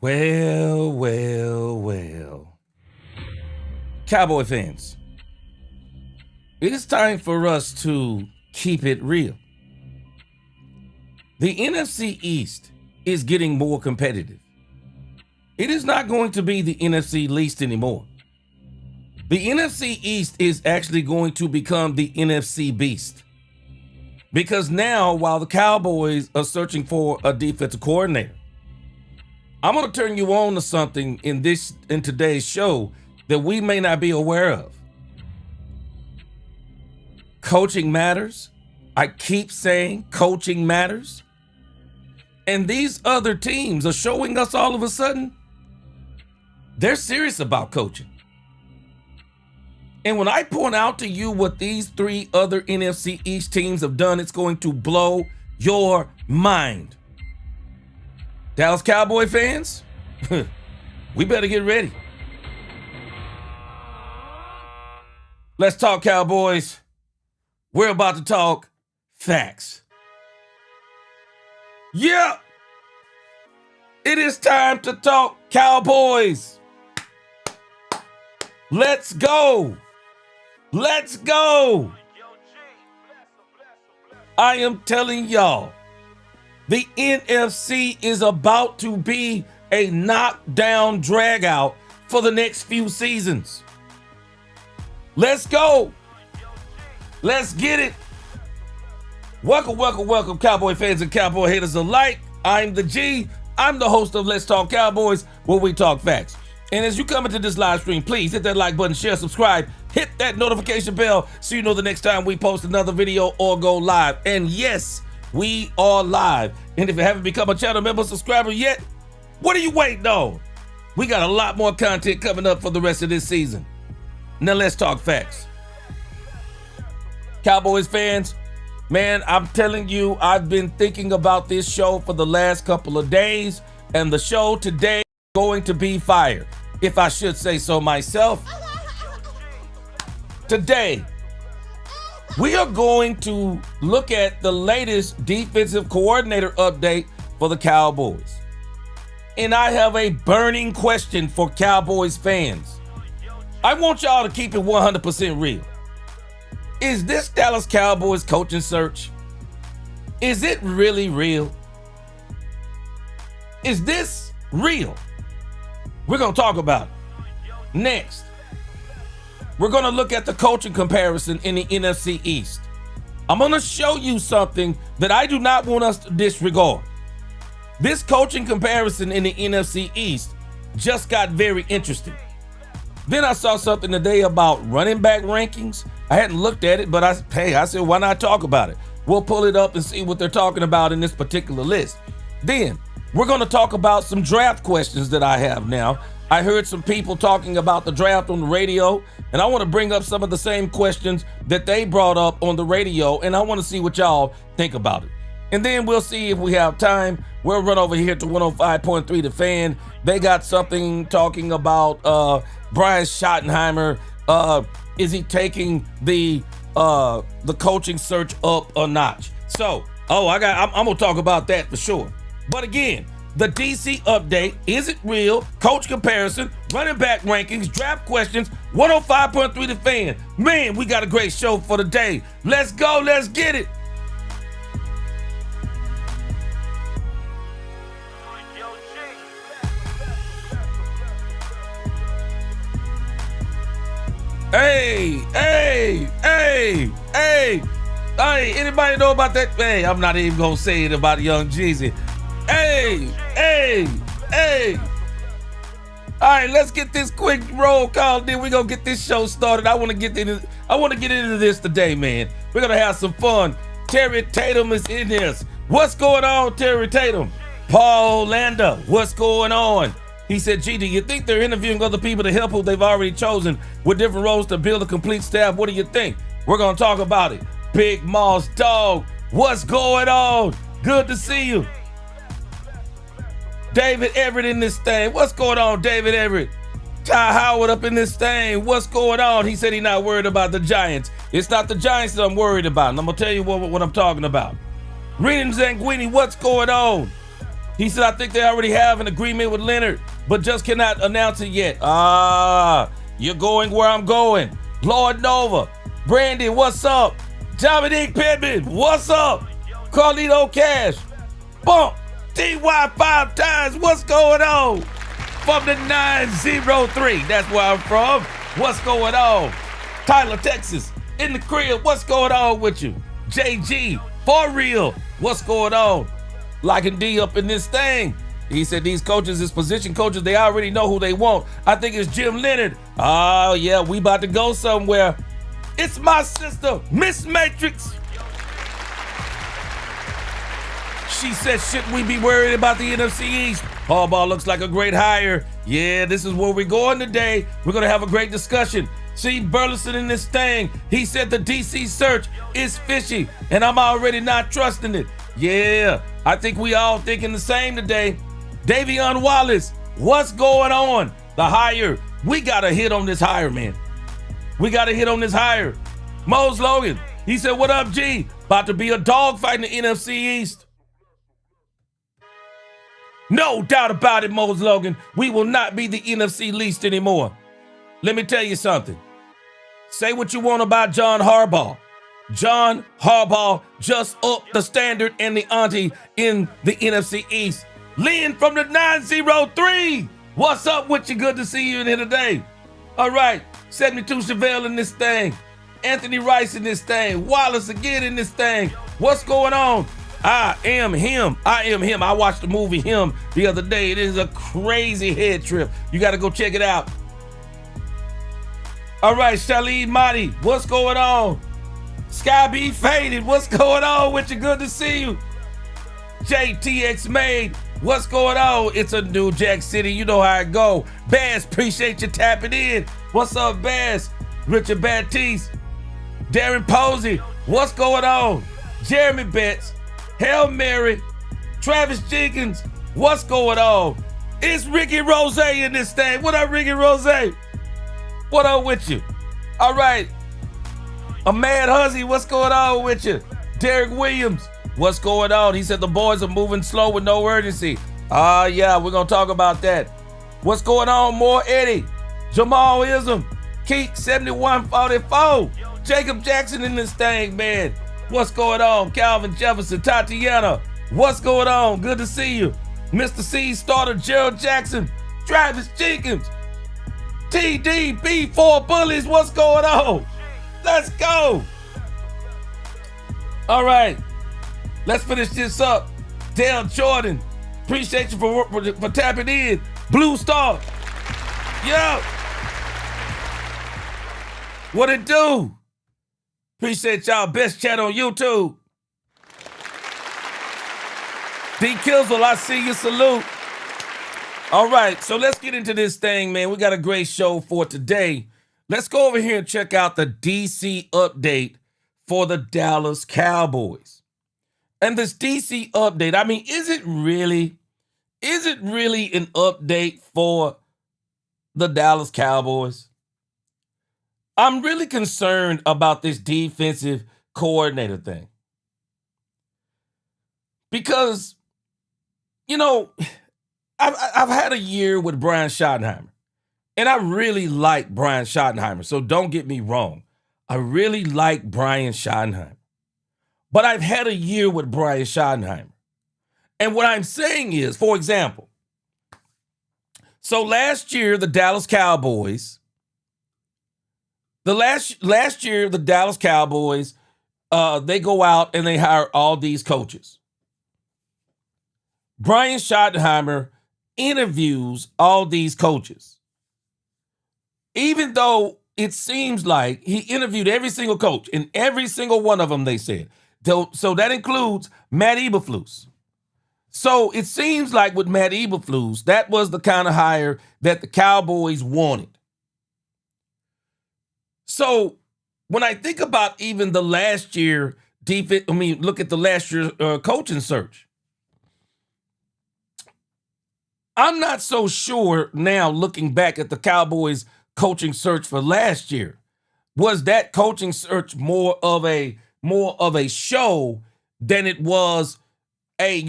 Well. Cowboy fans, it is time for us to keep it real. The NFC East is getting more competitive. It is not going to be the NFC least anymore. The NFC East is actually going to become the NFC beast. Because now, while the Cowboys are searching for a defensive coordinator, I'm going to turn you on to something in today's show that we may not be aware of. Coaching matters. I keep saying coaching matters. And these other teams are showing us all of a sudden they're serious about coaching. And when I point out to you what these three other NFC East teams have done, it's going to blow your mind. Dallas Cowboy fans, we better get ready. Let's talk Cowboys. We're about to talk facts. Yeah, it is time to talk Cowboys. Let's go. Let's go. I am telling y'all, the NFC is about to be a knockdown dragout for the next few seasons. Let's go. Let's get it. Welcome, Cowboy fans and Cowboy haters alike. I'm the G. I'm the host of Let's Talk Cowboys, where we talk facts. And as you come into this live stream, please hit that like button, share, subscribe, hit that notification bell so you know the next time we post another video or go live. And yes, we are live. And if you haven't become a channel member, subscriber yet, what are you waiting on? We got a lot more content coming up for the rest of this season. Now let's talk facts. Cowboys fans, man, I'm telling you, I've been thinking about this show for the last couple of days, and the show today is going to be fire, if I should say so myself. Today, we are going to look at the latest defensive coordinator update for the Cowboys. And I have a burning question for Cowboys fans. I want y'all to keep it 100% real. Is this Dallas Cowboys coaching search? Is it really real? Is this real? We're going to talk about it. Next, we're going to look at the coaching comparison in the NFC East. I'm going to show you something that I do not want us to disregard. This coaching comparison in the NFC East just got very interesting. Then I saw something today about running back rankings. I hadn't looked at it, but I said, why not talk about it? We'll pull it up and see what they're talking about in this particular list. Then we're going to talk about some draft questions that I have now. I heard some people talking about the draft on the radio, and I want to bring up some of the same questions that they brought up on the radio, and I want to see what y'all think about it. And then we'll see if we have time. We'll run over here to 105.3 The Fan. They got something talking about Brian Schottenheimer. Is he taking the coaching search up a notch? So, I'm gonna talk about that for sure. But again, the DC update, is it real? Coach comparison, running back rankings, draft questions, 105.3 The Fan. Man, we got a great show for the day. Let's go, let's get it. Hey, anybody know about that? Hey, I'm not even gonna say it about Young Jeezy. Hey. All right, let's get this quick roll call, then we're gonna get this show started. I want to get into this today, man. We're gonna have some fun. Terry Tatum is in this. What's going on, Terry Tatum? Paul Landa, what's going on? He said, G, do you think they're interviewing other people to help who they've already chosen with different roles to build a complete staff? What do you think? We're going to talk about it. Big Moss Dog, what's going on? Good to see you. David Everett in this thing. What's going on, David Everett? Ty Howard up in this thing. What's going on? He said he's not worried about the Giants. It's not the Giants that I'm worried about. And I'm going to tell you what I'm talking about. Reading Zanguini, what's going on? He said, I think they already have an agreement with Leonard, but just cannot announce it yet. You're going where I'm going. Lord Nova, Brandy, what's up? Dominique Pittman, what's up? Carlito Cash, Bump, DY 5 times, what's going on? From the 903, that's where I'm from. What's going on? Tyler, Texas, in the crib, what's going on with you? JG, for real, what's going on? Locking D up in this thing. He said these coaches, these position coaches, they already know who they want. I think it's Jim Leonard. Oh, yeah, we about to go somewhere. It's my sister, Miss Matrix. She said, shouldn't we be worried about the NFC East? Harbaugh looks like a great hire. Yeah, this is where we're going today. We're going to have a great discussion. See Burleson in this thing. He said the DC search is fishy, and I'm already not trusting it. Yeah, I think we all thinking the same today. Davion Wallace, what's going on? The hire. We got to hit on this hire, man. We got to hit on this hire. Mose Logan, he said, what up, G? About to be a dogfight in the NFC East. No doubt about it, Mose Logan. We will not be the NFC least anymore. Let me tell you something. Say what you want about John Harbaugh. John Harbaugh just upped the standard and the ante in the NFC East. Lynn from the 903. What's up with you? Good to see you in here today. All right. 72 Chevelle in this thing. Anthony Rice in this thing. Wallace again in this thing. What's going on? I am him. I am him. I watched the movie Him the other day. It is a crazy head trip. You got to go check it out. All right, Shalid Mahdi, what's going on? Sky B Faded, what's going on with you? Good to see you. JTX Made, what's going on? It's a new Jack City. You know how it go. Bass, appreciate you tapping in. What's up, Bass? Richard Baptiste. Darren Posey, what's going on? Jeremy Betts, Hail Mary, Travis Jenkins, what's going on? It's Ricky Rose in this thing. What up, Ricky Rose? What up with you? All right. Ahmad Huzzy, what's going on with you? Derek Williams, what's going on? He said the boys are moving slow with no urgency. Yeah, we're going to talk about that. What's going on, More Eddie? Jamal Ism, Keek 7144, Jacob Jackson in this thing, man. What's going on? Calvin Jefferson, Tatiana, what's going on? Good to see you. Mr. C starter Gerald Jackson, Travis Jenkins, TDB4 Bullies, what's going on? Let's go. All right, let's finish this up. Dale Jordan, appreciate you for tapping in. Blue Star, yo. What it do? Appreciate y'all. Best chat on YouTube. D Kizzle, I see you. Salute. All right, so let's get into this thing, man. We got a great show for today. Let's go over here and check out the DC update for the Dallas Cowboys. And this DC update, I mean, is it really an update for the Dallas Cowboys? I'm really concerned about this defensive coordinator thing. Because, you know, I've had a year with Brian Schottenheimer, and I really like Brian Schottenheimer, so don't get me wrong. I really like Brian Schottenheimer. But I've had a year with Brian Schottenheimer. And what I'm saying is, for example, so last year, the Dallas Cowboys, last year, the Dallas Cowboys, they go out and they hire all these coaches. Brian Schottenheimer interviews all these coaches. Even though it seems like he interviewed every single coach, and every single one of them, they said. So that includes Matt Eberflus. So it seems like with Matt Eberflus, that was the kind of hire that the Cowboys wanted. So when I think about even the last year defense, look at the last year coaching search. I'm not so sure now, looking back at the Cowboys coaching search for last year. Was that coaching search more of a show than it was a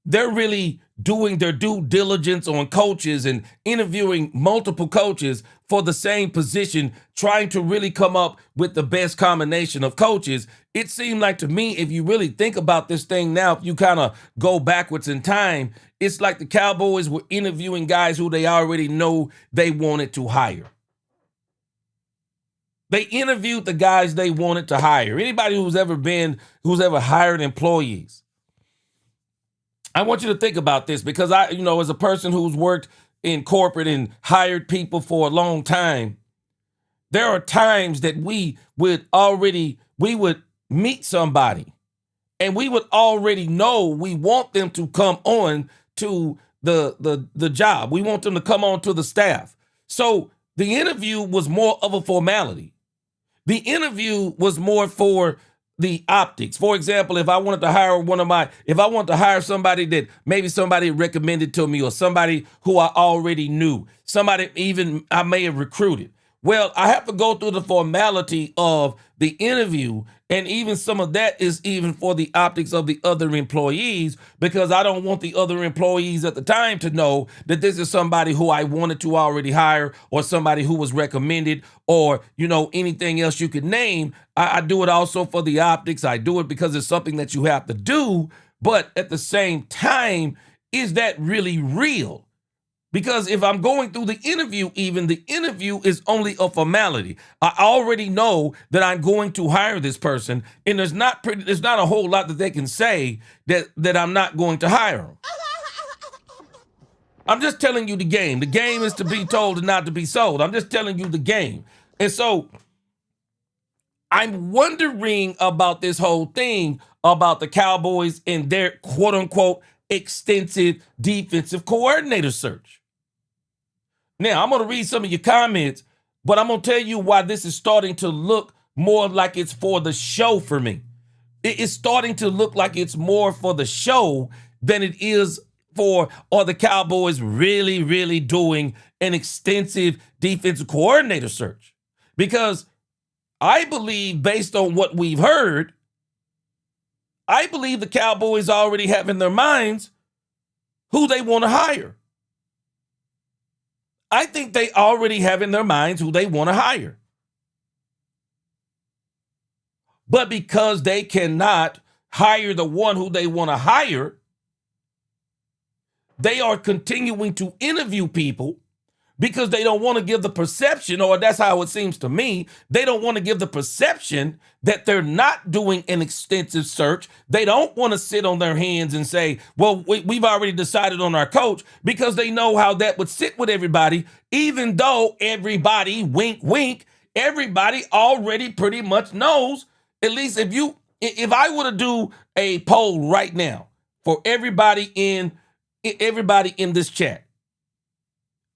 they're really doing their due diligence on coaches and interviewing multiple coaches for the same position, trying to really come up with the best combination of coaches. It seemed like to me, if you really think about this thing now, if you kind of go backwards in time, it's like the Cowboys were interviewing guys who they already know they wanted to hire. They interviewed the guys they wanted to hire. Anybody who's ever hired employees, I want you to think about this, because as a person who's worked in corporate and hired people for a long time, there are times that we would meet somebody and we would already know we want them to come on to the job. We want them to come on to the staff. So the interview was more of a formality. The interview was more for the optics. For example, if I wanted to hire somebody that maybe somebody recommended to me, or somebody who I already knew, somebody even I may have recruited. Well, I have to go through the formality of the interview, and even some of that is even for the optics of the other employees, because I don't want the other employees at the time to know that this is somebody who I wanted to already hire, or somebody who was recommended, or, anything else you could name. I do it also for the optics. I do it because it's something that you have to do. But at the same time, is that really real? Because if I'm going through the interview, even the interview is only a formality. I already know that I'm going to hire this person, and there's not a whole lot that they can say that I'm not going to hire them. I'm just telling you the game. The game is to be told and not to be sold. I'm just telling you the game. And so I'm wondering about this whole thing about the Cowboys and their quote unquote extensive defensive coordinator search. Now, I'm going to read some of your comments, but I'm going to tell you why this is starting to look more like it's for the show for me. It is starting to look like it's more for the show than it is are the Cowboys really, really doing an extensive defensive coordinator search? Because I believe, based on what we've heard, I believe the Cowboys already have in their minds who they want to hire. I think they already have in their minds who they want to hire. But because they cannot hire the one who they want to hire, they are continuing to interview people because they don't want to give the perception, or that's how it seems to me, they don't want to give the perception that they're not doing an extensive search. They don't want to sit on their hands and say, well, we've already decided on our coach, because they know how that would sit with everybody, even though everybody, wink, wink, everybody already pretty much knows. At least if I were to do a poll right now for everybody in this chat,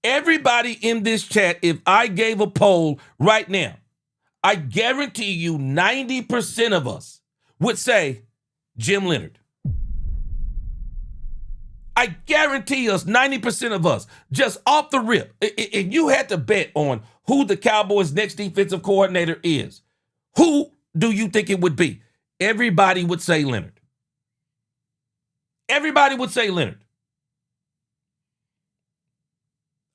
if I gave a poll right now, I guarantee you 90% of us would say Jim Leonhard. I guarantee us 90% of us, just off the rip, if you had to bet on who the Cowboys' next defensive coordinator is, who do you think it would be? Everybody would say Leonhard. Everybody would say Leonhard.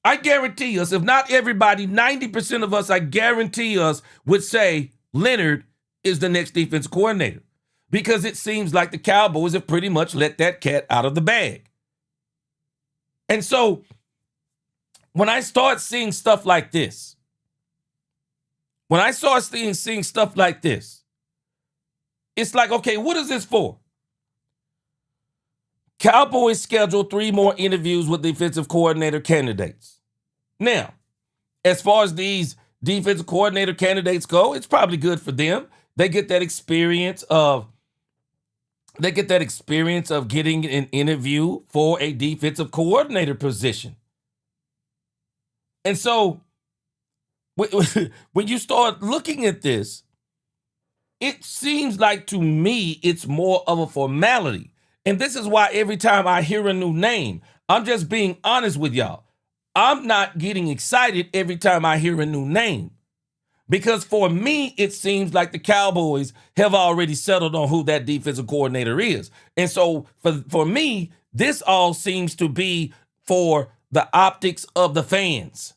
I guarantee us, if not everybody, 90% of us, I guarantee us, would say Leonhard is the next defensive coordinator, because it seems like the Cowboys have pretty much let that cat out of the bag. And so when I start seeing stuff like this, it's like, okay, what is this for? Cowboys scheduled 3 more interviews with defensive coordinator candidates. Now, as far as these defensive coordinator candidates go, it's probably good for them. They get that experience of getting an interview for a defensive coordinator position. And so when you start looking at this, it seems like, to me, it's more of a formality. And this is why every time I hear a new name, I'm just being honest with y'all, I'm not getting excited every time I hear a new name. Because for me, it seems like the Cowboys have already settled on who that defensive coordinator is. And so for me, This all seems to be for the optics of the fans.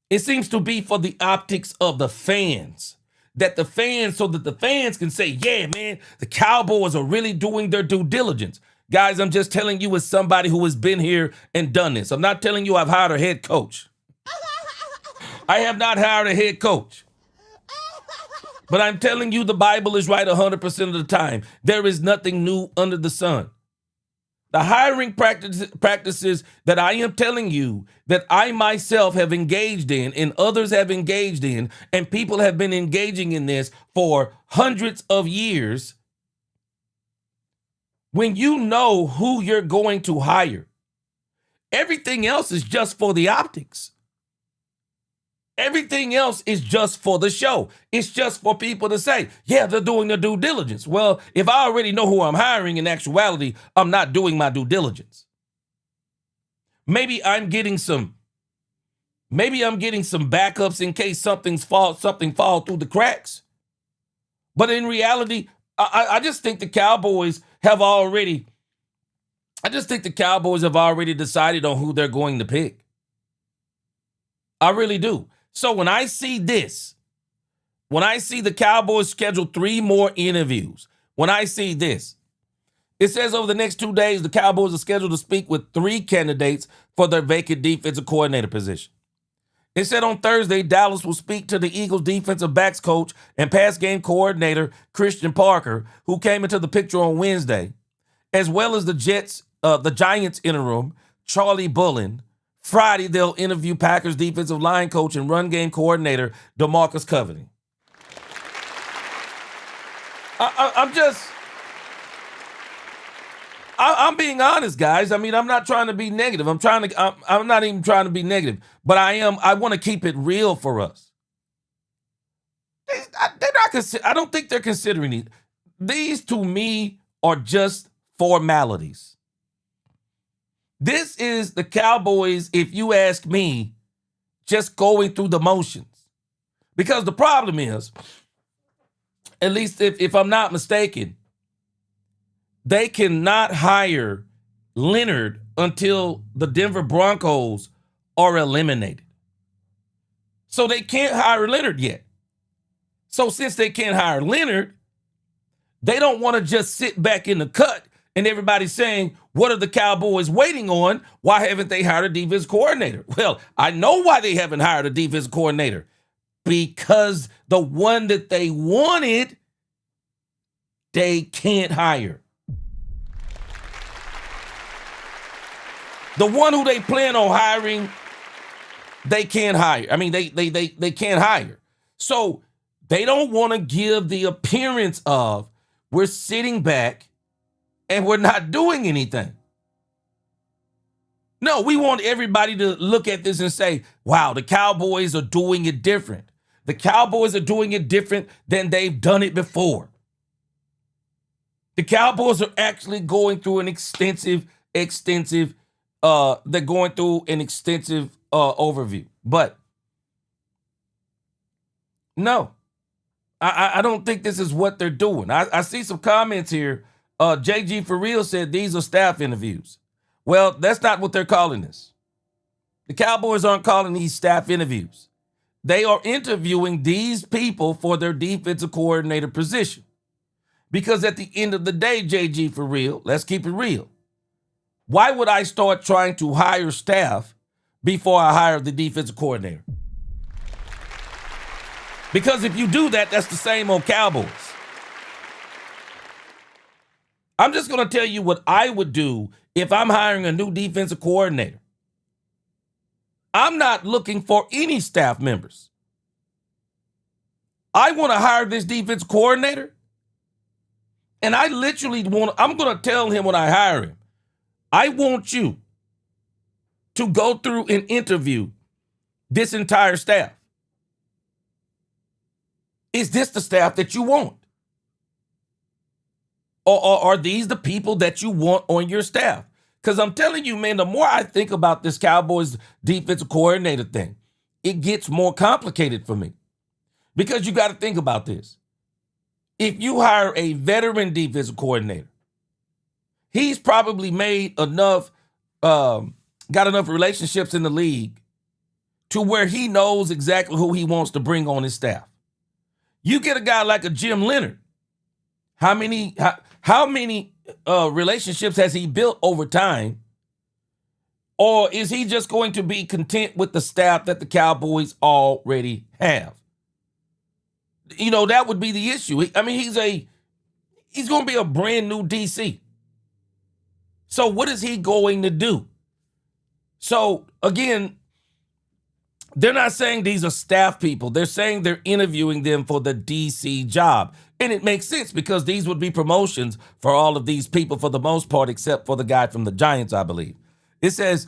It seems to be for the optics of the fans. So that the fans can say, yeah, man, the Cowboys are really doing their due diligence. Guys, I'm just telling you as somebody who has been here and done this. I'm not telling you I've hired a head coach. I have not hired a head coach. But I'm telling you the Bible is right 100% of the time. There is nothing new under the sun. The hiring practices that I am telling you that I myself have engaged in and others have engaged in, and people have been engaging in this for hundreds of years. When you know who you're going to hire, everything else is just for the optics. Everything else is just for the show. It's just for people to say, yeah, they're doing their due diligence. Well, if I already know who I'm hiring, in actuality, I'm not doing my due diligence. Maybe I'm getting some backups in case something fall through the cracks. But in reality, I just think the Cowboys have already decided on who they're going to pick. I really do. So when I see the Cowboys schedule 3 more interviews, when I see this, it says over the next 2 days, the Cowboys are scheduled to speak with 3 candidates for their vacant defensive coordinator position. It said on Thursday, Dallas will speak to the Eagles defensive backs coach and pass game coordinator Christian Parker, who came into the picture on Wednesday, as well as the Giants interim, Charlie Bullen. Friday, they'll interview Packers defensive line coach and run game coordinator DeMarcus Coveney. I'm being honest, guys. I mean, I'm not trying to be negative. I'm not even trying to be negative, but I want to keep it real for us. I don't think they're considering it. These to me are just formalities. This is the Cowboys, if you ask me, just going through the motions. Because the problem is, at least if I'm not mistaken, they cannot hire Leonard until the Denver Broncos are eliminated. So they can't hire Leonard yet. So since they can't hire Leonard, they don't want to just sit back in the cut and everybody's saying, what are the Cowboys waiting on? Why haven't they hired a defense coordinator? Well, I know why they haven't hired a defense coordinator. Because the one that they wanted, they can't hire. The one who they plan on hiring, they can't hire. I mean, they can't hire. So they don't want to give the appearance of we're sitting back and we're not doing anything. No, we want everybody to look at this and say, wow, the Cowboys are doing it different. The Cowboys are doing it different than they've done it before. The Cowboys are actually going through an extensive overview. But no, I don't think this is what they're doing. I see some comments here. JG for real said these are staff interviews. Well, that's not what they're calling this. The Cowboys aren't calling these staff interviews. They are interviewing these people for their defensive coordinator position. Because at the end of the day, JG for real, let's keep it real. Why would I start trying to hire staff before I hire the defensive coordinator? Because if you do that, that's the same old Cowboys. I'm just going to tell you what I would do if I'm hiring a new defensive coordinator. I'm not looking for any staff members. I want to hire this defensive coordinator, and I'm going to tell him when I hire him, I want you to go through and interview this entire staff. Is this the staff that you want? Or are these the people that you want on your staff? Because I'm telling you, man, the more I think about this Cowboys defensive coordinator thing, it gets more complicated for me. Because you got to think about this. If you hire a veteran defensive coordinator, he's probably made enough, got enough relationships in the league to where he knows exactly who he wants to bring on his staff. You get a guy like a Jim Leonard. How many relationships has he built over time? Or is he just going to be content with the staff that the Cowboys already have? You know, that would be the issue. I mean, he's going to be a brand new DC. So what is he going to do? So again, they're not saying these are staff people. They're saying they're interviewing them for the DC job. And it makes sense because these would be promotions for all of these people for the most part, except for the guy from the Giants, I believe. It says,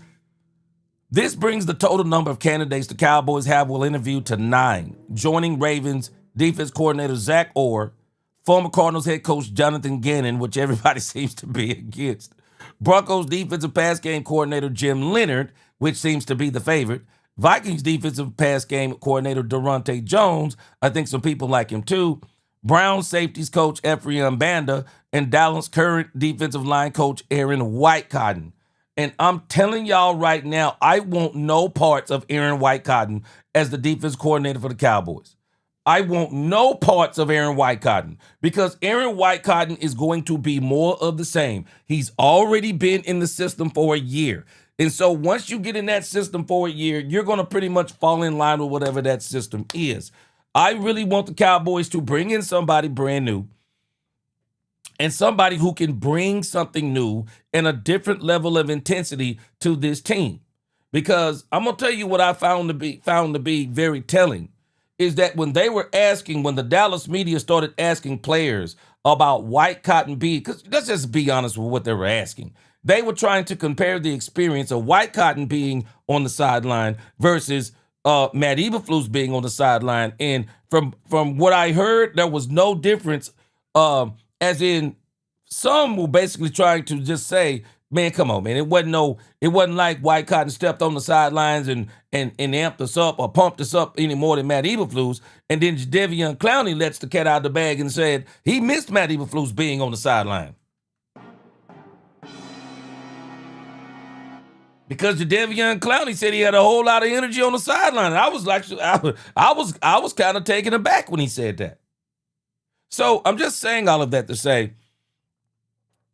this brings the total number of candidates the Cowboys will interview to 9, joining Ravens defense coordinator Zach Orr, former Cardinals head coach Jonathan Gannon, which everybody seems to be against, Broncos defensive pass game coordinator Jim Leonard, which seems to be the favorite, Vikings defensive pass game coordinator Durante Jones, I think some people like him too, Browns safeties coach Ephraim Banda, and Dallas current defensive line coach Aaron Whitecotton. And I'm telling y'all right now, I want no parts of Aaron Whitecotton as the defense coordinator for the Cowboys. I want no parts of Aaron Whitecotton because Aaron Whitecotton is going to be more of the same. He's already been in the system for a year. And so once you get in that system for a year, you're going to pretty much fall in line with whatever that system is. I really want the Cowboys to bring in somebody brand new and somebody who can bring something new and a different level of intensity to this team. Because I'm going to tell you what I found to be very telling is that when the Dallas media started asking players about Whitecotton being, because let's just be honest with what they were asking. They were trying to compare the experience of Whitecotton being on the sideline versus Matt Eberflus being on the sideline. And from what I heard, there was no difference, as in some were basically trying to just say, man, come on, man. It wasn't like Whitecotton stepped on the sidelines and amped us up or pumped us up any more than Matt Eberflus. And then Jadeveon Clowney lets the cat out of the bag and said he missed Matt Eberflus being on the sideline. Because Jadeveon Clowney said he had a whole lot of energy on the sideline. And I was like, I was kind of taken aback when he said that. So I'm just saying all of that to say,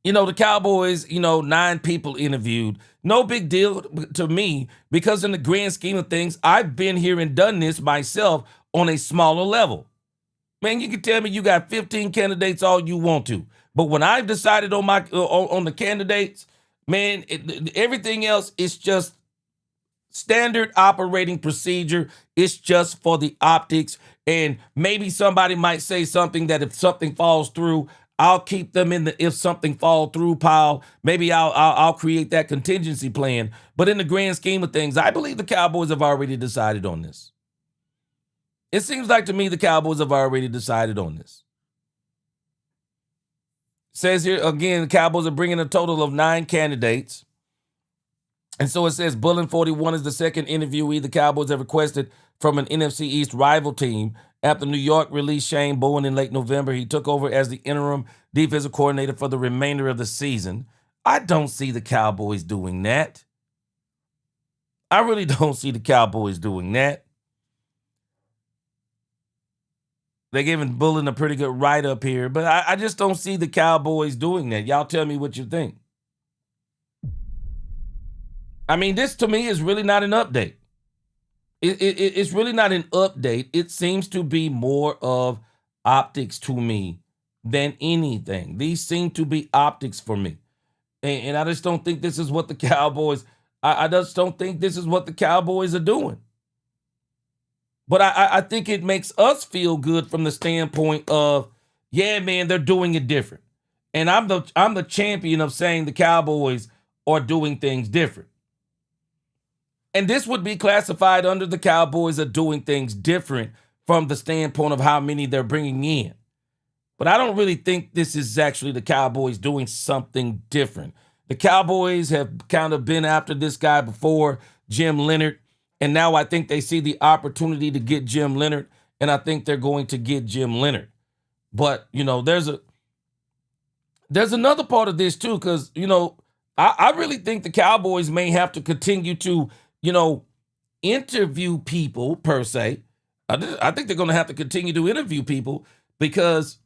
the Cowboys, 9 people interviewed. No big deal to me because in the grand scheme of things, I've been here and done this myself on a smaller level. Man, you can tell me you got 15 candidates all you want to. But when I've decided on the candidates, man, everything else is just standard operating procedure. It's just for the optics. And maybe somebody might say something that if something falls through, I'll keep them in the if something fall through pile. Maybe I'll create that contingency plan. But in the grand scheme of things, I believe the Cowboys have already decided on this. It seems like to me the Cowboys have already decided on this. Says here, again, the Cowboys are bringing a total of 9 candidates. And so it says Bullen 41 is the second interviewee the Cowboys have requested from an NFC East rival team. After New York released Shane Bowen in late November, he took over as the interim defensive coordinator for the remainder of the season. I don't see the Cowboys doing that. I really don't see the Cowboys doing that. They're giving Bullen a pretty good write-up here, but I just don't see the Cowboys doing that. Y'all tell me what you think. I mean, this to me is really not an update. It's really not an update. It seems to be more of optics to me than anything. These seem to be optics for me. And I just don't think this is what the Cowboys, I just don't think this is what the Cowboys are doing. But I think it makes us feel good from the standpoint of, yeah, man, they're doing it different. And I'm the champion of saying the Cowboys are doing things different. And this would be classified under the Cowboys are doing things different from the standpoint of how many they're bringing in. But I don't really think this is actually the Cowboys doing something different. The Cowboys have kind of been after this guy before, Jim Leonard, and now I think they see the opportunity to get Jim Leonard, and I think they're going to get Jim Leonard. But, There's another part of this too, because I really think the Cowboys may have to continue to, interview people per se. I think they're going to have to continue to interview people because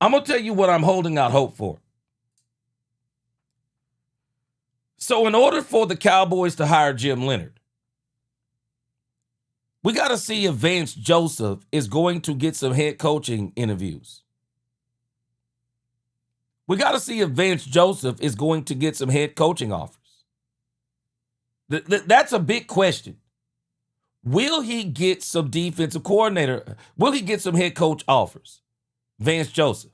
I'm going to tell you what I'm holding out hope for. So in order for the Cowboys to hire Jim Leonard, we got to see if Vance Joseph is going to get some head coaching interviews. We got to see if Vance Joseph is going to get some head coaching offers. That's a big question. Will he get some defensive coordinator? Will he get some head coach offers? Vance Joseph.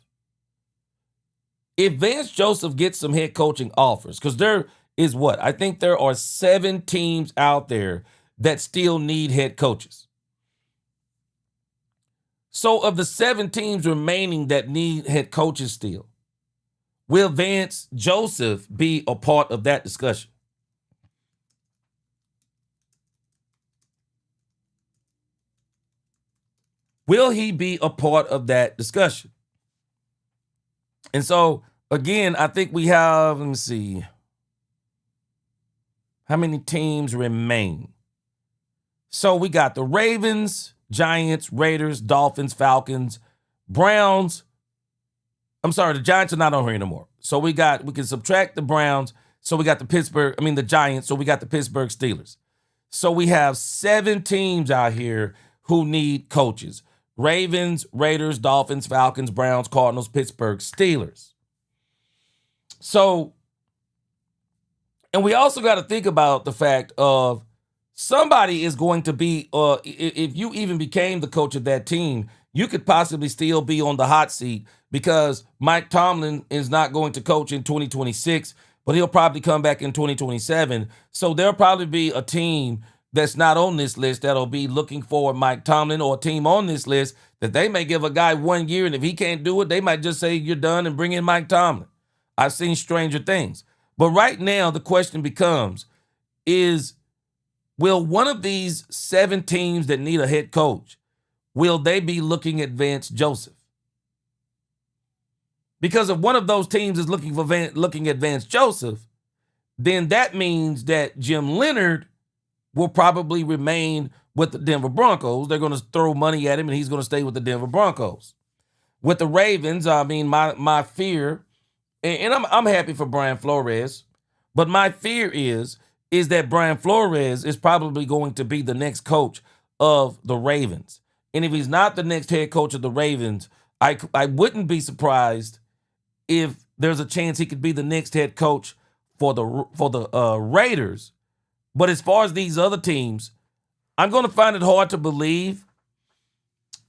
If Vance Joseph gets some head coaching offers, because there is what? I think there are 7 teams out there that still need head coaches. So of the 7 teams remaining that need head coaches still, will Vance Joseph be a part of that discussion? Will he be a part of that discussion? And so, again, I think we have, let me see, how many teams remain? So we got the Ravens, Giants, Raiders, Dolphins, Falcons, Browns. I'm sorry, the Giants are not on here anymore. So we can subtract the Browns. So we got the Giants. So we got the Pittsburgh Steelers. So we have 7 teams out here who need coaches. Ravens, Raiders, Dolphins, Falcons, Browns, Cardinals, Pittsburgh Steelers. So, and we also got to think about the fact of somebody is going to be, if you even became the coach of that team, you could possibly still be on the hot seat because Mike Tomlin is not going to coach in 2026, but he'll probably come back in 2027. So there'll probably be a team that's not on this list that'll be looking for Mike Tomlin, or a team on this list that they may give a guy 1 year, and if he can't do it, they might just say you're done and bring in Mike Tomlin. I've seen stranger things. But right now, the question becomes will one of these 7 teams that need a head coach, will they be looking at Vance Joseph? Because if one of those teams is looking at Vance Joseph, then that means that Jim Leonard will probably remain with the Denver Broncos. They're going to throw money at him, and he's going to stay with the Denver Broncos. With the Ravens, I mean, my fear, and I'm happy for Brian Flores, but my fear is that Brian Flores is probably going to be the next coach of the Ravens. And if he's not the next head coach of the Ravens, I wouldn't be surprised if there's a chance he could be the next head coach for the Raiders. But as far as these other teams, I'm going to find it hard to believe.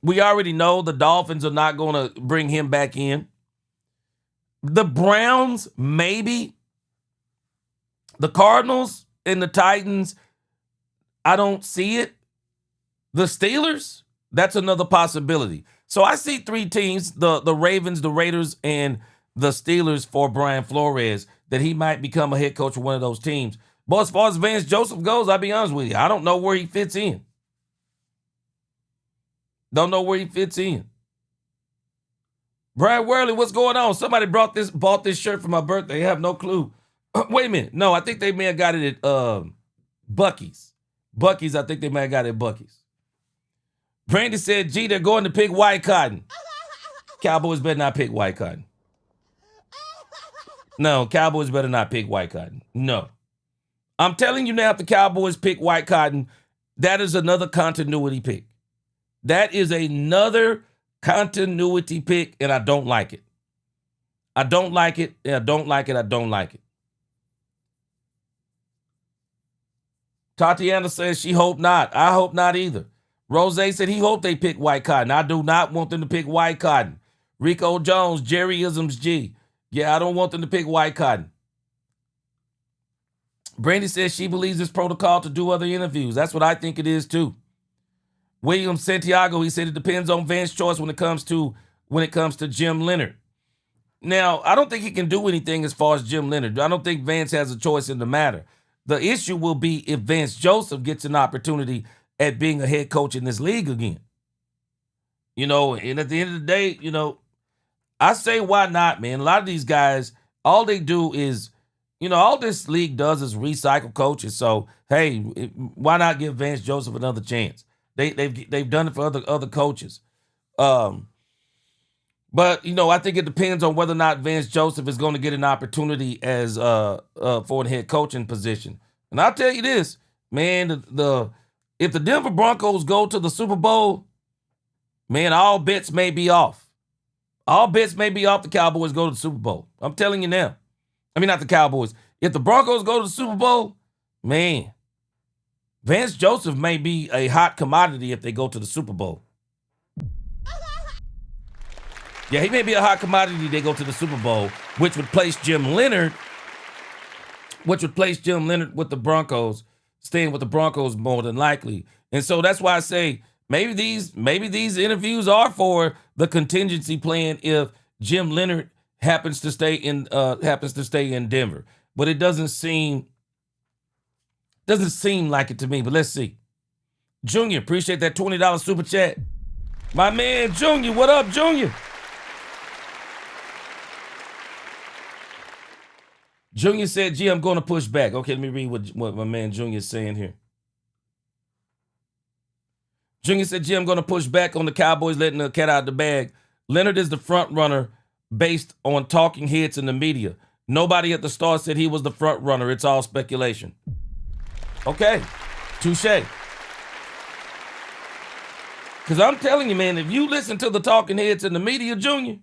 We already know the Dolphins are not going to bring him back in. The Browns, maybe. The Cardinals and the Titans, I don't see it. The Steelers, that's another possibility. So I see 3 teams, the Ravens, the Raiders, and the Steelers for Brian Flores, that he might become a head coach of one of those teams. But as far as Vance Joseph goes, I'll be honest with you, I don't know where he fits in. Don't know where he fits in. Brian Worley, what's going on? Somebody bought this shirt for my birthday. I have no clue. Wait a minute. No, I think they may have got it at Buc-ee's. Buc-ee's, I think they may have got it at Buc-ee's. Brandy said, gee, they're going to pick white cotton. Cowboys better not pick white cotton. No, Cowboys better not pick white cotton. No. I'm telling you now, if the Cowboys pick white cotton, that is another continuity pick. That is another continuity pick, and I don't like it. I don't like it. I don't like it. I don't like it. Tatiana says she hope not. I hope not either. Rose said he hoped they pick white cotton. I do not want them to pick white cotton. Rico Jones, Jerryisms G. Yeah, I don't want them to pick white cotton. Brandy says she believes it's protocol to do other interviews. That's what I think it is too. William Santiago, he said it depends on Vance's choice when it comes to Jim Leonard. Now, I don't think he can do anything as far as Jim Leonard. I don't think Vance has a choice in the matter. The issue will be if Vance Joseph gets an opportunity at being a head coach in this league again. And at the end of the day, I say, why not, man? A lot of these guys, all they do is, all this league does is recycle coaches. So, hey, why not give Vance Joseph another chance? They've done it for other coaches. But I think it depends on whether or not Vance Joseph is going to get an opportunity as for a head coaching position. And I'll tell you this, man, if the Denver Broncos go to the Super Bowl, man, all bets may be off. All bets may be off the Cowboys go to the Super Bowl. I'm telling you now. I mean, not the Cowboys. If the Broncos go to the Super Bowl, man, Vance Joseph may be a hot commodity if they go to the Super Bowl. Yeah, he may be a hot commodity if they go to the Super Bowl, which would place Jim Leonard with the Broncos, staying with the Broncos more than likely. And so that's why I say maybe these interviews are for the contingency plan if Jim Leonard happens to stay in Denver. But it doesn't seem like it to me. But let's see. Junior, appreciate that $20 super chat. My man Junior, what up, Junior? Junior said, "Gee, I'm going to push back." Okay, let me read what my man Junior is saying here. Junior said, "Gee, I'm going to push back on the Cowboys letting the cat out of the bag. Leonard is the front runner based on talking heads in the media. Nobody at the start said he was the front runner. It's all speculation." Okay, touche. Because I'm telling you, man, if you listen to the talking heads in the media, Junior,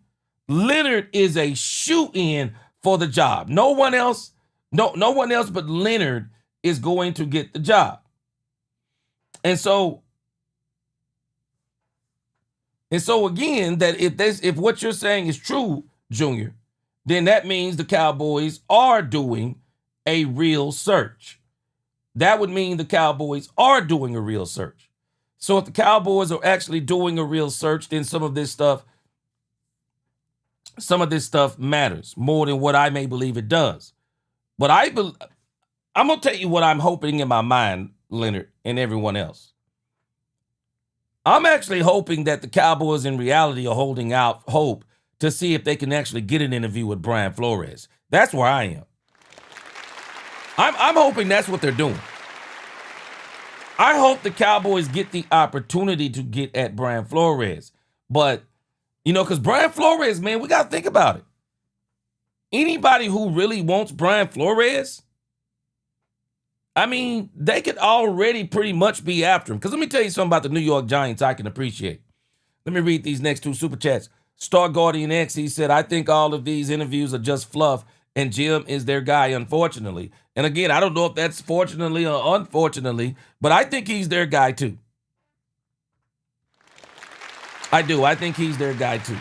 Leonard is a shoe-in for the job. No one else but Leonard is going to get the job. And so again, that if what you're saying is true, Junior, then that means the Cowboys are doing a real search. That would mean the Cowboys are doing a real search. So if the Cowboys are actually doing a real search, then some of this stuff matters more than what I may believe it does. But I'm going to tell you what I'm hoping in my mind, Leonard, and everyone else. I'm actually hoping that the Cowboys in reality are holding out hope to see if they can actually get an interview with Brian Flores. That's where I am. I'm hoping that's what they're doing. I hope the Cowboys get the opportunity to get at Brian Flores. But, because Brian Flores, man, we got to think about it. Anybody who really wants Brian Flores, I mean, they could already pretty much be after him. Because let me tell you something about the New York Giants I can appreciate. Let me read these next two super chats. Star Guardian X, he said, "I think all of these interviews are just fluff, and Jim is their guy, unfortunately." And again, I don't know if that's fortunately or unfortunately, but I think he's their guy too. I do. I think he's their guy too.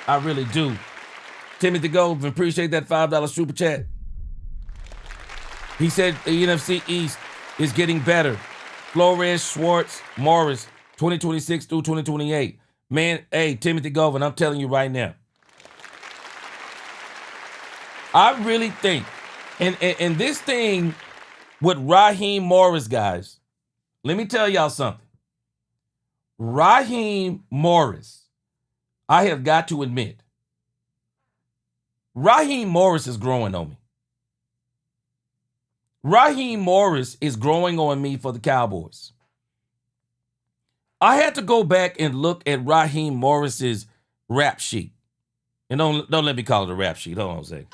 I really do. Timothy Gold, appreciate that $5 super chat. He said the NFC East is getting better. Flores, Schwartz, Morris, 2026 through 2028. Man, hey, Timothy Govan, I'm telling you right now. I really think, and this thing with Raheem Morris, guys, let me tell y'all something. Raheem Morris, I have got to admit, Raheem Morris is growing on me. Raheem Morris is growing on me for the Cowboys. I had to go back and look at Raheem Morris's rap sheet. And don't let me call it a rap sheet. Hold on a second.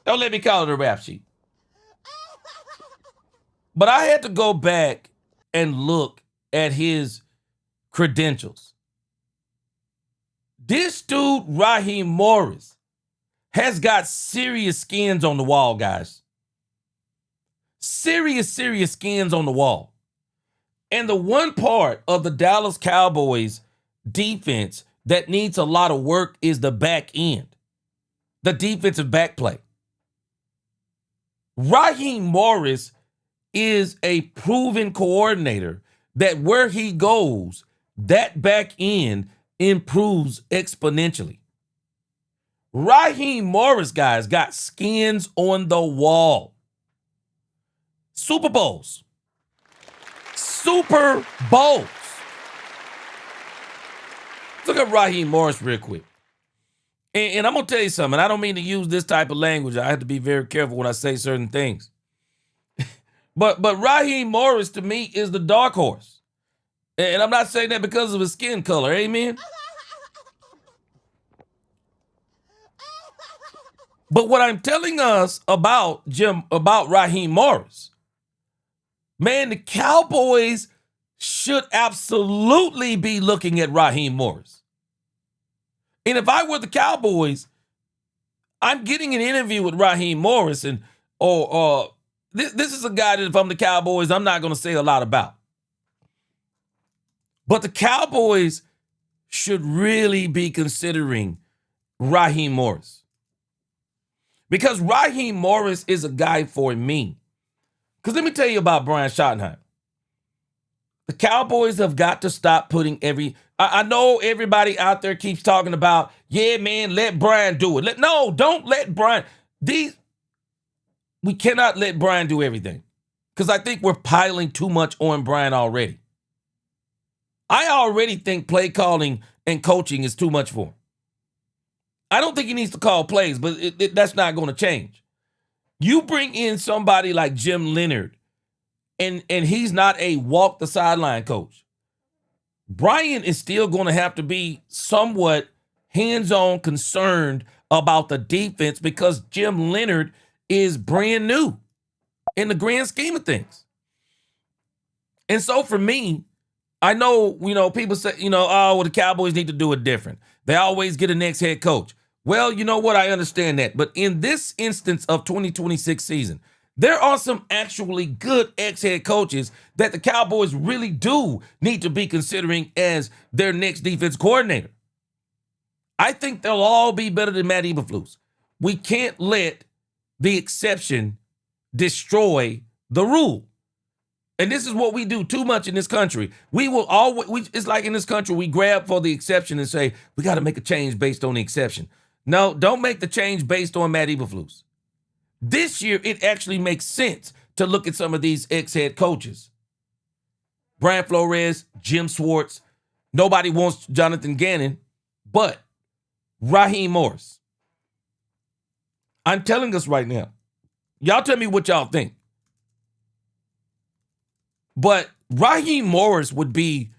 Don't let me call it a rap sheet. But I had to go back and look at his credentials. This dude, Raheem Morris, has got serious skins on the wall, guys. Serious skins on the wall. And the one part of the Dallas Cowboys defense that needs a lot of work is the back end, the defensive back play. Raheem Morris is a proven coordinator that where he goes, that back end improves exponentially. Raheem Morris, guys, got skins on the wall. Super Bowls. look up Raheem Morris real quick. And I'm going to tell you something. I don't mean to use this type of language. I have to be very careful when I say certain things. But Raheem Morris, to me, is the dark horse. And I'm not saying that because of his skin color. Amen? But what I'm telling us about Raheem Morris, man, the Cowboys should absolutely be looking at Raheem Morris. And if I were the Cowboys, I'm getting an interview with Raheem Morris, and this is a guy that if I'm the Cowboys, I'm not going to say a lot about. But the Cowboys should really be considering Raheem Morris. Because Raheem Morris is a guy for me. Because let me tell you about Brian Schottenheimer. The Cowboys have got to stop putting I know everybody out there keeps talking about, yeah, man, let Brian do it. No, don't let Brian. We cannot let Brian do everything. Because I think we're piling too much on Brian already. I already think play calling and coaching is too much for him. I don't think he needs to call plays, but that's not going to change. You bring in somebody like Jim Leonard, and he's not a walk the sideline coach. Brian is still going to have to be somewhat hands-on concerned about the defense because Jim Leonard is brand new in the grand scheme of things. And so for me, I know, people say, the Cowboys need to do it different. They always get a next head coach. Well, you know what? I understand that. But in this instance of 2026 season, there are some actually good ex-head coaches that the Cowboys really do need to be considering as their next defense coordinator. I think they'll all be better than Matt Eberflus. We can't let the exception destroy the rule. And this is what we do too much in this country. It's like in this country, we grab for the exception and say, we got to make a change based on the exception. No, don't make the change based on Matt Eberflus. This year, it actually makes sense to look at some of these ex-head coaches. Brian Flores, Jim Schwartz. Nobody wants Jonathan Gannon, but Raheem Morris. I'm telling us right now. Y'all tell me what y'all think. But Raheem Morris would be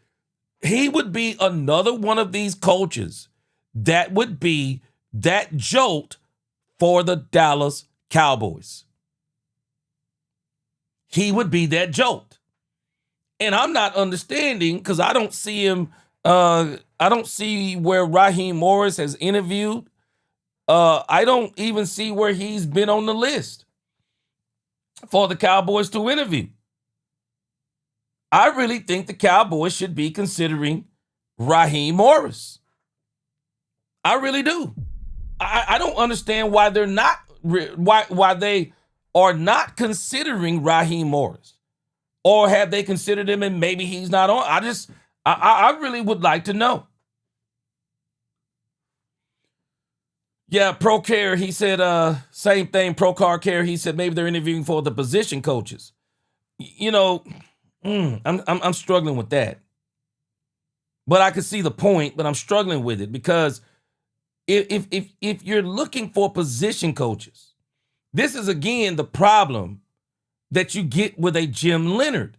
another one of these coaches that would be that jolt for the Dallas Cowboys. He would be that jolt. And I'm not understanding because I don't see him. I don't see where Raheem Morris has interviewed. I don't even see where he's been on the list for the Cowboys to interview. I really think the Cowboys should be considering Raheem Morris. I really do. I don't understand why they're not why they are not considering Raheem Morris, or have they considered him and maybe he's not on. I really would like to know. Yeah, ProCare, he said same thing. ProCar Care, he said maybe they're interviewing for the position coaches. I'm struggling with that. But I can see the point, but I'm struggling with it because if you're looking for position coaches, this is again the problem that you get with a Jim Leonard.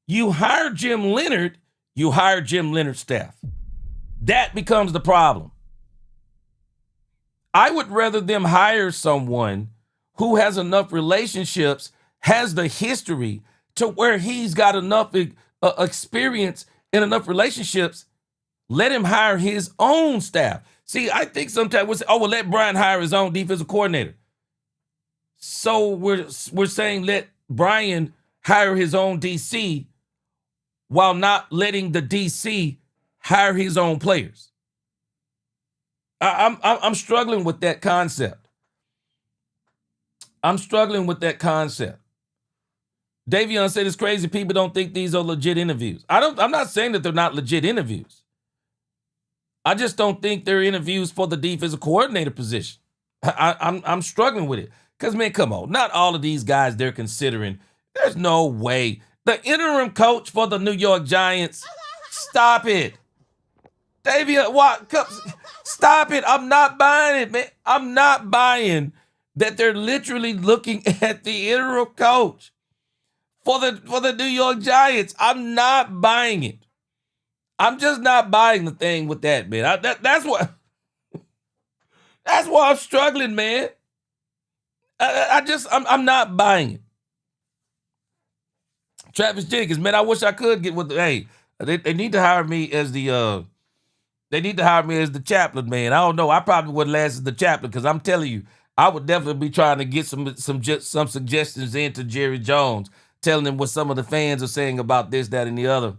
You hire Jim Leonard, you hire Jim Leonard's staff. That becomes the problem. I would rather them hire someone who has enough relationships, has the history to where he's got enough experience and enough relationships. Let him hire his own staff. See, I think sometimes we'll say, let Brian hire his own defensive coordinator. So we're saying let Brian hire his own DC while not letting the DC hire his own players. I'm struggling with that concept. Davion said it's crazy people don't think these are legit interviews. I'm not saying that they're not legit interviews. I just don't think they're interviews for the defensive coordinator position. I'm struggling with it. Because, man, come on. Not all of these guys they're considering. There's no way. The interim coach for the New York Giants, stop it. Davion, what? Stop it. I'm not buying it, man. I'm not buying that they're literally looking at the interim coach for the New York Giants. I'm not buying it. I'm just not buying the thing with that, man. That's why I'm struggling, man. I'm not buying it. Travis Jenkins, man, I wish I could get with hey, they need to hire me as the chaplain, man. I don't know. I probably wouldn't last as the chaplain because I'm telling you, I would definitely be trying to get some suggestions into Jerry Jones, telling him what some of the fans are saying about this, that, and the other.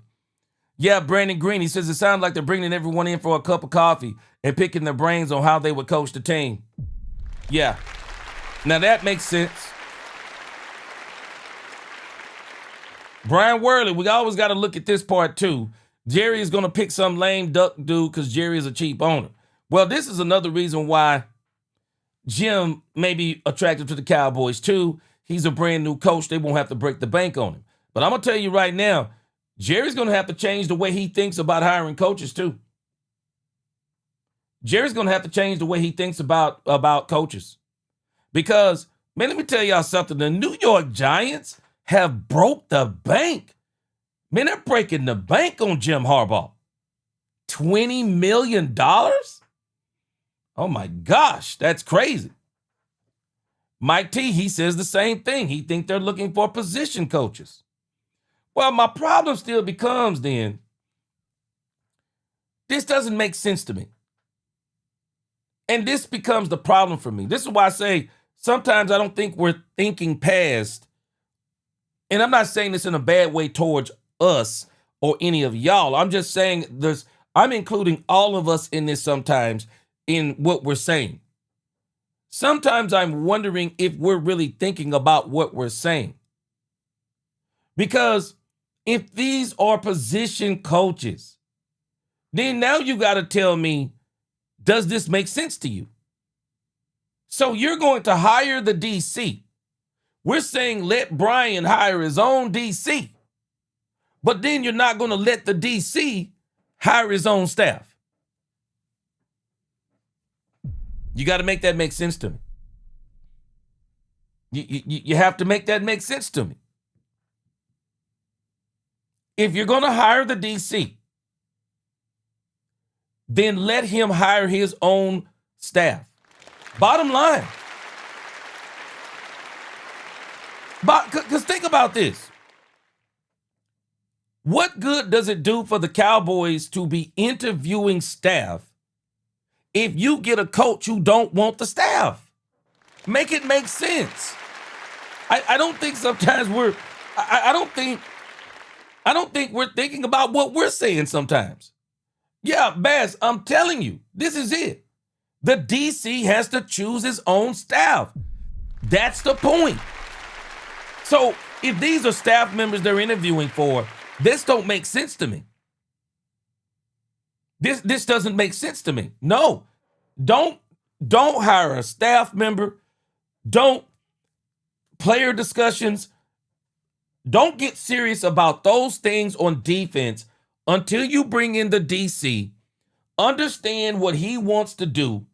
Yeah, Brandon Green, he says it sounds like they're bringing everyone in for a cup of coffee and picking their brains on how they would coach the team. Yeah. Now that makes sense. Brian Worley, we always got to look at this part too. Jerry is going to pick some lame duck dude because Jerry is a cheap owner. Well, this is another reason why Jim may be attracted to the Cowboys too. He's a brand new coach. They won't have to break the bank on him. But I'm going to tell you right now, Jerry's going to have to change the way he thinks about hiring coaches too. Jerry's going to have to change the way he thinks about coaches. Because, man, let me tell y'all something. The New York Giants have broke the bank. Man, they're breaking the bank on Jim Harbaugh. $20 million? Oh, my gosh, that's crazy. Mike T, he says the same thing. He thinks they're looking for position coaches. Well, my problem still becomes then, this doesn't make sense to me. And this becomes the problem for me. This is why I say sometimes I don't think we're thinking past, and I'm not saying this in a bad way towards us or any of y'all. I'm just saying I'm including all of us in this sometimes in what we're saying. Sometimes I'm wondering if we're really thinking about what we're saying. Because if these are position coaches, then now you got to tell me, does this make sense to you? So you're going to hire the DC. We're saying let Brian hire his own DC. But then you're not going to let the DC hire his own staff. You got to make that make sense to me. You have to make that make sense to me. If you're going to hire the DC, then let him hire his own staff. Bottom line. Because think about this. What good does it do for the Cowboys to be interviewing staff if you get a coach who don't want the staff? Make it make sense. I don't think sometimes I don't think we're thinking about what we're saying sometimes. Yeah, Bass, I'm telling you, this is it. The DC has to choose his own staff. That's the point. So if these are staff members they're interviewing for, this don't make sense to me. This doesn't make sense to me. No, don't hire a staff member. Don't player discussions. Don't get serious about those things on defense until you bring in the DC, understand what he wants to do,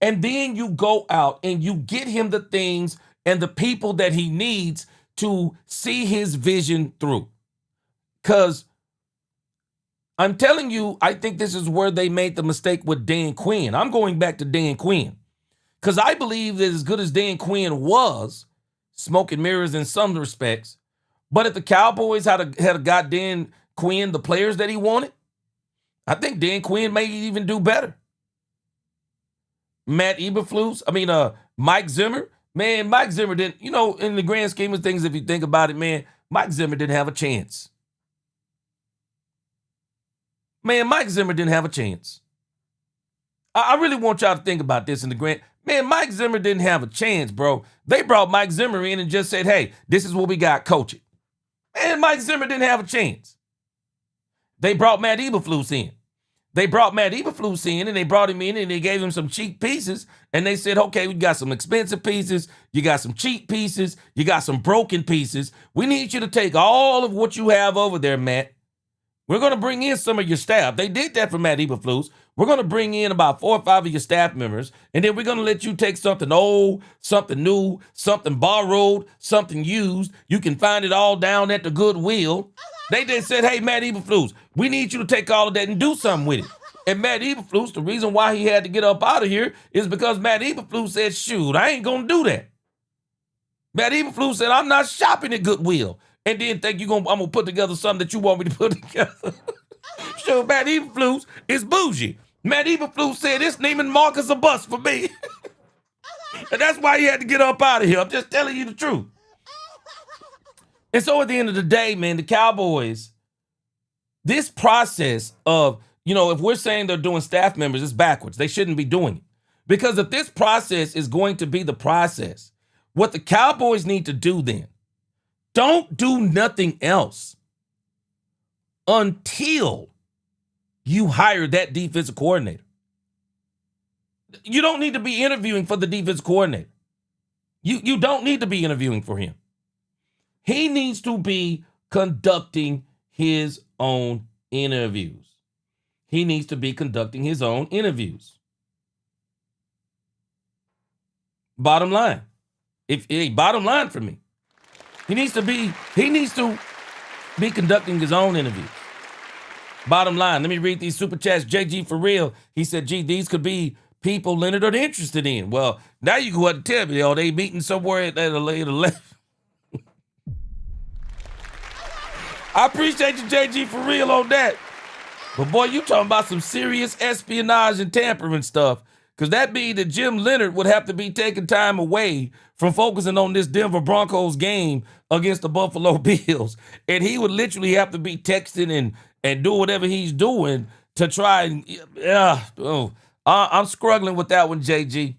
and then you go out and you get him the things and the people that he needs to see his vision through. Because I'm telling you, I think this is where they made the mistake with Dan Quinn. I'm going back to Dan Quinn. Because I believe that as good as Dan Quinn was, smoke and mirrors in some respects, but if the Cowboys had got Dan Quinn the players that he wanted, I think Dan Quinn may even do better. Mike Zimmer. Man, Mike Zimmer didn't, in the grand scheme of things, if you think about it, man, Mike Zimmer didn't have a chance. Man, Mike Zimmer didn't have a chance. I really want y'all to think about this in the grand. Man, Mike Zimmer didn't have a chance, bro. They brought Mike Zimmer in and just said, hey, this is what we got, coach it. Man, Mike Zimmer didn't have a chance. They brought Matt Eberflus in. And they brought him in and they gave him some cheap pieces. And they said, okay, we got some expensive pieces. You got some cheap pieces. You got some broken pieces. We need you to take all of what you have over there, Matt, We're going to bring in some of your staff. They did that for Matt Eberflus. We're going to bring in about 4 or 5 of your staff members, and then we're going to let you take something old, something new, something borrowed, something used. You can find it all down at the Goodwill. They just said, hey, Matt Eberflus, we need you to take all of that and do something with it. And Matt Eberflus, the reason why he had to get up out of here is because Matt Eberflus said, shoot, I ain't going to do that. Matt Eberflus said, I'm not shopping at Goodwill. And then think I'm going to put together something that you want me to put together. So Matt Eberflus is bougie. Matt Eberflus said, this Neiman Marcus a bust for me. And that's why he had to get up out of here. I'm just telling you the truth. And so at the end of the day, man, the Cowboys, this process of, if we're saying they're doing staff members, it's backwards. They shouldn't be doing it. Because if this process is going to be the process, what the Cowboys need to do then, don't do nothing else until you hire that defensive coordinator. You don't need to be interviewing for the defensive coordinator. You don't need to be interviewing for him. He needs to be conducting his own interviews. He needs to be conducting his own interviews. Bottom line. Bottom line for me. He needs to be conducting his own interviews. Bottom line, let me read these super chats. JG for real. He said, gee, these could be people Leonard are interested in. Well, now you go ahead and tell me, they meeting somewhere at the left. I appreciate you, JG, for real on that. But boy, you talking about some serious espionage and tampering stuff. Because that means that Jim Leonard would have to be taking time away from focusing on this Denver Broncos game against the Buffalo Bills. And he would literally have to be texting and do whatever he's doing to try and, I'm struggling with that one, JG.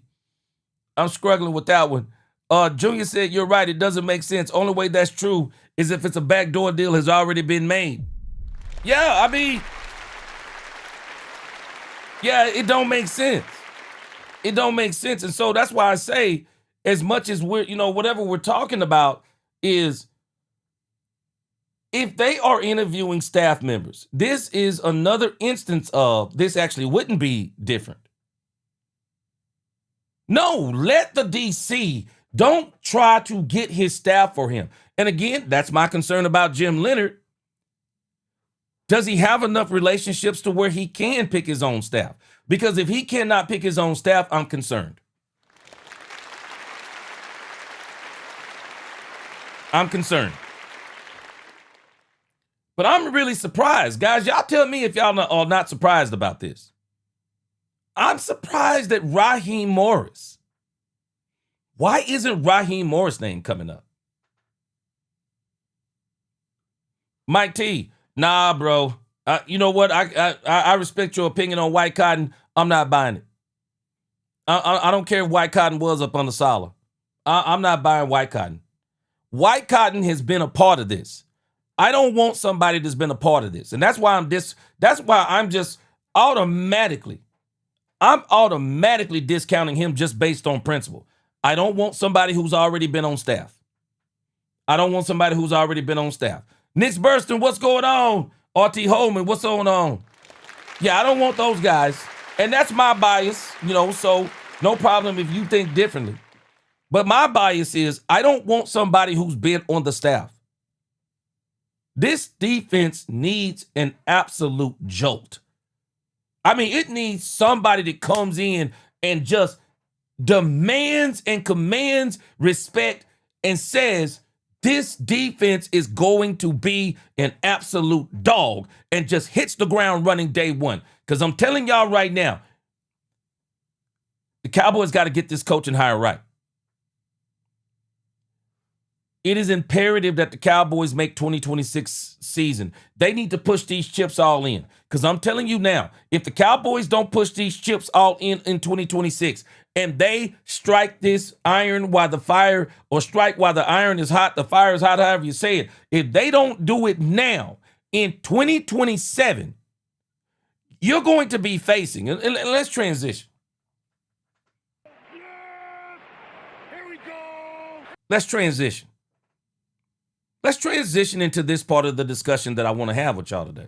I'm struggling with that one. Junior said, you're right, it doesn't make sense. Only way that's true is if it's a backdoor deal has already been made. Yeah, I mean, yeah, it don't make sense. It don't make sense. And so that's why I say, as much as we're, whatever we're talking about is, if they are interviewing staff members, this is another instance of this actually wouldn't be different. No, let the DC, don't try to get his staff for him. And again, that's my concern about Jim Leonard. Does he have enough relationships to where he can pick his own staff? Because if he cannot pick his own staff, I'm concerned. I'm concerned. But I'm really surprised. Guys, y'all tell me if y'all are not surprised about this. I'm surprised that Raheem Morris. Why isn't Raheem Morris' name coming up? Mike T, nah, bro. You know what? I respect your opinion on White Cotton. I'm not buying it. I don't care if White Cotton was up on the Sala. I'm not buying White Cotton. White Cotton has been a part of this. I don't want somebody that's been a part of this. And that's why I'm just automatically discounting him just based on principle. I don't want somebody who's already been on staff. Nick Burston, what's going on? RT Holman, what's going on? Yeah, I don't want those guys. And that's my bias, so no problem if you think differently. But my bias is I don't want somebody who's been on the staff. This defense needs an absolute jolt. I mean, it needs somebody that comes in and just demands and commands respect and says, this defense is going to be an absolute dog and just hits the ground running day one. Because I'm telling y'all right now, the Cowboys got to get this coaching hire right. It is imperative that the Cowboys make 2026 season. They need to push these chips all in. Because I'm telling you now, if the Cowboys don't push these chips all in 2026 and they strike this iron while the fire, or strike while the iron is hot, the fire is hot, however you say it, if they don't do it now in 2027, you're going to be facing, and let's transition. Here we go. Let's transition. Let's transition into this part of the discussion that I want to have with y'all today.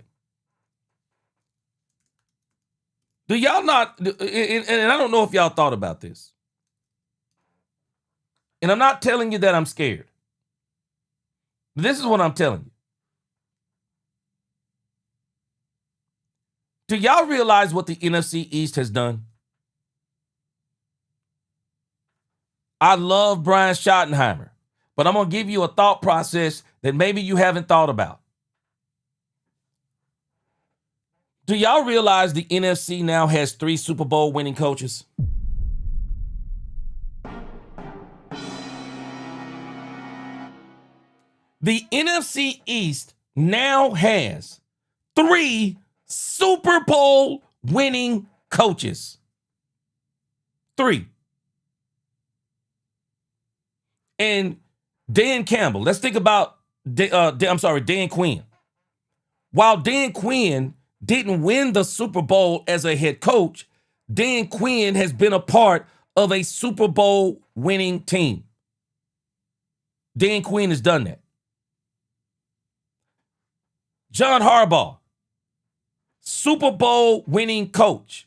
Do y'all not, and I don't know if y'all thought about this, and I'm not telling you that I'm scared. This is what I'm telling you. Do y'all realize what the NFC East has done? I love Brian Schottenheimer, but I'm going to give you a thought process that maybe you haven't thought about. Do y'all realize the NFC now has 3 Super Bowl winning coaches? The NFC East now has 3 Super Bowl winning coaches. 3. And Dan Campbell, let's think about, Dan Quinn. While Dan Quinn didn't win the Super Bowl as a head coach, Dan Quinn has been a part of a Super Bowl winning team. Dan Quinn has done that. John Harbaugh, Super Bowl winning coach.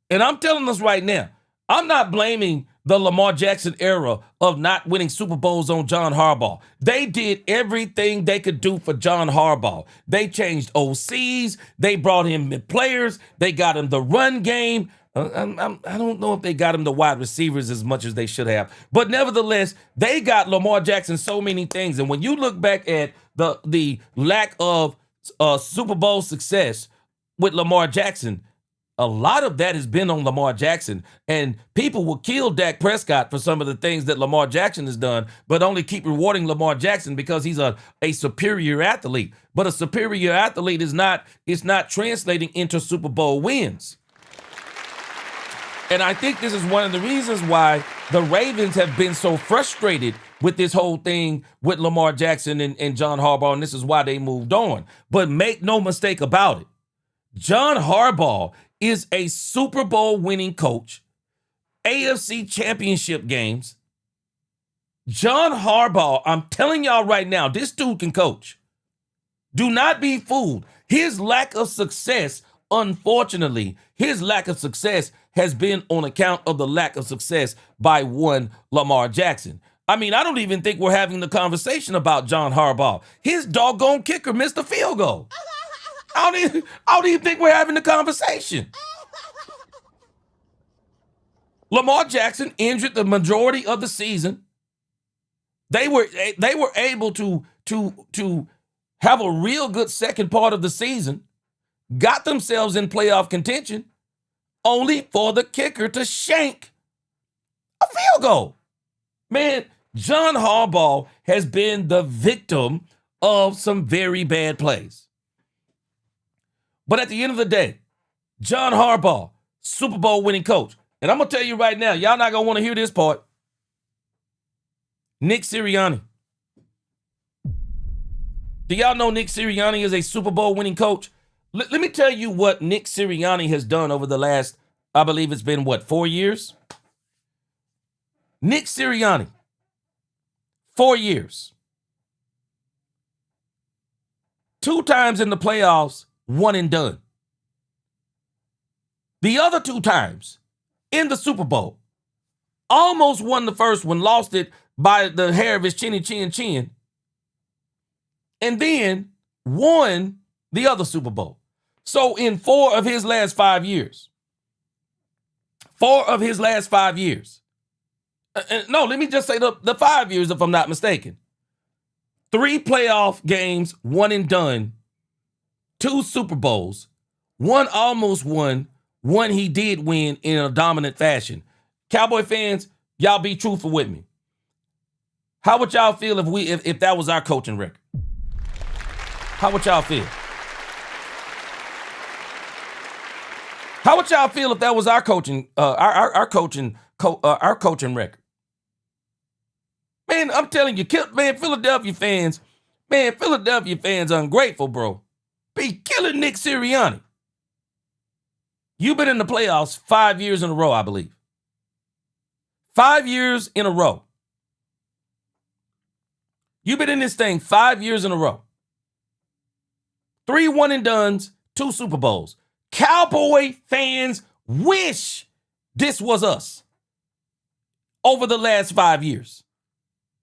And I'm telling us right now, I'm not blaming the Lamar Jackson era of not winning Super Bowls on John Harbaugh. They did everything they could do for John Harbaugh. They changed OCs. They brought him players. They got him the run game. I don't know if they got him the wide receivers as much as they should have. But nevertheless, they got Lamar Jackson so many things. And when you look back at the lack of Super Bowl success with Lamar Jackson, a lot of that has been on Lamar Jackson, and people will kill Dak Prescott for some of the things that Lamar Jackson has done, but only keep rewarding Lamar Jackson because he's a superior athlete. But a superior athlete is not translating into Super Bowl wins. And I think this is one of the reasons why the Ravens have been so frustrated with this whole thing with Lamar Jackson and John Harbaugh, and this is why they moved on. But make no mistake about it, John Harbaugh is a Super Bowl winning coach, AFC championship games. John Harbaugh, I'm telling y'all right now, this dude can coach. Do not be fooled. His lack of success, unfortunately, his lack of success has been on account of the lack of success by one Lamar Jackson. I mean, I don't even think we're having the conversation about John Harbaugh. His doggone kicker missed a field goal. I don't even think we're having the conversation. Lamar Jackson injured the majority of the season. They were able to have a real good second part of the season, got themselves in playoff contention, only for the kicker to shank a field goal. Man, John Harbaugh has been the victim of some very bad plays. But at the end of the day, John Harbaugh, Super Bowl winning coach. And I'm going to tell you right now, y'all not going to want to hear this part. Nick Sirianni. Do y'all know Nick Sirianni is a Super Bowl winning coach? Let me tell you what Nick Sirianni has done over the last, I believe it's been, 4 years? Nick Sirianni, 4 years. 2 times in the playoffs, 1 and done. The other 2 times in the Super Bowl, almost won the first one, lost it by the hair of his chin, and then won the other Super Bowl. So in 4 of his last 5 years, 4 of his last 5 years, no, let me just say the 5 years if I'm not mistaken, 3 playoff games, 1 and done, 2 Super Bowls, 1 almost won, 1 he did win in a dominant fashion. Cowboy fans, y'all be truthful with me. How would y'all feel if that was our coaching record? How would y'all feel? How would y'all feel if that was our coaching record? Man, I'm telling you, Philadelphia fans ungrateful, bro. Be killing Nick Sirianni. You've been in the playoffs 5 years in a row, I believe. 5 years in a row. You've been in this thing 5 years in a row. 3 one and dones, 2 Super Bowls. Cowboy fans wish this was us over the last 5 years.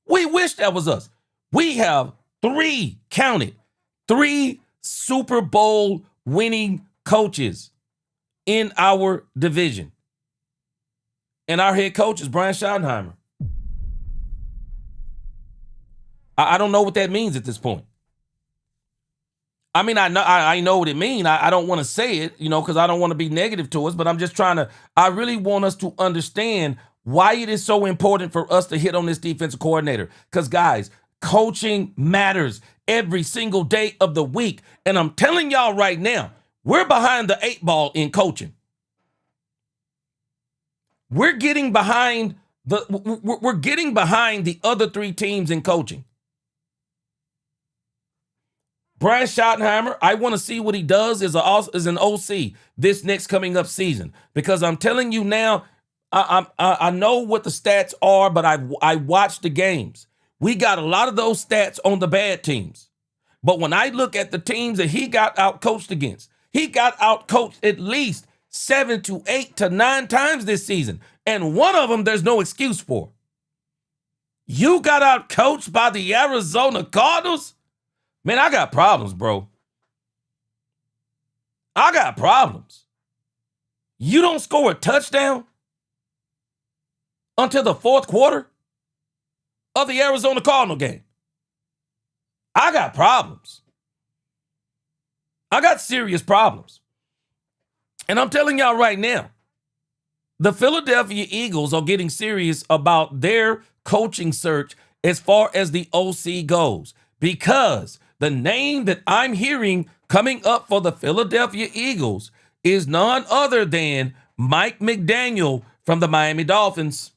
We wish that was us. We have three Super Bowl winning coaches in our division. And our head coach is Brian Schottenheimer. I don't know what that means at this point. I mean, I know what it means. I don't want to say it, because I don't want to be negative to us, but I'm just I really want us to understand why it is so important for us to hit on this defensive coordinator. Because, guys, coaching matters every single day of the week. And I'm telling y'all right now, we're behind the 8 ball in coaching. We're getting behind the other 3 teams in coaching. Brian Schottenheimer, I want to see what he does as an OC this next coming up season, because I'm telling you now, I know what the stats are, but I watched the games. We got a lot of those stats on the bad teams. But when I look at the teams that he got out-coached against, he got out-coached at least 7 to 8 to 9 times this season. And one of them there's no excuse for. You got out-coached by the Arizona Cardinals? Man, I got problems, bro. I got problems. You don't score a touchdown until the 4th quarter of the Arizona Cardinal game. I got problems. I got serious problems. And I'm telling y'all right now, the Philadelphia Eagles are getting serious about their coaching search as far as the OC goes, because the name that I'm hearing coming up for the Philadelphia Eagles is none other than Mike McDaniel from the Miami Dolphins.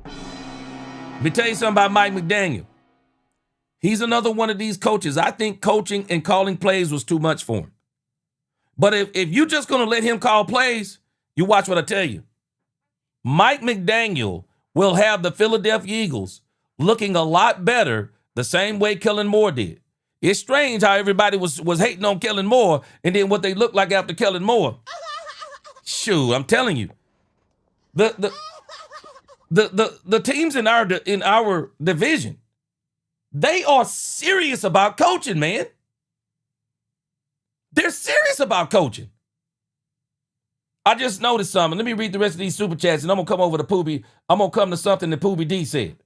Let me tell you something about Mike McDaniel. He's another one of these coaches. I think coaching and calling plays was too much for him. But if you're just going to let him call plays, you watch what I tell you. Mike McDaniel will have the Philadelphia Eagles looking a lot better the same way Kellen Moore did. It's strange how everybody was hating on Kellen Moore, and then what they look like after Kellen Moore. Shoot, I'm telling you. The teams in our division, they are serious about coaching, man. They're serious about coaching. I just noticed something. Let me read the rest of these super chats, and I'm going to come over to Poobie. I'm going to come to something that Poobie D said.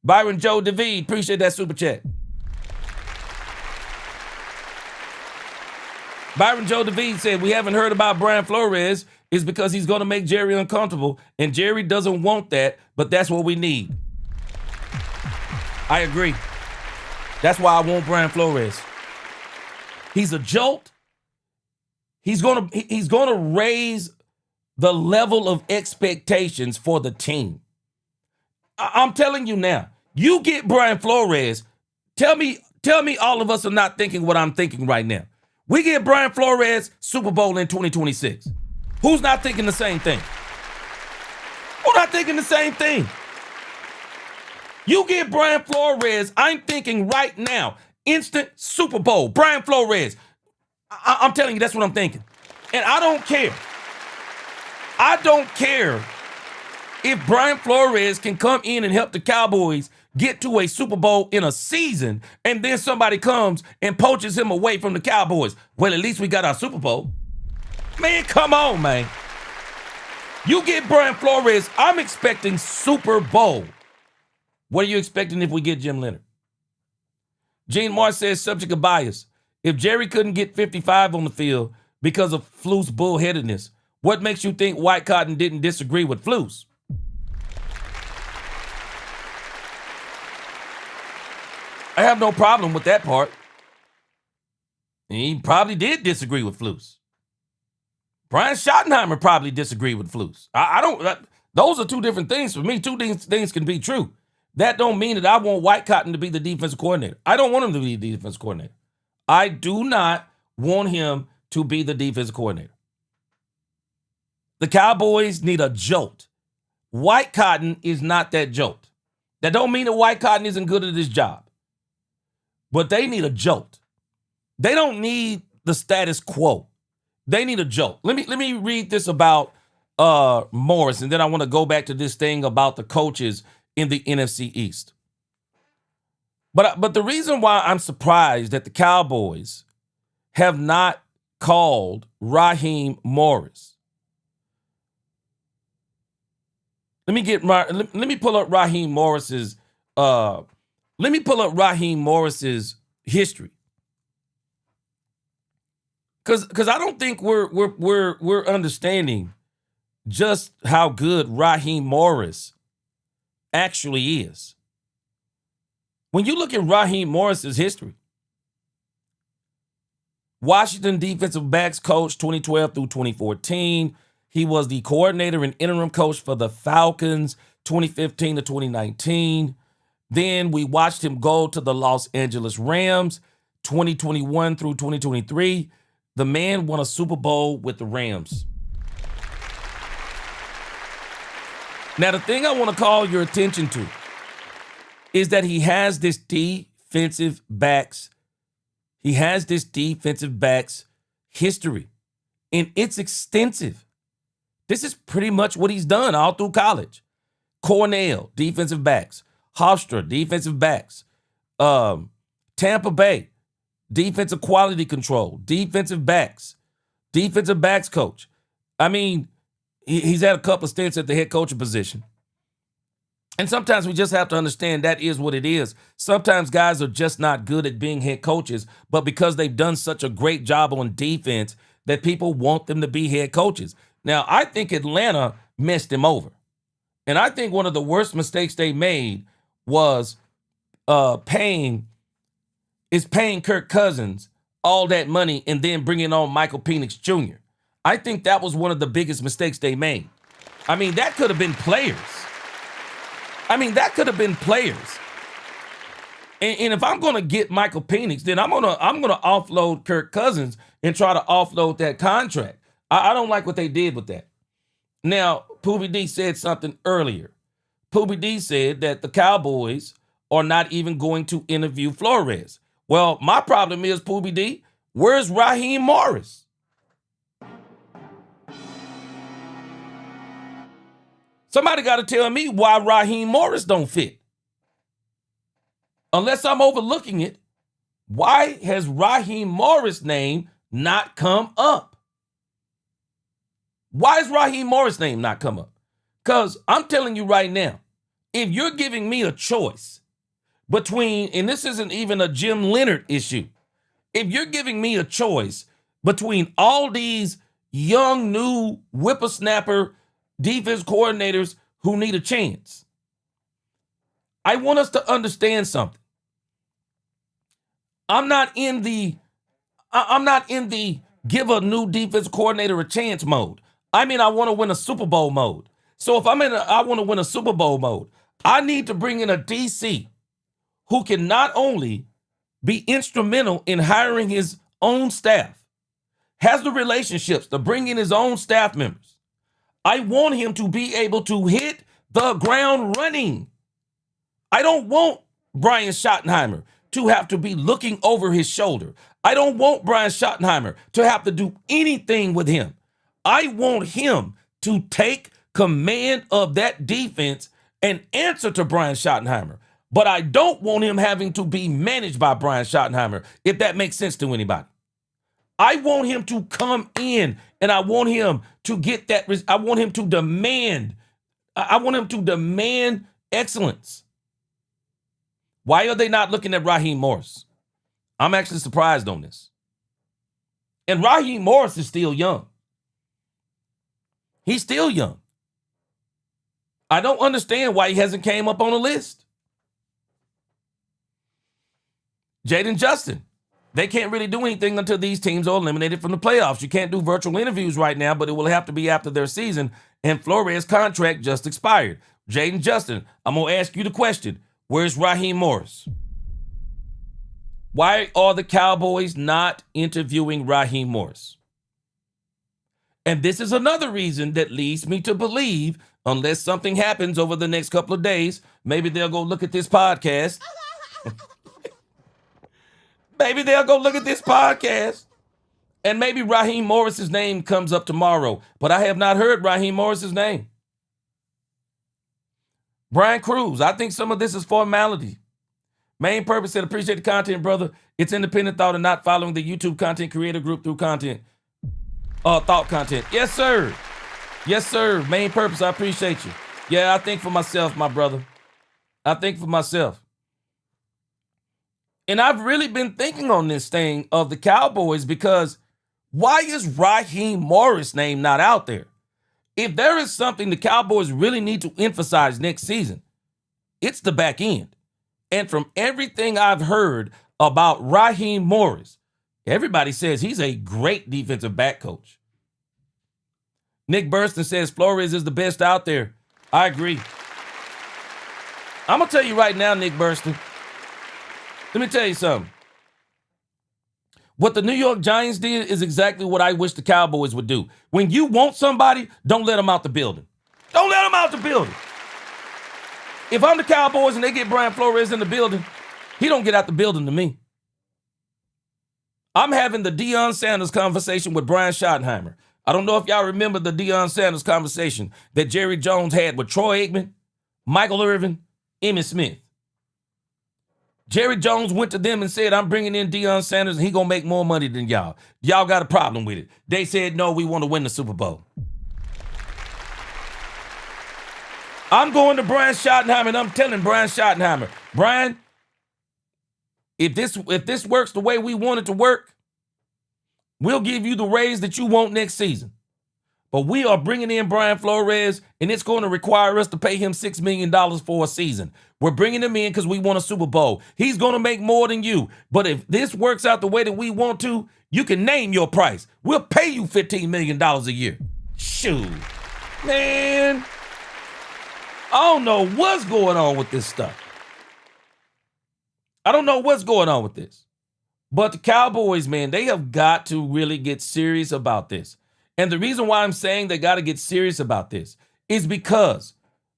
Byron Joe David, appreciate that super chat. Byron Joe David said, we haven't heard about Brian Flores is because he's going to make Jerry uncomfortable, and Jerry doesn't want that, but that's what we need. I agree. That's why I want Brian Flores. He's a jolt. He's going to raise the level of expectations for the team. I'm telling you now, you get Brian Flores. Tell me all of us are not thinking what I'm thinking right now. We get Brian Flores Super Bowl in 2026. Who's not thinking the same thing? Who's not thinking the same thing? You get Brian Flores, I'm thinking right now, instant Super Bowl. Brian Flores. I'm telling you, that's what I'm thinking. And I don't care. I don't care if Brian Flores can come in and help the Cowboys get to a Super Bowl in a season, and then somebody comes and poaches him away from the Cowboys. Well, at least we got our Super Bowl. Man, come on, man. You get Brian Flores, I'm expecting Super Bowl. What are you expecting if we get Jim Leonard? Gene Moore says, subject of bias. If Jerry couldn't get 55 on the field because of Fluke's bullheadedness, what makes you think White Cotton didn't disagree with Flus? I have no problem with that part. He probably did disagree with Flus. Brian Schottenheimer probably disagreed with Flus. I don't. Those are two different things for me. Two things can be true. That don't mean that I want White Cotton to be the defensive coordinator. I don't want him to be the defensive coordinator. I do not want him to be the defensive coordinator. The Cowboys need a jolt. White Cotton is not that jolt. That don't mean that White Cotton isn't good at his job. But they need a jolt. They don't need the status quo. They need a joke. Let me read this about Morris, and then I want to go back to this thing about the coaches in the NFC East. But the reason why I'm surprised that the Cowboys have not called Raheem Morris. Let me pull up Raheem Morris's history. Cuz I don't think we're understanding just how good Raheem Morris actually is. When you look at Raheem Morris's history, Washington defensive backs coach 2012 through 2014. He was the coordinator and interim coach for the Falcons 2015 to 2019. Then we watched him go to the Los Angeles Rams 2021 through 2023. The man won a Super Bowl with the Rams. Now, the thing I want to call your attention to is that he has this defensive backs history, and it's extensive. This is pretty much what he's done all through college. Cornell, defensive backs. Hofstra, defensive backs. Tampa Bay, defensive quality control. Defensive backs coach. I mean, he's had a couple of stints at the head coaching position. And sometimes we just have to understand that is what it is. Sometimes guys are just not good at being head coaches, but because they've done such a great job on defense that people want them to be head coaches. Now, I think Atlanta messed him over. And I think one of the worst mistakes they made was paying Kirk Cousins all that money and then bringing on Michael Penix Jr. I think that was one of the biggest mistakes they made. I mean, that could have been players. And if I'm going to get Michael Penix, then I'm gonna offload Kirk Cousins and try to offload that contract. I don't like what they did with that. Now, Poobie D said something earlier. Poobie D said that the Cowboys are not even going to interview Flores. Well, my problem is, Poobie D, where's Raheem Morris? Somebody got to tell me why Raheem Morris don't fit. Unless I'm overlooking it, why has Raheem Morris' name not come up? Why is Raheem Morris' name not come up? Because I'm telling you right now, if you're giving me a choice between, and this isn't even a Jim Leonard issue, if you're giving me a choice between all these young, new whippersnapper defense coordinators who need a chance, I want us to understand something. I'm not in the give a new defense coordinator a chance mode. I mean, I want to win a Super Bowl mode. So if I want to win a Super Bowl mode, I need to bring in a DC who can not only be instrumental in hiring his own staff, has the relationships to bring in his own staff members. I want him to be able to hit the ground running. I don't want Brian Schottenheimer to have to be looking over his shoulder. I don't want Brian Schottenheimer to have to do anything with him. I want him to take command of that defense and answer to Brian Schottenheimer. But I don't want him having to be managed by Brian Schottenheimer, if that makes sense to anybody. I want him to come in and I want him to get that. I want him to demand excellence. Why are they not looking at Raheem Morris? I'm actually surprised on this. And Raheem Morris is still young. He's still young. I don't understand why he hasn't came up on the list. Jaden Justin. They can't really do anything until these teams are eliminated from the playoffs. You can't do virtual interviews right now, but it will have to be after their season. And Flores' contract just expired. Jaden Justin, I'm going to ask you the question. Where's Raheem Morris? Why are the Cowboys not interviewing Raheem Morris? And this is another reason that leads me to believe, unless something happens over the next couple of days, maybe they'll go look at this podcast. Maybe they'll go look at this podcast And maybe Raheem Morris's name comes up tomorrow, but I have not heard Raheem Morris's name. Brian Cruz, I think some of this is formality. Main purpose said, appreciate the content, brother. It's independent thought and not following the YouTube content creator group through content. Thought content. Yes, sir. Yes, sir. Main purpose, I appreciate you. Yeah, I think for myself, my brother. I think for myself. And I've really been thinking on this thing of the Cowboys because why is Raheem Morris' name not out there? If there is something the Cowboys really need to emphasize next season, it's the back end. And from everything I've heard about Raheem Morris, everybody says he's a great defensive back coach. Nick Burston says Flores is the best out there. I agree. I'm going to tell you right now, Nick Burston. Let me tell you something. What the New York Giants did is exactly what I wish the Cowboys would do. When you want somebody, don't let them out the building. Don't let them out the building. If I'm the Cowboys and they get Brian Flores in the building, he don't get out the building to me. I'm having the Deion Sanders conversation with Brian Schottenheimer. I don't know if y'all remember the Deion Sanders conversation that Jerry Jones had with Troy Aikman, Michael Irvin, Emmitt Smith. Jerry Jones went to them and said, I'm bringing in Deion Sanders and he gonna make more money than y'all. Y'all got a problem with it. They said, no, we want to win the Super Bowl. I'm going to Brian Schottenheimer and I'm telling Brian Schottenheimer, Brian, if this works the way we want it to work, we'll give you the raise that you want next season. But we are bringing in Brian Flores, and it's going to require us to pay him $6 million for a season. We're bringing him in because we want a Super Bowl. He's going to make more than you. But if this works out the way that we want to, you can name your price. We'll pay you $15 million a year. Shoot. Man, I don't know what's going on with this stuff. I don't know what's going on with this. But the Cowboys, man, they have got to really get serious about this. And the reason why I'm saying they got to get serious about this is because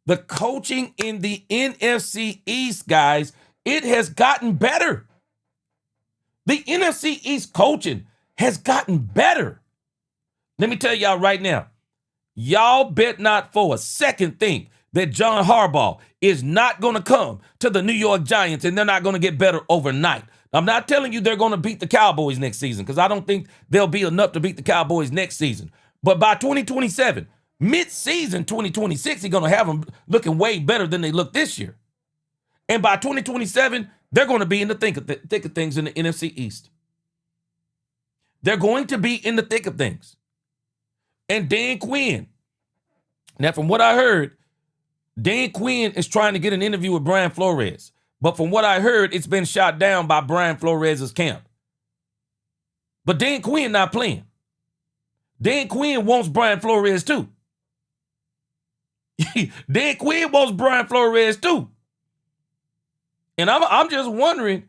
the coaching in the NFC East, guys, it has gotten better. The NFC East coaching has gotten better. Let me tell y'all right now, y'all bet not for a second think that John Harbaugh is not going to come to the New York Giants and they're not going to get better overnight. I'm not telling you they're going to beat the Cowboys next season because I don't think they'll be enough to beat the Cowboys next season. But by 2027, mid-season 2026, he's going to have them looking way better than they look this year. And by 2027, they're going to be in the thick of things in the NFC East. They're going to be in the thick of things. And Dan Quinn. Now, from what I heard, Dan Quinn is trying to get an interview with Brian Flores. But from what I heard, it's been shot down by Brian Flores' camp. But Dan Quinn not playing. Dan Quinn wants Brian Flores too. Dan Quinn wants Brian Flores too. And I'm just wondering,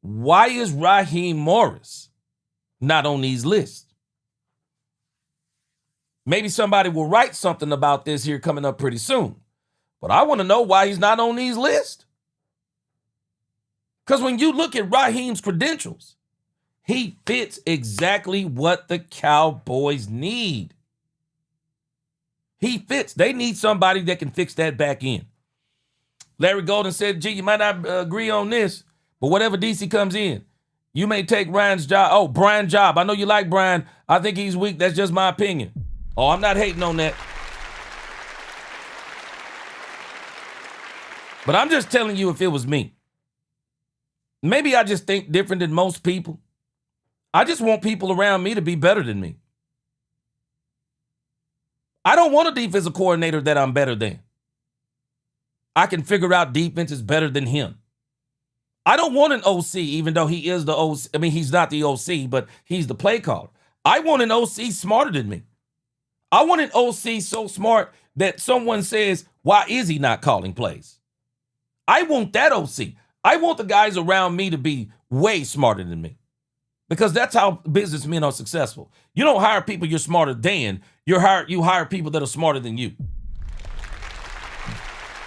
why is Raheem Morris not on these lists? Maybe somebody will write something about this here coming up pretty soon. But I want to know why he's not on these lists. Because when you look at Raheem's credentials, he fits exactly what the Cowboys need. He fits. They need somebody that can fix that back end. Larry Golden said, gee, you might not agree on this, but whatever DC comes in, you may take Ryan's job. Oh, Brian's job. I know you like Brian. I think he's weak. That's just my opinion. Oh, I'm not hating on that. But I'm just telling you if it was me. Maybe I just think different than most people. I just want people around me to be better than me. I don't want a defensive coordinator that I'm better than. I can figure out defenses better than him. I don't want an OC, even though he is the OC. I mean, he's not the OC, but he's the play caller. I want an OC smarter than me. I want an OC so smart that someone says, why is he not calling plays? I want that OC. I want the guys around me to be way smarter than me because that's how businessmen are successful. You don't hire people you're smarter than. You hire people that are smarter than you.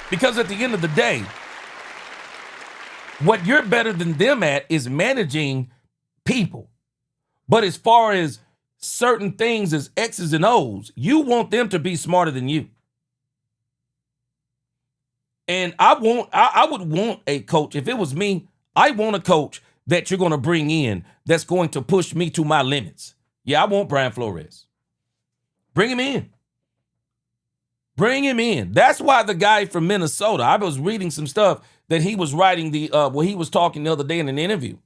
Because at the end of the day, what you're better than them at is managing people. But as far as certain things as X's and O's, you want them to be smarter than you. And I would want a coach. If it was me, I want a coach that you're going to bring in that's going to push me to my limits. Yeah, I want Brian Flores. Bring him in. Bring him in. That's why the guy from Minnesota, I was reading some stuff that he was writing he was talking the other day in an interview.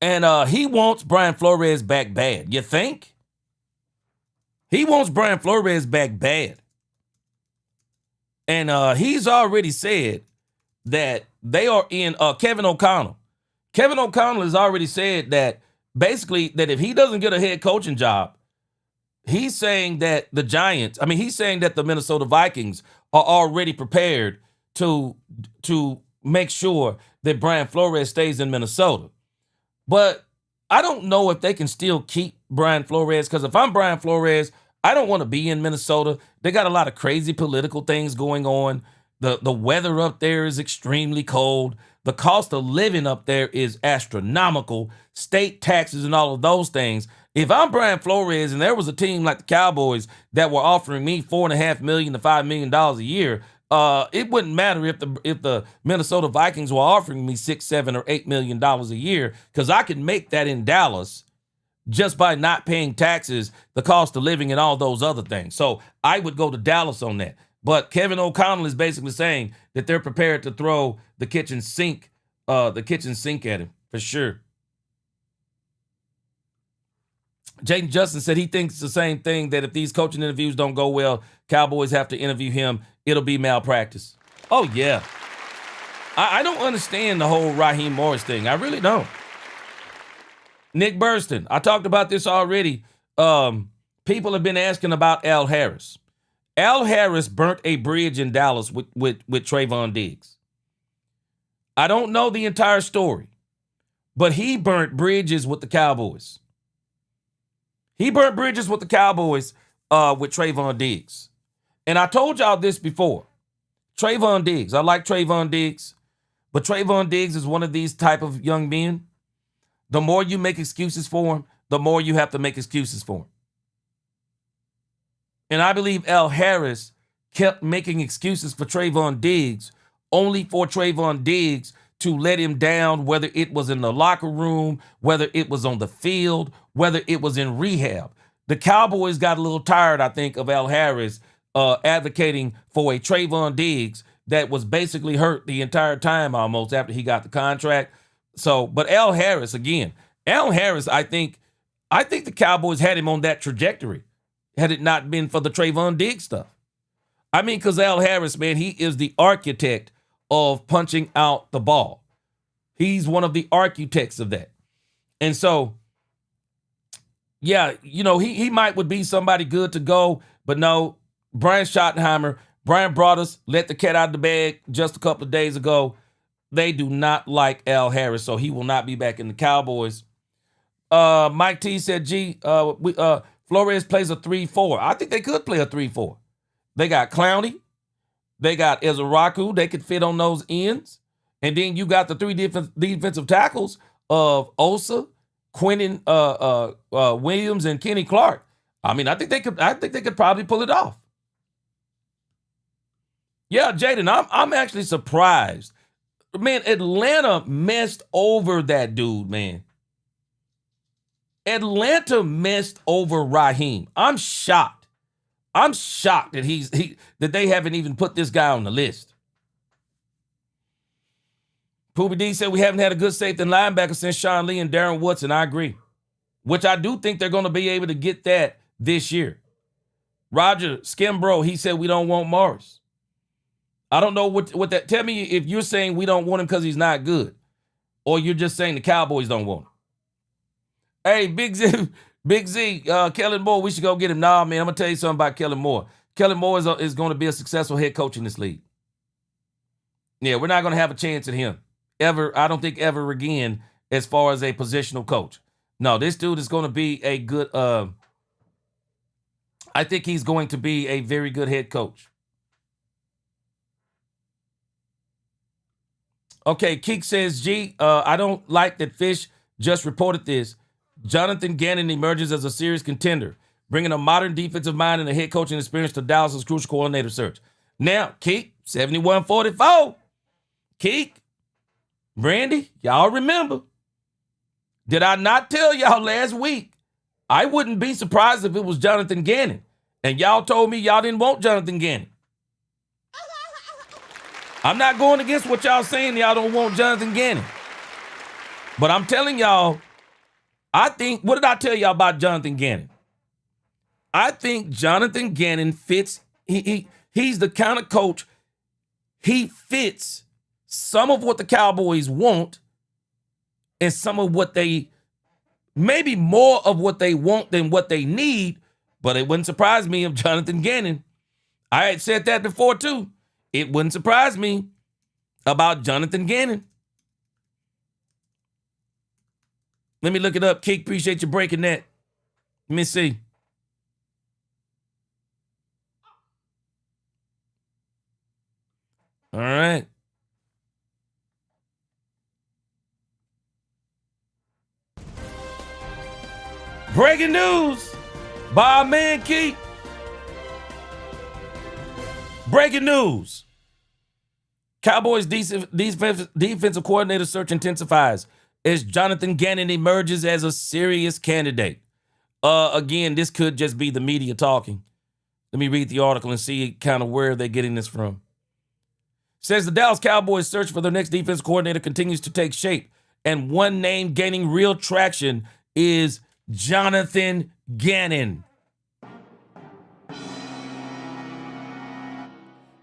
And he wants Brian Flores back bad. You think? He wants Brian Flores back bad. And he's already said that they are in Kevin O'Connell. Kevin O'Connell has already said that basically that if he doesn't get a head coaching job, he's saying that he's saying that the Minnesota Vikings are already prepared to make sure that Brian Flores stays in Minnesota. But I don't know if they can still keep Brian Flores, because if I'm Brian Flores, I don't want to be in Minnesota. They got a lot of crazy political things going on. The weather up there is extremely cold. The cost of living up there is astronomical. State taxes and all of those things. If I'm Brian Flores and there was a team like the Cowboys that were offering me $4.5 million to $5 million a year, it wouldn't matter if the Minnesota Vikings were offering me $6, $7, or $8 million a year, because I could make that in Dallas just by not paying taxes, the cost of living, and all those other things. So I would go to Dallas on that. But Kevin O'Connell is basically saying that they're prepared to throw the kitchen sink at him for sure. Jaden Justin said he thinks the same thing, that if these coaching interviews don't go well, Cowboys have to interview him. It'll be malpractice. Oh, yeah. I don't understand the whole Raheem Morris thing. I really don't. Nick Burston, I talked about this already. People have been asking about Al Harris. Al Harris burnt a bridge in Dallas with Trayvon Diggs. I don't know the entire story, but he burnt bridges with the Cowboys. He burnt bridges with the Cowboys with Trayvon Diggs. And I told y'all this before. Trayvon Diggs, I like Trayvon Diggs, but Trayvon Diggs is one of these type of young men. The more you make excuses for him, the more you have to make excuses for him. And I believe Al Harris kept making excuses for Trayvon Diggs, only for Trayvon Diggs to let him down, whether it was in the locker room, whether it was on the field, whether it was in rehab. The Cowboys got a little tired, I think, of Al Harris advocating for a Trayvon Diggs that was basically hurt the entire time almost after he got the contract. So, but Al Harris, I think the Cowboys had him on that trajectory had it not been for the Trayvon Diggs stuff. I mean, because Al Harris, man, he is the architect of punching out the ball. He's one of the architects of that. And so, yeah, he might would be somebody good to go, but no, Brian Schottenheimer, Brian Broaddus let the cat out of the bag just a couple of days ago. They do not like Al Harris, so he will not be back in the Cowboys. Mike T said, Flores plays a 3-4. I think they could play a 3-4. They got Clowney. They got Ezraku. They could fit on those ends. And then you got the three defensive tackles of Osa, Quentin Williams, and Kenny Clark. I mean, I think they could probably pull it off. Yeah, Jaden, I'm actually surprised. Man, Atlanta messed over that dude, man. Atlanta messed over Raheem. I'm shocked. I'm shocked that that they haven't even put this guy on the list. Poobie D said we haven't had a good safety and linebacker since Sean Lee and Darren Woodson. I agree. Which I do think they're going to be able to get that this year. Roger Skimbro, he said we don't want Morris. I don't know what that. Tell me if you're saying we don't want him because he's not good, or you're just saying the Cowboys don't want him. Hey, Big Z, Kellen Moore, we should go get him. Nah, man, I'm gonna tell you something about Kellen Moore. Kellen Moore is going to be a successful head coach in this league. Yeah, we're not going to have a chance at him ever. I don't think ever again as far as a positional coach. No, this dude is going to be a good. I think he's going to be a very good head coach. Okay, Keek says, I don't like that Fish just reported this. Jonathan Gannon emerges as a serious contender, bringing a modern defensive mind and a head coaching experience to Dallas's crucial coordinator search. Now, Keek, 71-44. Keek, Brandy, y'all remember. Did I not tell y'all last week? I wouldn't be surprised if it was Jonathan Gannon. And y'all told me y'all didn't want Jonathan Gannon. I'm not going against what y'all saying. Y'all don't want Jonathan Gannon. But I'm telling y'all, what did I tell y'all about Jonathan Gannon? I think Jonathan Gannon fits, he's the kind of coach, he fits some of what the Cowboys want and some of what maybe more of what they want than what they need, but it wouldn't surprise me if Jonathan Gannon, I had said that before too, it wouldn't surprise me about Jonathan Gannon. Let me look it up. Keek, appreciate you breaking that. Let me see. All right. Breaking news by our man Keek. Breaking news. Cowboys defensive coordinator search intensifies as Jonathan Gannon emerges as a serious candidate. Again, this could just be the media talking. Let me read the article and see kind of where they're getting this from. Says the Dallas Cowboys search for their next defense coordinator continues to take shape, and one name gaining real traction is Jonathan Gannon.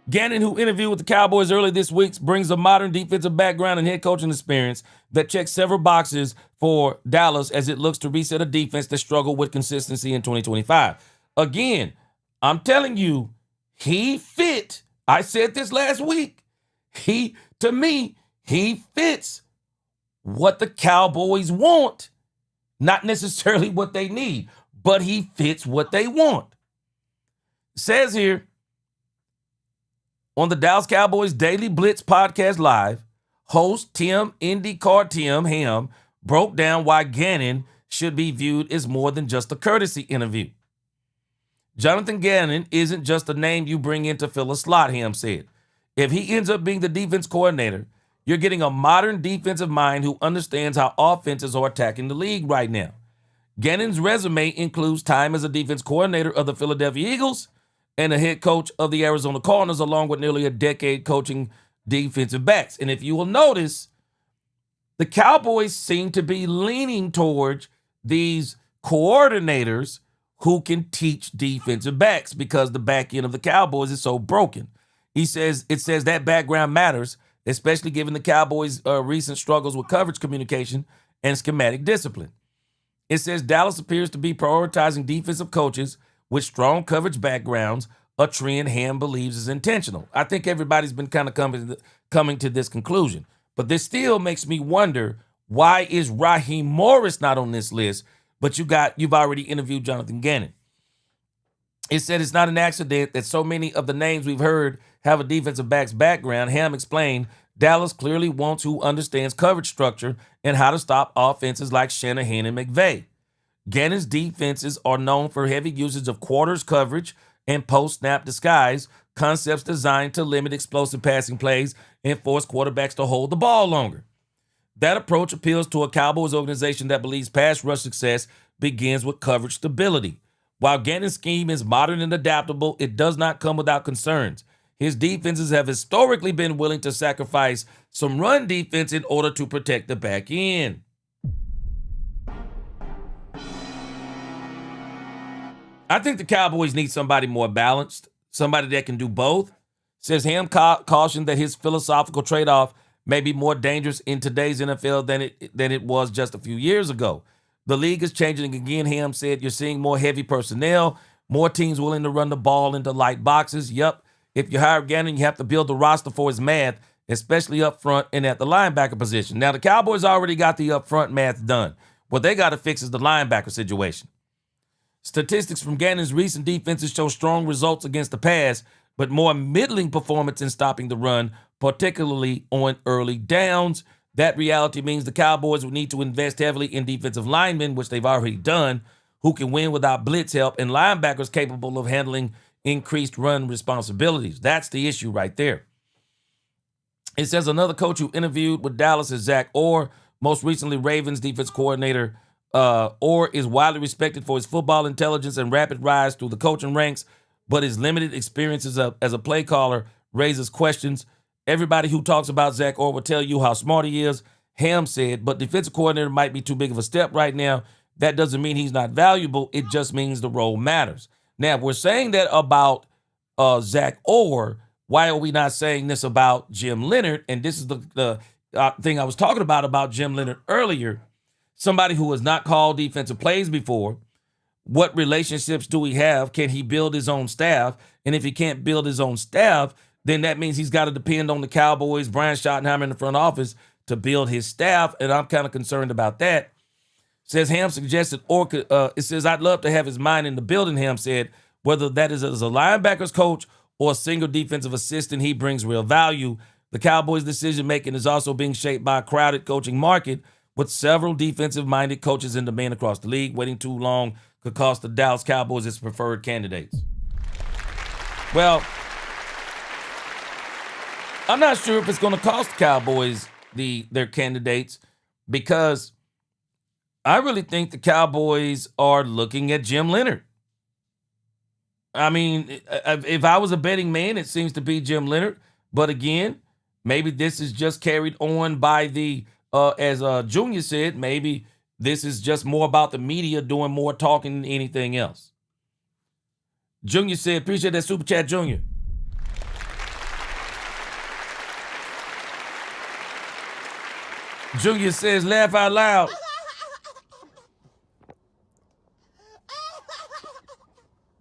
Gannon, who interviewed with the Cowboys early this week, brings a modern defensive background and head coaching experience that checks several boxes for Dallas as it looks to reset a defense that struggled with consistency in 2025. Again, I'm telling you, he fit. I said this last week. To me, he fits what the Cowboys want, not necessarily what they need, but he fits what they want. It says here, on the Dallas Cowboys Daily Blitz podcast live, host IndyCar Tim Ham broke down why Gannon should be viewed as more than just a courtesy interview. Jonathan Gannon isn't just a name you bring in to fill a slot, Ham said. If he ends up being the defense coordinator, you're getting a modern defensive mind who understands how offenses are attacking the league right now. Gannon's resume includes time as a defense coordinator of the Philadelphia Eagles and a head coach of the Arizona Cardinals, along with nearly a decade coaching defensive backs. And if you will notice, the Cowboys seem to be leaning towards these coordinators who can teach defensive backs because the back end of the Cowboys is so broken. It says that background matters, especially given the Cowboys' recent struggles with coverage communication and schematic discipline. It says Dallas appears to be prioritizing defensive coaches with strong coverage backgrounds, a trend Ham believes is intentional. I think everybody's been kind of coming to this conclusion. But this still makes me wonder, why is Raheem Morris not on this list, but you've already interviewed Jonathan Gannon? It said it's not an accident that so many of the names we've heard have a defensive back's background. Ham explained Dallas clearly wants who understands coverage structure and how to stop offenses like Shanahan and McVay. Gannon's defenses are known for heavy usage of quarters coverage and post-snap disguise, concepts designed to limit explosive passing plays and force quarterbacks to hold the ball longer. That approach appeals to a Cowboys organization that believes pass rush success begins with coverage stability. While Gannon's scheme is modern and adaptable, it does not come without concerns. His defenses have historically been willing to sacrifice some run defense in order to protect the back end. I think the Cowboys need somebody more balanced, somebody that can do both. Says Ham cautioned that his philosophical trade-off may be more dangerous in today's NFL than it was just a few years ago. The league is changing again, Ham said. You're seeing more heavy personnel, more teams willing to run the ball into light boxes. Yep, if you hire Gannon, you have to build the roster for his math, especially up front and at the linebacker position. Now, the Cowboys already got the up front math done. What they got to fix is the linebacker situation. Statistics from Gannon's recent defenses show strong results against the pass, but more middling performance in stopping the run, particularly on early downs. That reality means the Cowboys will need to invest heavily in defensive linemen, which they've already done, who can win without blitz help, and linebackers capable of handling increased run responsibilities. That's the issue right there. It says another coach who interviewed with Dallas is Zach Orr, most recently Ravens defense coordinator. Orr is widely respected for his football intelligence and rapid rise through the coaching ranks, but his limited experiences as a play caller raises questions. Everybody who talks about Zach Orr will tell you how smart he is, Ham said, but defensive coordinator might be too big of a step right now. That doesn't mean he's not valuable. It just means the role matters. Now, if we're saying that about Zach Orr, why are we not saying this about Jim Leonhard? And this is the thing I was talking about Jim Leonhard earlier. Somebody who has not called defensive plays before. What relationships do he have? Can he build his own staff? And if he can't build his own staff, then that means he's got to depend on the Cowboys, Brian Schottenheimer in the front office to build his staff. And I'm kind of concerned about that. Says Ham suggested, it says, I'd love to have his mind in the building, Ham said. Whether that is as a linebackers coach or a single defensive assistant, he brings real value. The Cowboys' decision-making is also being shaped by a crowded coaching market with several defensive-minded coaches in demand across the league. Waiting too long could cost the Dallas Cowboys its preferred candidates. Well, I'm not sure if it's going to cost the Cowboys their candidates, because I really think the Cowboys are looking at Jim Leonhard. I mean, if I was a betting man, it seems to be Jim Leonhard. But again, maybe this is just carried on by as Junior said, maybe this is just more about the media doing more talking than anything else. Junior said, appreciate that super chat, Junior. Junior says, laugh out loud.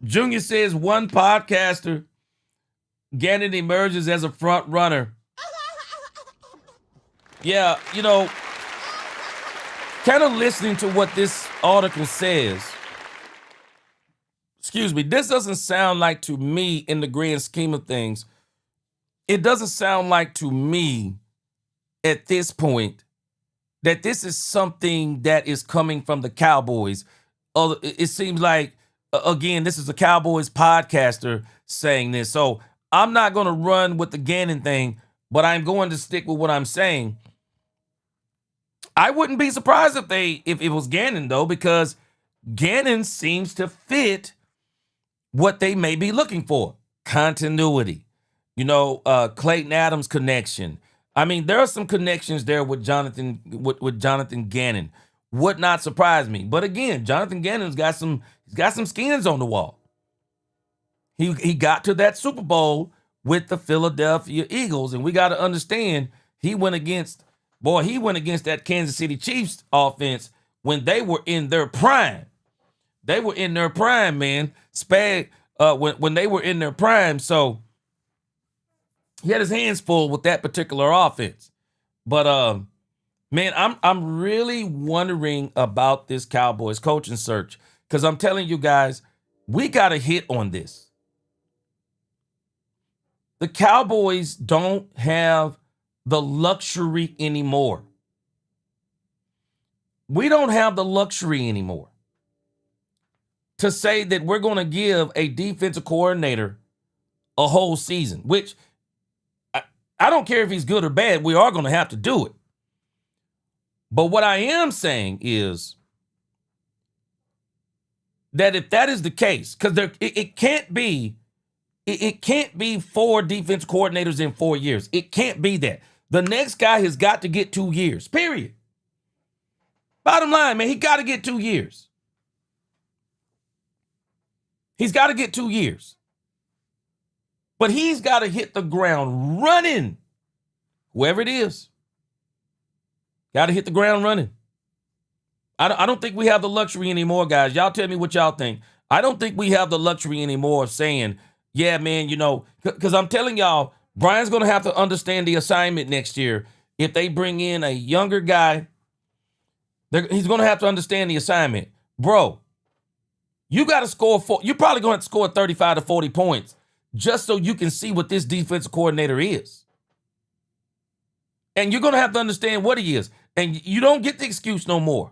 Junior says one podcaster, Gannon emerges as a front runner. Yeah, kind of listening to what this article says. Excuse me, this doesn't sound like to me, in the grand scheme of things, it doesn't sound like to me at this point that this is something that is coming from the Cowboys. It seems like, again, this is a Cowboys podcaster saying this. So I'm not going to run with the Gannon thing, but I'm going to stick with what I'm saying. I wouldn't be surprised if it was Gannon, though, because Gannon seems to fit what they may be looking for. Continuity. Clayton Adams connection. I mean, there are some connections there with Jonathan Gannon. Would not surprise me. But again, Jonathan Gannon's got some skins on the wall. He got to that Super Bowl with the Philadelphia Eagles, and we got to understand he went against that Kansas City Chiefs offense when they were in their prime. They were in their prime, man. When they were in their prime, so he had his hands full with that particular offense. But man, I'm really wondering about this Cowboys coaching search, because I'm telling you guys, we got to hit on this. The Cowboys don't have the luxury anymore. We don't have the luxury anymore to say that we're going to give a defensive coordinator a whole season, which I don't care if he's good or bad. We are going to have to do it. But what I am saying is that if that is the case, because it can't be 4 defense coordinators in 4 years. It can't be that. The next guy has got to get 2 years, period. Bottom line, man, he got to get 2 years. He's got to get 2 years. But he's got to hit the ground running. Whoever it is. Got to hit the ground running. I don't think we have the luxury anymore, guys. Y'all tell me what y'all think. I don't think we have the luxury anymore of saying, yeah, man, because I'm telling y'all, Brian's going to have to understand the assignment next year. If they bring in a younger guy, he's going to have to understand the assignment. Bro, you got to score you're probably going to have to score 35 to 40 points just so you can see what this defensive coordinator is. And you're going to have to understand what he is. And you don't get the excuse no more.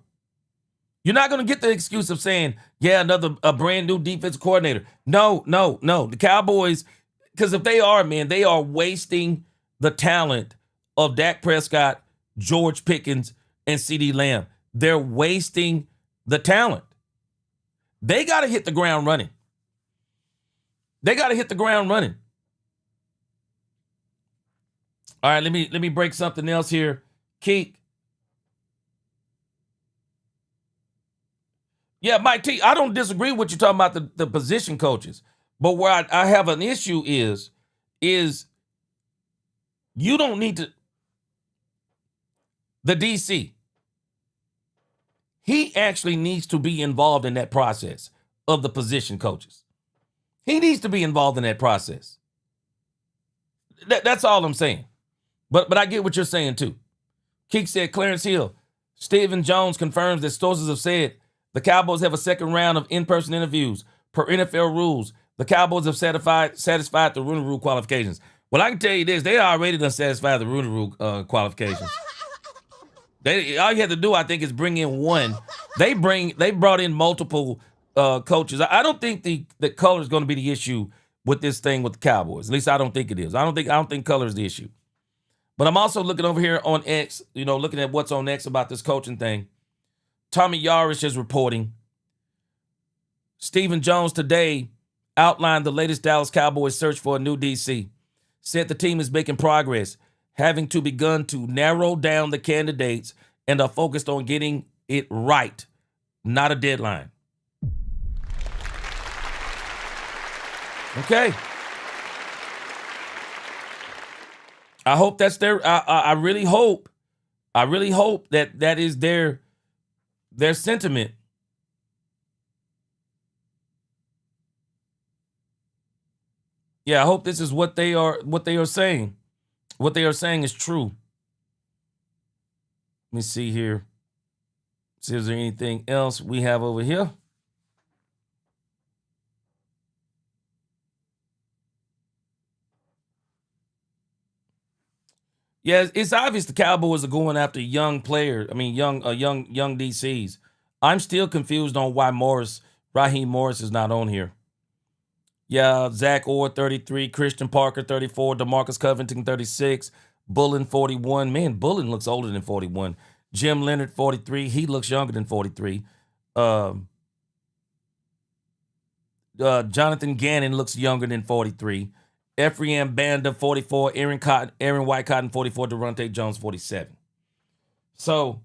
You're not going to get the excuse of saying, yeah, a brand new defensive coordinator. No. The Cowboys, because if they are, man, they are wasting the talent of Dak Prescott, George Pickens, and CeeDee Lamb. They're wasting the talent. They got to hit the ground running. All right, let me break something else here. Keek. Yeah, Mike T, I don't disagree with you talking about the position coaches. But where I have an issue is you don't need to. The DC, he actually needs to be involved in that process of the position coaches. He needs to be involved in that process. That's all I'm saying. But I get what you're saying too. Keek said, Clarence Hill, Stephen Jones confirms that sources have said the Cowboys have a second round of in-person interviews. Per NFL rules, the Cowboys have satisfied the Rooney Rule qualifications. Well, I can tell you this, they already done satisfied the Rooney Rule qualifications. All you have to do, I think, is bring in one. They brought in multiple coaches. I don't think the color is going to be the issue with this thing with the Cowboys. At least I don't think it is. I don't think color is the issue. But I'm also looking over here on X, looking at what's on X about this coaching thing. Tommy Yarish is reporting. Stephen Jones today outlined the latest Dallas Cowboys search for a new DC. Said the team is making progress, having to begun to narrow down the candidates and are focused on getting it right, not a deadline. Okay. I hope that's their. I really hope that is their sentiment. Yeah, I hope this is what they are saying. What they are saying is true. Let me see here. See, is there anything else we have over here? Yeah, it's obvious the Cowboys are going after young players. I mean, young DCs. I'm still confused on why Raheem Morris is not on here. Yeah, Zach Orr, 33, Christian Parker, 34, DeMarcus Covington, 36, Bullen, 41. Man, Bullen looks older than 41. Jim Leonard, 43. He looks younger than 43. Jonathan Gannon looks younger than 43. Ephraim Banda, 44. Aaron White Cotton, 44. Durante Jones, 47. So,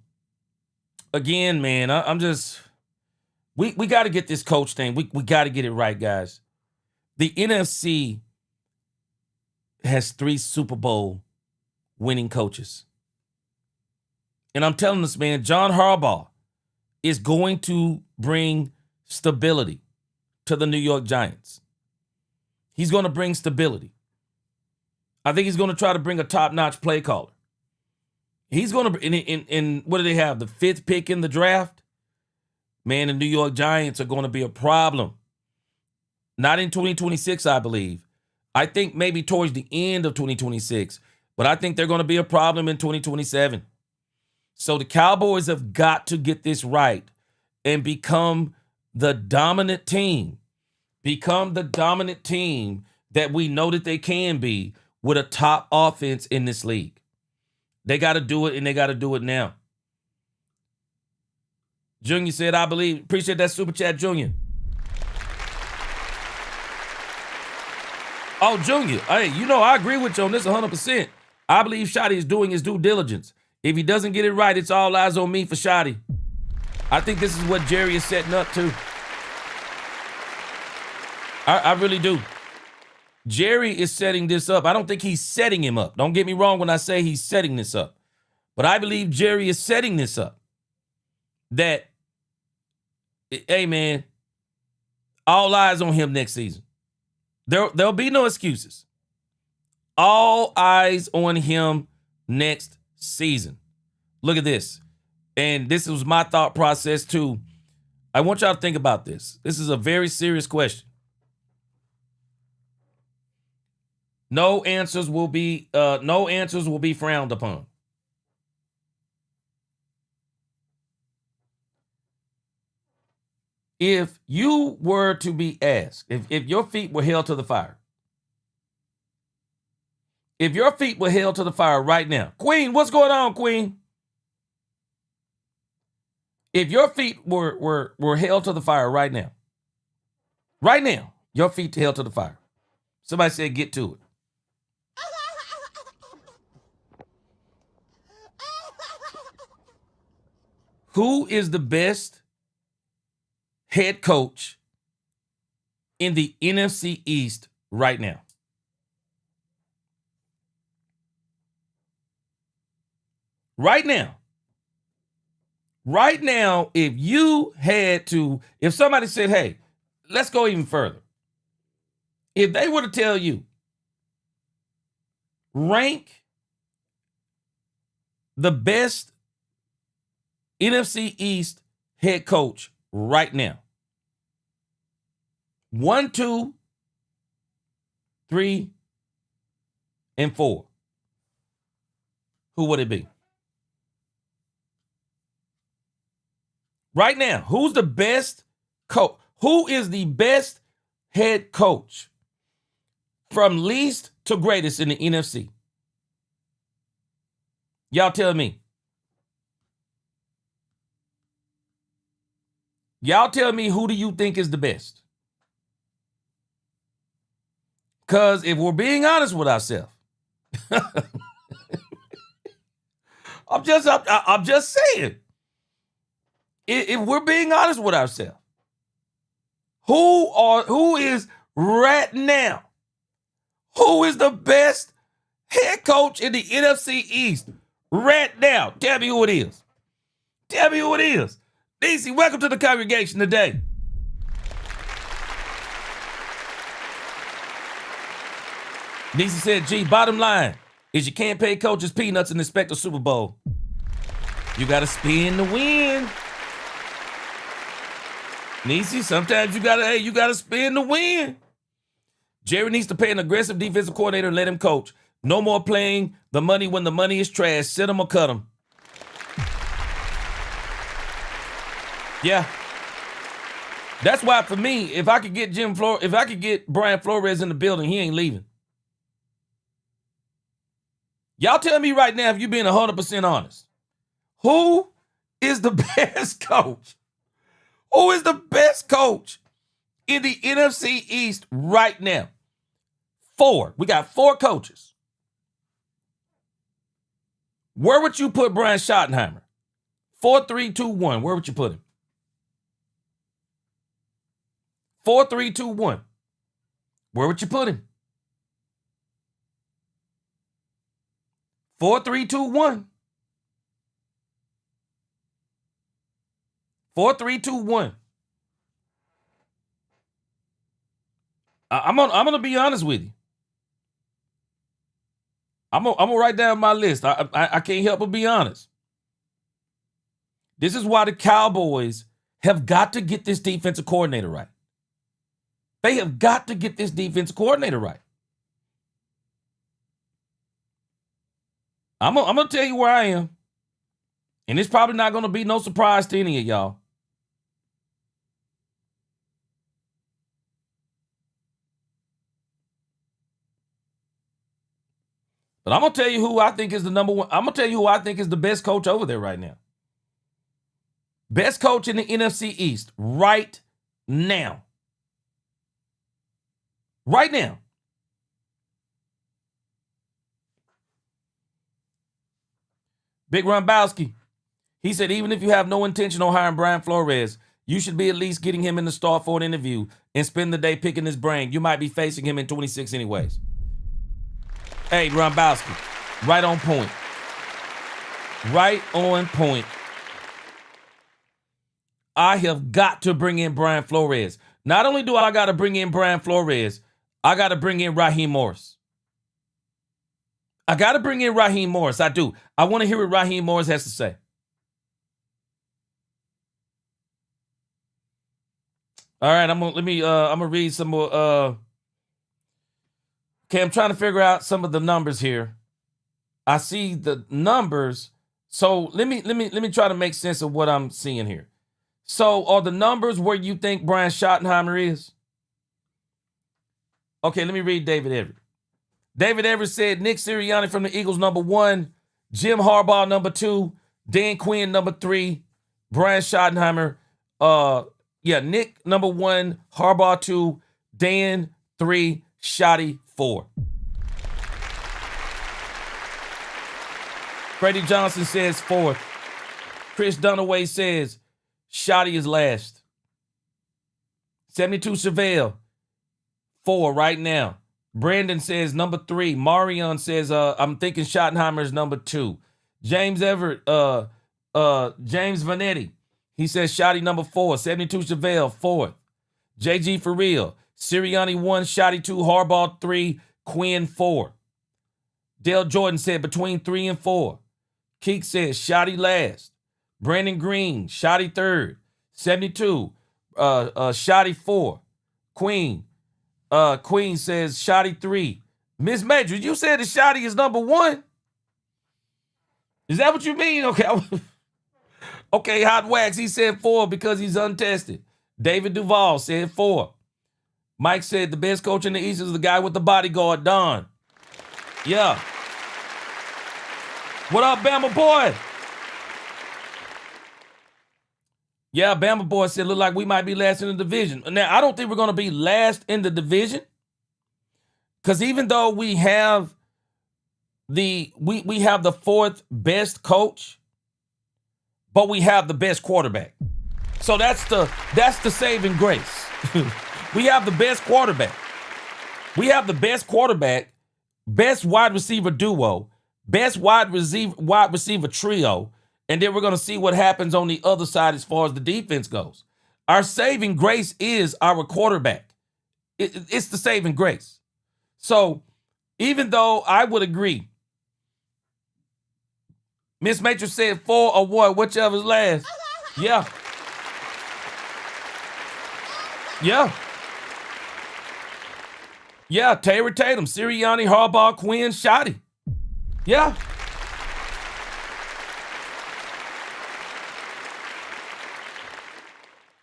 again, man, I'm just... We got to get this coach thing. We got to get it right, guys. The NFC has 3 Super Bowl winning coaches. And I'm telling this, man, John Harbaugh is going to bring stability to the New York Giants. He's going to bring stability. I think he's going to try to bring a top-notch play caller. He's going to, in what do they have, the 5th pick in the draft? Man, the New York Giants are going to be a problem. Not in 2026, I believe. I think maybe towards the end of 2026. But I think they're going to be a problem in 2027. So the Cowboys have got to get this right and become the dominant team. Become the dominant team that we know that they can be with a top offense in this league. They got to do it, and they got to do it now. Junior said, I believe. Appreciate that super chat, Junior. Oh, Junior, hey, I agree with you on this 100%. I believe Shotty is doing his due diligence. If he doesn't get it right, it's all eyes on me for Shotty. I think this is what Jerry is setting up to. I really do. Jerry is setting this up. I don't think he's setting him up. Don't get me wrong when I say he's setting this up. But I believe Jerry is setting this up. That, hey, man, all eyes on him next season. There'll be no excuses. All eyes on him next season. Look at this. And this was my thought process too. I want y'all to think about this. This is a very serious question. No answers will be frowned upon. If you were to be asked, if your feet were held to the fire, if your feet were held to the fire right now, Queen, what's going on, Queen? If your feet were held to the fire right now, your feet held to the fire. Somebody said, get to it. Who is the best head coach in the NFC East right now? Right now, if somebody said, hey, let's go even further. If they were to tell you, rank the best NFC East head coach right now, 1, 2, 3, and 4, who would it be? Right now, who's the best coach? Who is the best head coach from least to greatest in the NFC? Y'all tell me. Y'all tell me, who do you think is the best? Because if we're being honest with ourselves, I'm just saying. If we're being honest with ourselves, who is right now? Who is the best head coach in the NFC East right now? Tell me who it is. Tell me who it is. DC, welcome to the congregation today. DC said, G, bottom line is you can't pay coaches peanuts and expect a Super Bowl. You got to spin to win. Niecy, sometimes you gotta spin to win. Jerry needs to pay an aggressive defensive coordinator and let him coach. No more playing the money when the money is trash. Sit him or cut him. Yeah. That's why, for me, if I could get Brian Flores in the building, he ain't leaving. Y'all tell me right now, if you're being 100% honest, who is the best coach? Who is the best coach in the NFC East right now? 4. We got 4 coaches. Where would you put Brian Schottenheimer? 4, 3, 2, 1. Where would you put him? 4, 3, 2, 1. Where would you put him? 4, 3, 2, 1. 4, 3, 2, 1. I'm gonna be honest with you. I'm gonna write down my list. I can't help but be honest. This is why the Cowboys have got to get this defensive coordinator right. They have got to get this defensive coordinator right. I'm gonna tell you where I am, and it's probably not gonna be no surprise to any of y'all. But I'm going to tell you who I think is the number one. I'm going to tell you who I think is the best coach over there right now. Best coach in the NFC East right now. Right now. Big Rombowski. He said, even if you have no intention on hiring Brian Flores, you should be at least getting him in the start for an interview and spend the day picking his brain. You might be facing him in 26 anyways. Hey, Rombowski, right on point. Right on point. I have got to bring in Brian Flores. Not only do I got to bring in Brian Flores, I got to bring in Raheem Morris. I got to bring in Raheem Morris. I do. I want to hear what Raheem Morris has to say. All right, I'm gonna read some more. Okay, I'm trying to figure out some of the numbers here. I see the numbers, so let me try to make sense of what I'm seeing here. So are the numbers where you think Brian Schottenheimer is? Okay, let me read David Everett. David Everett said Nick Sirianni from the Eagles, number 1. Jim Harbaugh, number 2. Dan Quinn, number 3. Brian Schottenheimer, Nick, number 1. Harbaugh, 2. Dan, 3. Schotty, 4. Freddie Johnson says 4th. Chris Dunaway says Schotty is last. 72 Chevelle, 4 right now. Brandon says number 3. Marion says, I'm thinking Schottenheimer is number 2. James Everett, James Vanetti, he says Schotty number 4. 72 Chevelle, 4th. JG for real. Sirianni 1, Schotty 2, Harbaugh 3, Quinn 4. Dale Jordan said between 3 and 4. Keek says Schotty last. Brandon Green, Schotty 3rd. 72, Schotty 4. Queen says Schotty 3. Miss Major, you said that Schotty is number 1? Is that what you mean? Okay. Okay, Hot Wax, he said 4 because he's untested. David Duvall said 4. Mike said the best coach in the East is the guy with the bodyguard, Don. Yeah. What up, Bama boy? Yeah, Bama boy said, look like we might be last in the division. Now, I don't think we're going to be last in the division because even though we have we have the 4th best coach, but we have the best quarterback. So that's the saving grace. We have the best quarterback. We have the best quarterback, best wide receiver duo, best wide receiver trio, and then we're going to see what happens on the other side as far as the defense goes. Our saving grace is our quarterback. It's the saving grace. So even though I would agree, Miss Matrix said 4 or 1, whichever's last. Yeah. Yeah. Yeah, Taylor Tatum, Sirianni, Harbaugh, Quinn, Schotty. Yeah.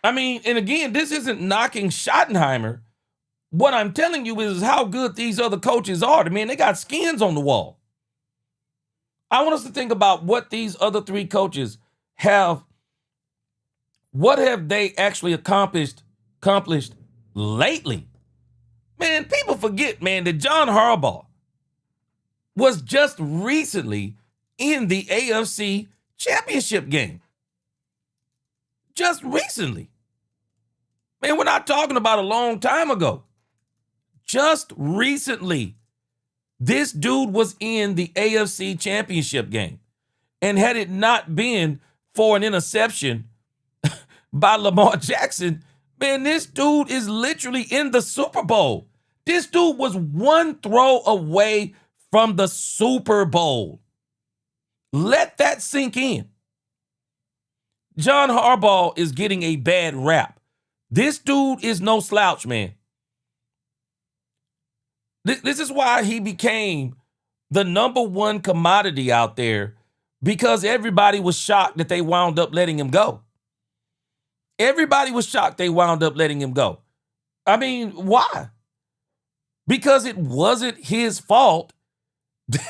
I mean, and again, this isn't knocking Schottenheimer. What I'm telling you is how good these other coaches are. I mean, they got skins on the wall. I want us to think about what these other 3 coaches have. What have they actually accomplished lately? Man, people forget, man, that John Harbaugh was just recently in the AFC Championship game. Just recently. Man, we're not talking about a long time ago. Just recently, this dude was in the AFC Championship game. And had it not been for an interception by Lamar Jackson, man, this dude is literally in the Super Bowl. This dude was one throw away from the Super Bowl. Let that sink in. John Harbaugh is getting a bad rap. This dude is no slouch, man. This is why he became the number 1 commodity out there, because everybody was shocked that they wound up letting him go. Everybody was shocked they wound up letting him go. I mean, why? Because it wasn't his fault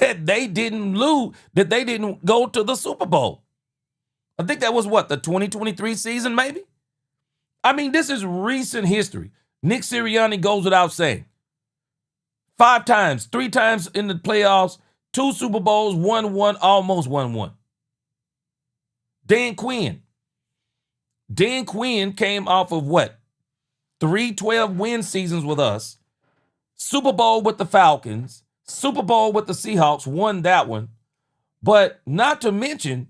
that they didn't go to the Super Bowl. I think that was the 2023 season, maybe? I mean, this is recent history. Nick Sirianni goes without saying. 5 times, 3 times in the playoffs, 2 Super Bowls, 1-1, almost 1-1. Dan Quinn. Dan Quinn came off of 3 12-win seasons with us. Super Bowl with the Falcons. Super Bowl with the Seahawks, won that one. But not to mention,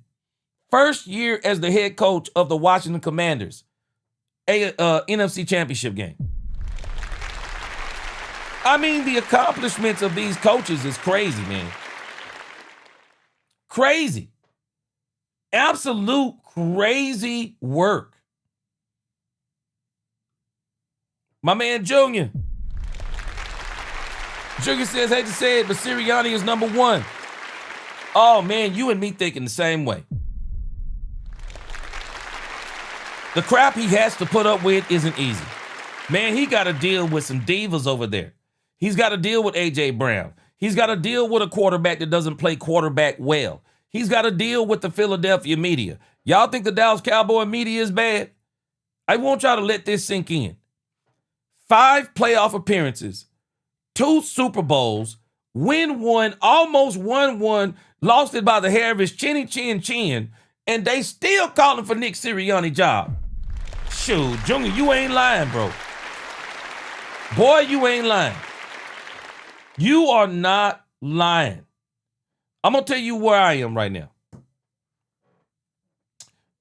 first year as the head coach of the Washington Commanders, NFC Championship game. I mean, the accomplishments of these coaches is crazy, man. Crazy. Absolute crazy work. My man Junior. Junior says, hate to say it, but Sirianni is number 1. Oh, man, you and me thinking the same way. The crap he has to put up with isn't easy. Man, he got to deal with some divas over there. He's got to deal with A.J. Brown. He's got to deal with a quarterback that doesn't play quarterback well. He's got to deal with the Philadelphia media. Y'all think the Dallas Cowboy media is bad? I want y'all to let this sink in. 5 playoff appearances, 2 Super Bowls, win one, almost won one, lost it by the hair of his chinny chin chin, and they still calling for Nick Sirianni's job. Shoot, Junior, you ain't lying, bro. Boy, you ain't lying. You are not lying. I'm going to tell you where I am right now.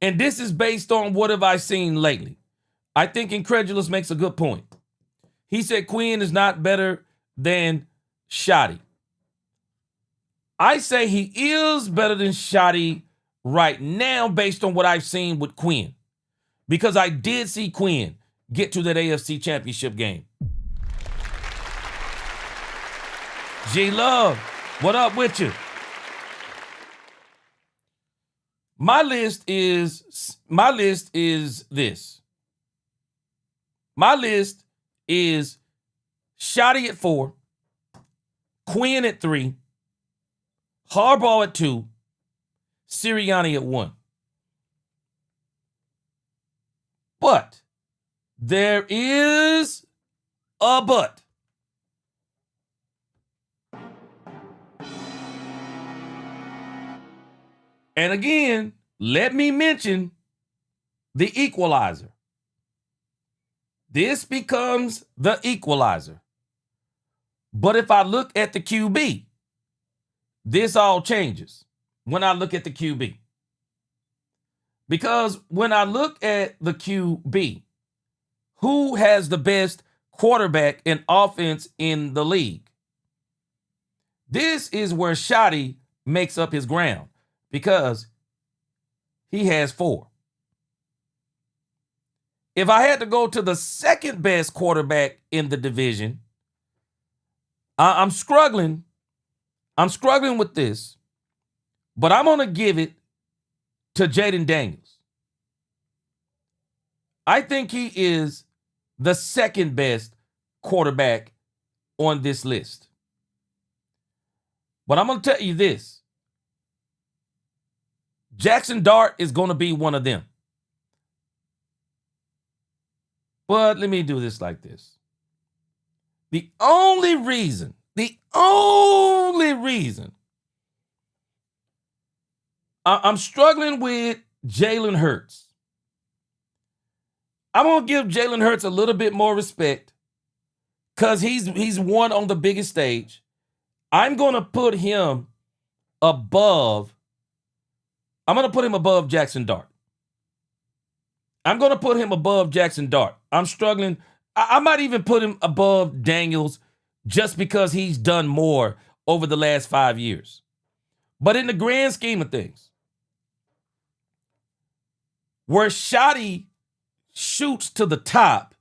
And this is based on what have I seen lately. I think Incredulous makes a good point. He said Quinn is not better than Shoddy. I say he is better than Shoddy right now based on what I've seen with Quinn. Because I did see Quinn get to that AFC Championship game. G-Love, what up with you? My list is this. My list is Shoddy at 4, Quinn at 3, Harbaugh at 2, Sirianni at 1. But there is a but. And again, let me mention the equalizer. This becomes the equalizer. But if I look at the QB, this all changes when I look at the QB. Because when I look at the QB, who has the best quarterback and offense in the league? This is where Shoddy makes up his ground because he has 4. If I had to go to the second best quarterback in the division, I'm struggling. I'm struggling with this, but I'm going to give it to Jaden Daniels. I think he is the second best quarterback on this list. But I'm going to tell you this. Jackson Dart is going to be one of them. But let me do this like this. The only reason I'm struggling with Jalen Hurts. I'm going to give Jalen Hurts a little bit more respect because he's won on the biggest stage. I'm going to put him above Jackson Dart. I'm going to put him above Jackson Dart. I'm struggling. I might even put him above Daniels just because he's done more over the last 5 years. But in the grand scheme of things, where Shoddy shoots to the top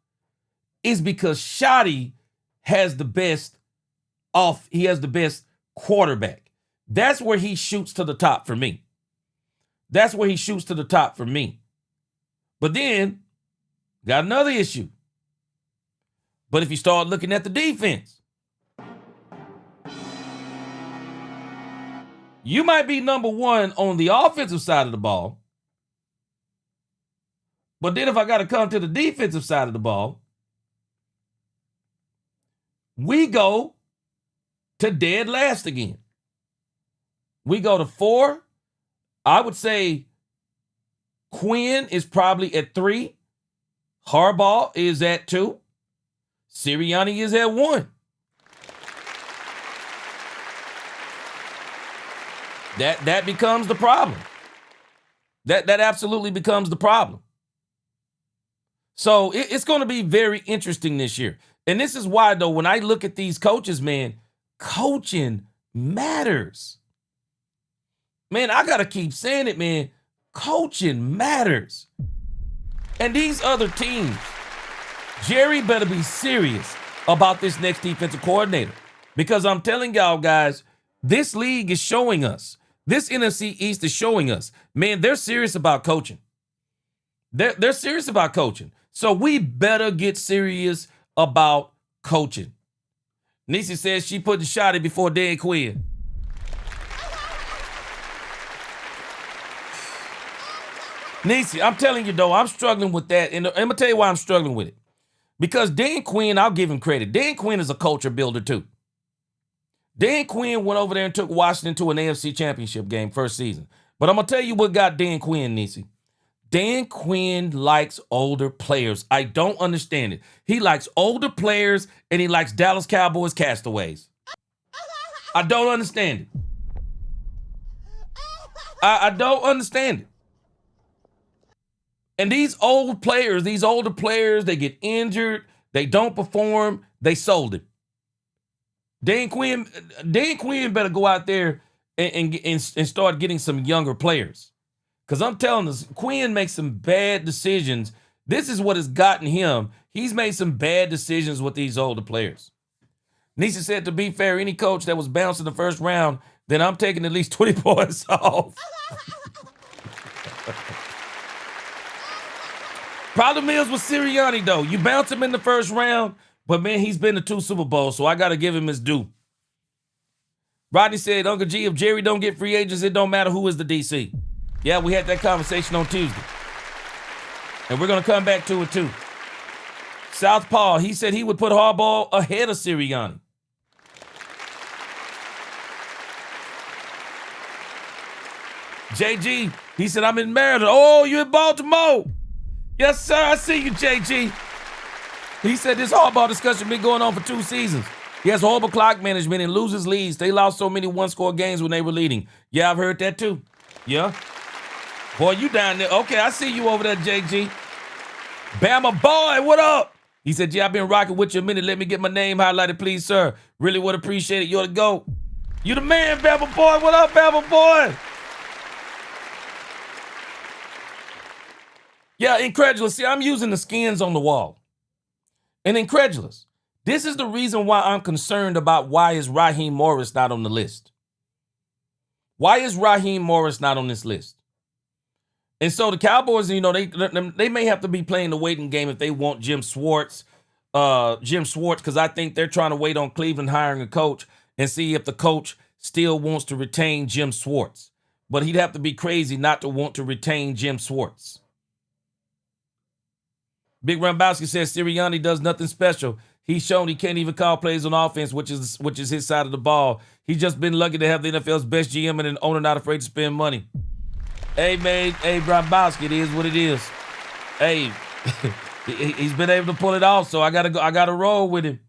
is because Shoddy has the best quarterback. That's where he shoots to the top for me. But then, got another issue. But if you start looking at the defense, you might be number 1 on the offensive side of the ball. But then if I got to come to the defensive side of the ball, we go to dead last again. We go to 4. I would say Quinn is probably at 3. Harbaugh is at 2. Sirianni is at 1. That becomes the problem. That absolutely becomes the problem. So it's going to be very interesting this year. And this is why, though, when I look at these coaches, man, coaching matters. Man, I got to keep saying it, man. Coaching matters. And these other teams, Jerry better be serious about this next defensive coordinator. Because I'm telling y'all, guys, this league is showing us, this NFC East is showing us, man, they're serious about coaching. They're serious about coaching. So we better get serious about coaching. Niecy says she put the shotty before Dan Quinn. Niecy, I'm telling you, though, I'm struggling with that. And I'm going to tell you why I'm struggling with it. Because Dan Quinn, I'll give him credit. Dan Quinn is a culture builder, too. Dan Quinn went over there and took Washington to an AFC championship game first season. But I'm going to tell you what got Dan Quinn, Niecy. Dan Quinn likes older players. I don't understand it. He likes older players, and he likes Dallas Cowboys castaways. I don't understand it. I don't understand it. And these older players, they get injured, they don't perform, they sold it. Dan Quinn better go out there and start getting some younger players. Because I'm telling us, Quinn makes some bad decisions. This is what has gotten him. He's made some bad decisions with these older players. Niecy said, to be fair, any coach that was bounced in the first round, then I'm taking at least 20 points off. Problem is with Sirianni, though. You bounce him in the first round, but, man, he's been to 2 Super Bowls, so I got to give him his due. Rodney said, Uncle G, if Jerry don't get free agents, it don't matter who is the DC. Yeah, we had that conversation on Tuesday. And we're going to come back to it, too. Southpaw, he said he would put Harbaugh ahead of Sirianni. JG, he said, I'm in Maryland. Oh, you in Baltimore? Yes, sir. I see you, JG. He said this Harbaugh discussion been going on for 2 seasons. He has horrible clock management and loses leads. They lost so many one-score games when they were leading. Yeah, I've heard that too. Yeah. Boy, you down there. Okay, I see you over there, JG. Bama boy, what up? He said, yeah, I've been rocking with you a minute. Let me get my name highlighted, please, sir. Really would appreciate it. You're the GOAT. You the man, Bama boy. What up, Bama boy? Yeah, incredulous. See, I'm using the skins on the wall. And incredulous. This is the reason why I'm concerned about why is Raheem Morris not on the list. Why is Raheem Morris not on this list? And so the Cowboys, you know, they may have to be playing the waiting game if they want Jim Schwartz, because I think they're trying to wait on Cleveland hiring a coach and see if the coach still wants to retain Jim Schwartz. But he'd have to be crazy not to want to retain Jim Schwartz. Big Rambowski says Sirianni does nothing special. He's shown he can't even call plays on offense, which is his side of the ball. He's just been lucky to have the NFL's best GM and an owner not afraid to spend money. Hey, man, hey, Rambowski, it is what it is. Hey, he's been able to pull it off, so I gotta roll with him.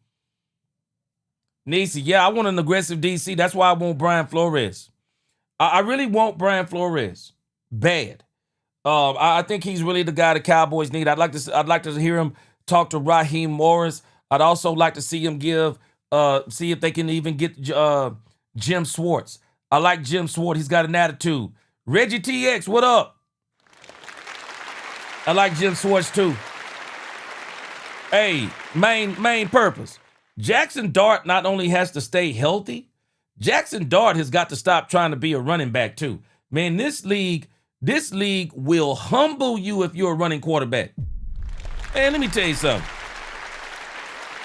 Niecy, yeah, I want an aggressive DC. That's why I want Brian Flores. I really want Brian Flores. Bad. I think he's really the guy the Cowboys need. I'd like to hear him talk to Raheem Morris. I'd also like to see him see if they can even get Jim Schwartz. I like Jim Schwartz. He's got an attitude. Reggie TX, what up? I like Jim Schwartz too. Hey, main purpose. Jackson Dart not only has to stay healthy, Jackson Dart has got to stop trying to be a running back too. Man, this league will humble you if you're a running quarterback. Man, let me tell you something.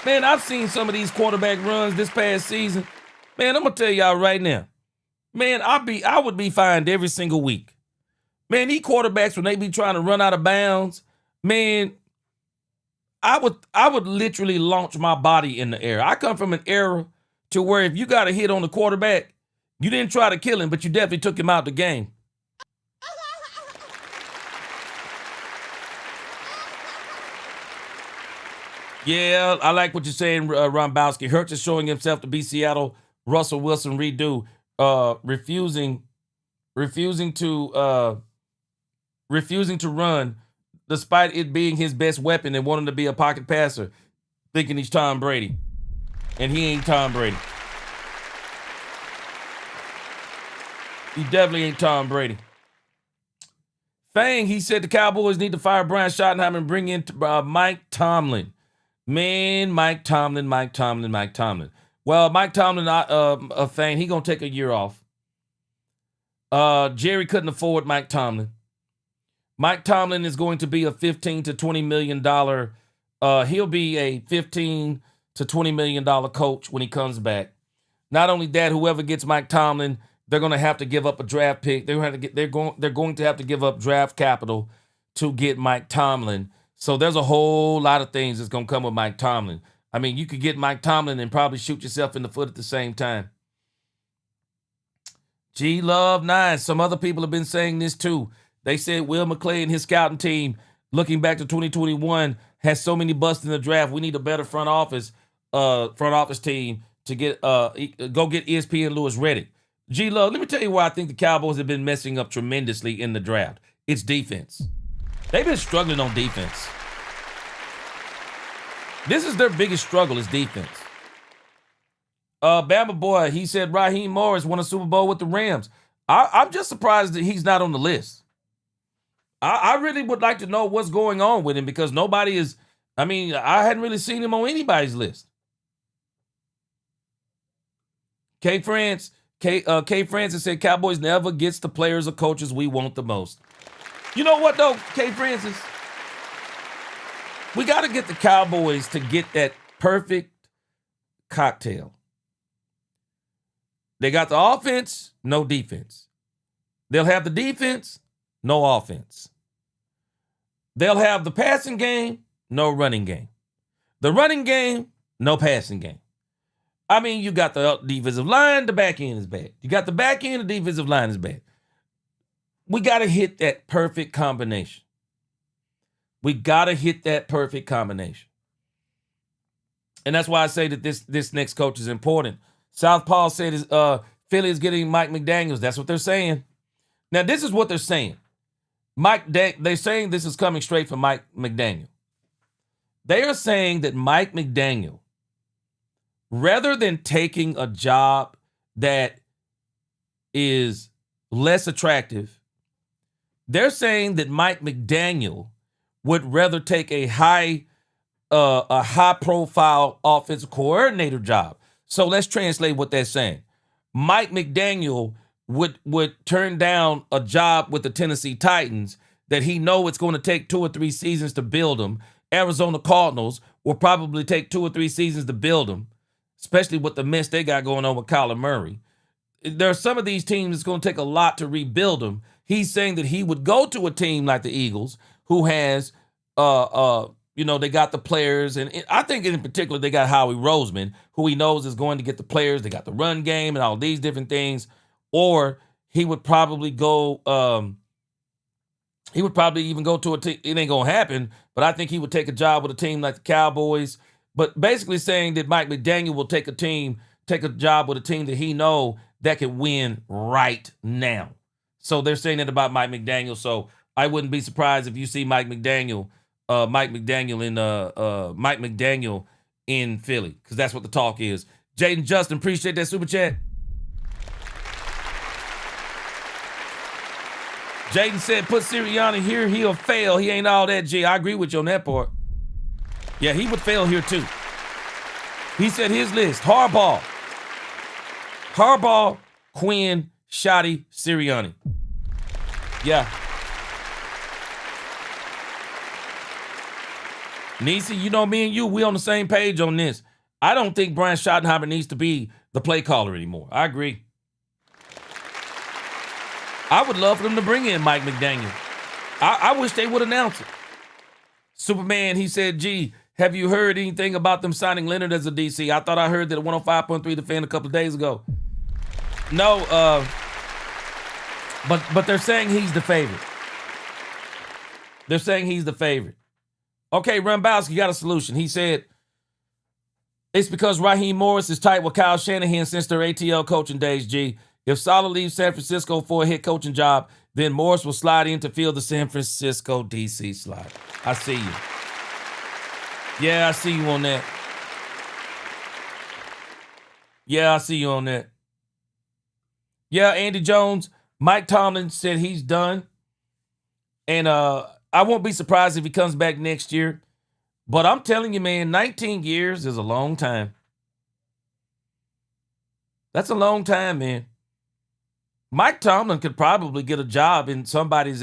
Man, I've seen some of these quarterback runs this past season. Man, I'm going to tell y'all right now. Man, I would be fined every single week. Man, these quarterbacks, when they be trying to run out of bounds, man, I would literally launch my body in the air. I come from an era to where if you got a hit on the quarterback, you didn't try to kill him, but you definitely took him out the game. Yeah, I like what you're saying, Rombowski. Hurts is showing himself to be Seattle Russell Wilson redo, refusing to run despite it being his best weapon and wanting to be a pocket passer, thinking he's Tom Brady. And he ain't Tom Brady. He definitely ain't Tom Brady. Fang, he said the Cowboys need to fire Brian Schottenheimer and bring in Mike Tomlin. Man, Mike Tomlin. Well, Mike Tomlin, Fang, he going to take a year off. Jerry couldn't afford Mike Tomlin. Mike Tomlin is going to be a $15 to $20 million. He'll be a $15 to $20 million coach when he comes back. Not only that, whoever gets Mike Tomlin, they're going to have to give up a draft pick. They're going to have to give up draft capital to get Mike Tomlin. So there's a whole lot of things that's going to come with Mike Tomlin. I mean, you could get Mike Tomlin and probably shoot yourself in the foot at the same time. G Love 9. Some other people have been saying this too. They said Will McClay and his scouting team, looking back to 2021, has so many busts in the draft. We need a better front office team to get go get ESPN Lewis Reddick. G Love, let me tell you why I think the Cowboys have been messing up tremendously in the draft. It's defense. They've been struggling on defense. This is their biggest struggle is defense. Bama boy, he said Raheem Morris won a Super Bowl with the Rams. I'm just surprised that he's not on the list. I really would like to know what's going on with him because nobody is, I hadn't really seen him on anybody's list. K. Francis said Cowboys never gets the players or coaches we want the most. You know what though, K. Francis? We got to get the Cowboys to get that perfect cocktail. They got the offense, no defense. They'll have the defense, no offense. They'll have the passing game, no running game. The running game, no passing game. You got the defensive line, the back end is bad. You got the back end, the defensive line is bad. We got to hit that perfect combination. And that's why I say that this next coach is important. Southpaw said Philly is getting Mike McDaniels. That's what they're saying. Now, this is what they're saying. They're saying this is coming straight from Mike McDaniel. They are saying that Mike McDaniel, rather than taking a job that is less attractive, they're saying that Mike McDaniel would rather take a high-profile offensive coordinator job. So let's translate what they're saying. Mike McDaniel would turn down a job with the Tennessee Titans that he know it's going to take 2 or 3 seasons to build them. Arizona Cardinals will probably take 2 or 3 seasons to build them, especially with the mess they got going on with Kyler Murray. There are some of these teams it's going to take a lot to rebuild them. He's saying that he would go to a team like the Eagles, who has, they got the players. And I think in particular, they got Howie Roseman, who he knows is going to get the players. They got the run game and all these different things. Or he would probably go, even go to a team. It ain't going to happen, but I think he would take a job with a team like the Cowboys. But basically saying that Mike McDaniel will take a job with a team that he know that can win right now. So they're saying that about Mike McDaniel. So I wouldn't be surprised if you see Mike McDaniel in Philly, because that's what the talk is. Jaden Justin, appreciate that super chat. Jaden said, put Sirianni here, he'll fail. He ain't all that, G. I agree with you on that part. Yeah, he would fail here too. He said his list: Harbaugh, Quinn, Shoddy, Sirianni. Yeah. Nisi, me and you, we on the same page on this. I don't think Brian Schottenheimer needs to be the play caller anymore. I agree. I would love for them to bring in Mike McDaniel. I wish they would announce it. Superman, he said, gee, have you heard anything about them signing Leonard as a DC? I thought I heard that at 105.3 The Fan a couple of days ago. No, but they're saying he's the favorite. Okay, Rumbowski got a solution. He said, it's because Raheem Morris is tight with Kyle Shanahan since their ATL coaching days, G. If Saleh leaves San Francisco for a head coaching job, then Morris will slide in to fill the San Francisco DC slot. I see you. Yeah, I see you on that. Yeah, Andy Jones, Mike Tomlin said he's done. And I won't be surprised if he comes back next year. But I'm telling you, man, 19 years is a long time. That's a long time, man. Mike Tomlin could probably get a job at somebody's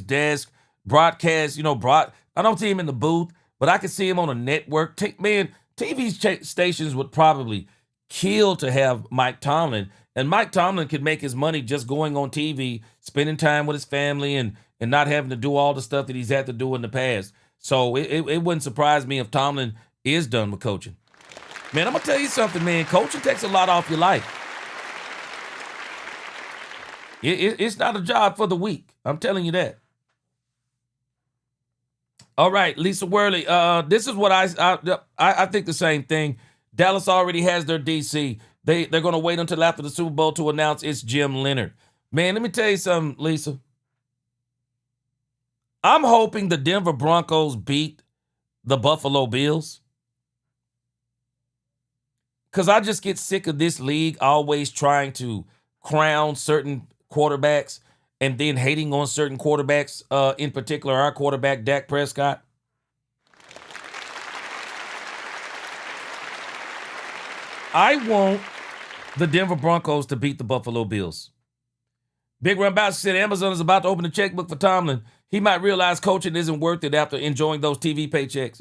desk broadcast, I don't see him in the booth, but I can see him on a network. TV stations would probably kill to have Mike Tomlin. And Mike Tomlin could make his money just going on TV, spending time with his family, and not having to do all the stuff that he's had to do in the past. So it wouldn't surprise me if Tomlin is done with coaching. Man, I'm going to tell you something, man. Coaching takes a lot off your life. It's not a job for the weak. I'm telling you that. All right, Lisa Worley. This is what I think the same thing. Dallas already has their DC. They're going to wait until after the Super Bowl to announce it's Jim Leonhard. Man, let me tell you something, Lisa. I'm hoping the Denver Broncos beat the Buffalo Bills. Because I just get sick of this league always trying to crown certain quarterbacks and then hating on certain quarterbacks, in particular our quarterback, Dak Prescott. I want the Denver Broncos to beat the Buffalo Bills. Big Rumbowski said Amazon is about to open a checkbook for Tomlin. He might realize coaching isn't worth it after enjoying those TV paychecks.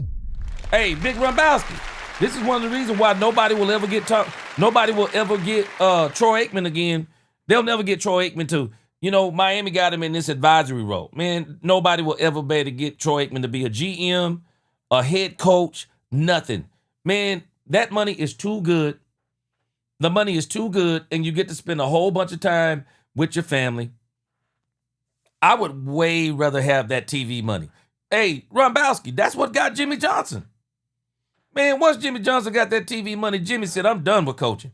Hey, Big Rumbowski. This is one of the reasons why nobody will ever get Troy Aikman again. They'll never get Troy Aikman to, Miami got him in this advisory role. Man, nobody will ever be able to get Troy Aikman to be a GM, a head coach, nothing. Man, that money is too good. The money is too good, and you get to spend a whole bunch of time with your family. I would way rather have that TV money. Hey, Rumbowski, that's what got Jimmy Johnson. Man, once Jimmy Johnson got that TV money, Jimmy said, I'm done with coaching.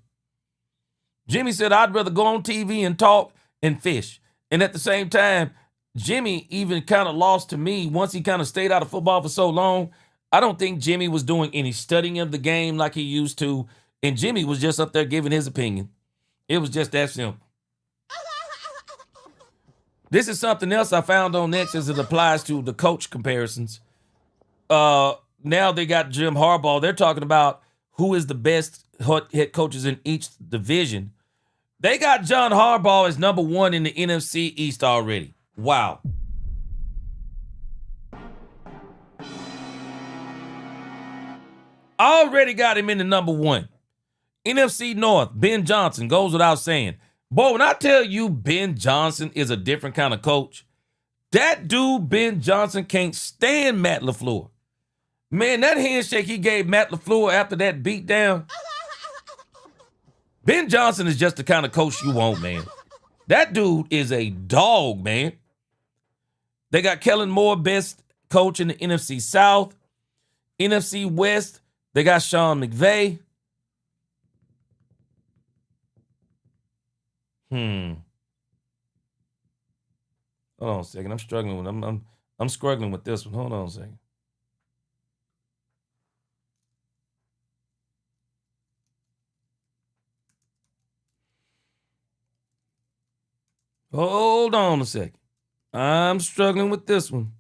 Jimmy said, I'd rather go on TV and talk and fish. And at the same time, Jimmy even kind of lost to me once he kind of stayed out of football for so long. I don't think Jimmy was doing any studying of the game like he used to. And Jimmy was just up there giving his opinion. It was just that simple. This is something else I found on X as it applies to the coach comparisons. Now they got Jim Harbaugh. They're talking about who is the best head coaches in each division. They got John Harbaugh as number 1 in the NFC East already. Wow. Already got him in the number 1. NFC North, Ben Johnson, goes without saying. Boy, when I tell you Ben Johnson is a different kind of coach, that dude, Ben Johnson, can't stand Matt LaFleur. Man, that handshake he gave Matt LaFleur after that beatdown. Ben Johnson is just the kind of coach you want, man. That dude is a dog, man. They got Kellen Moore, best coach in the NFC South. NFC West, they got Sean McVay. Hold on a second. I'm struggling with I'm struggling with this one. Hold on a second. Hold on a second. I'm struggling with this one.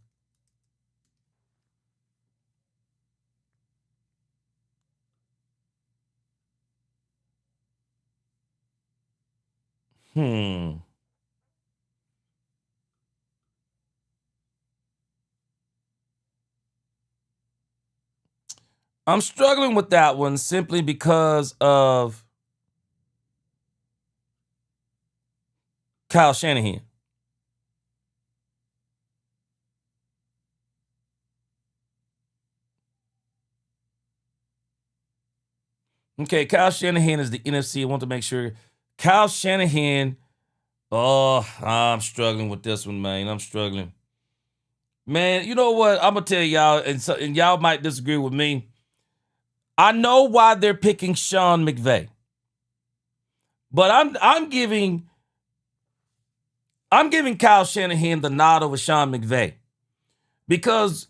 I'm struggling with that one simply because of Kyle Shanahan. Okay, Kyle Shanahan is the NFC. I want to make sure. Kyle Shanahan, I'm struggling with this one, man. I'm struggling. Man, you know what? I'm going to tell y'all, and y'all might disagree with me. I know why they're picking Sean McVay. But I'm giving Kyle Shanahan the nod over Sean McVay. Because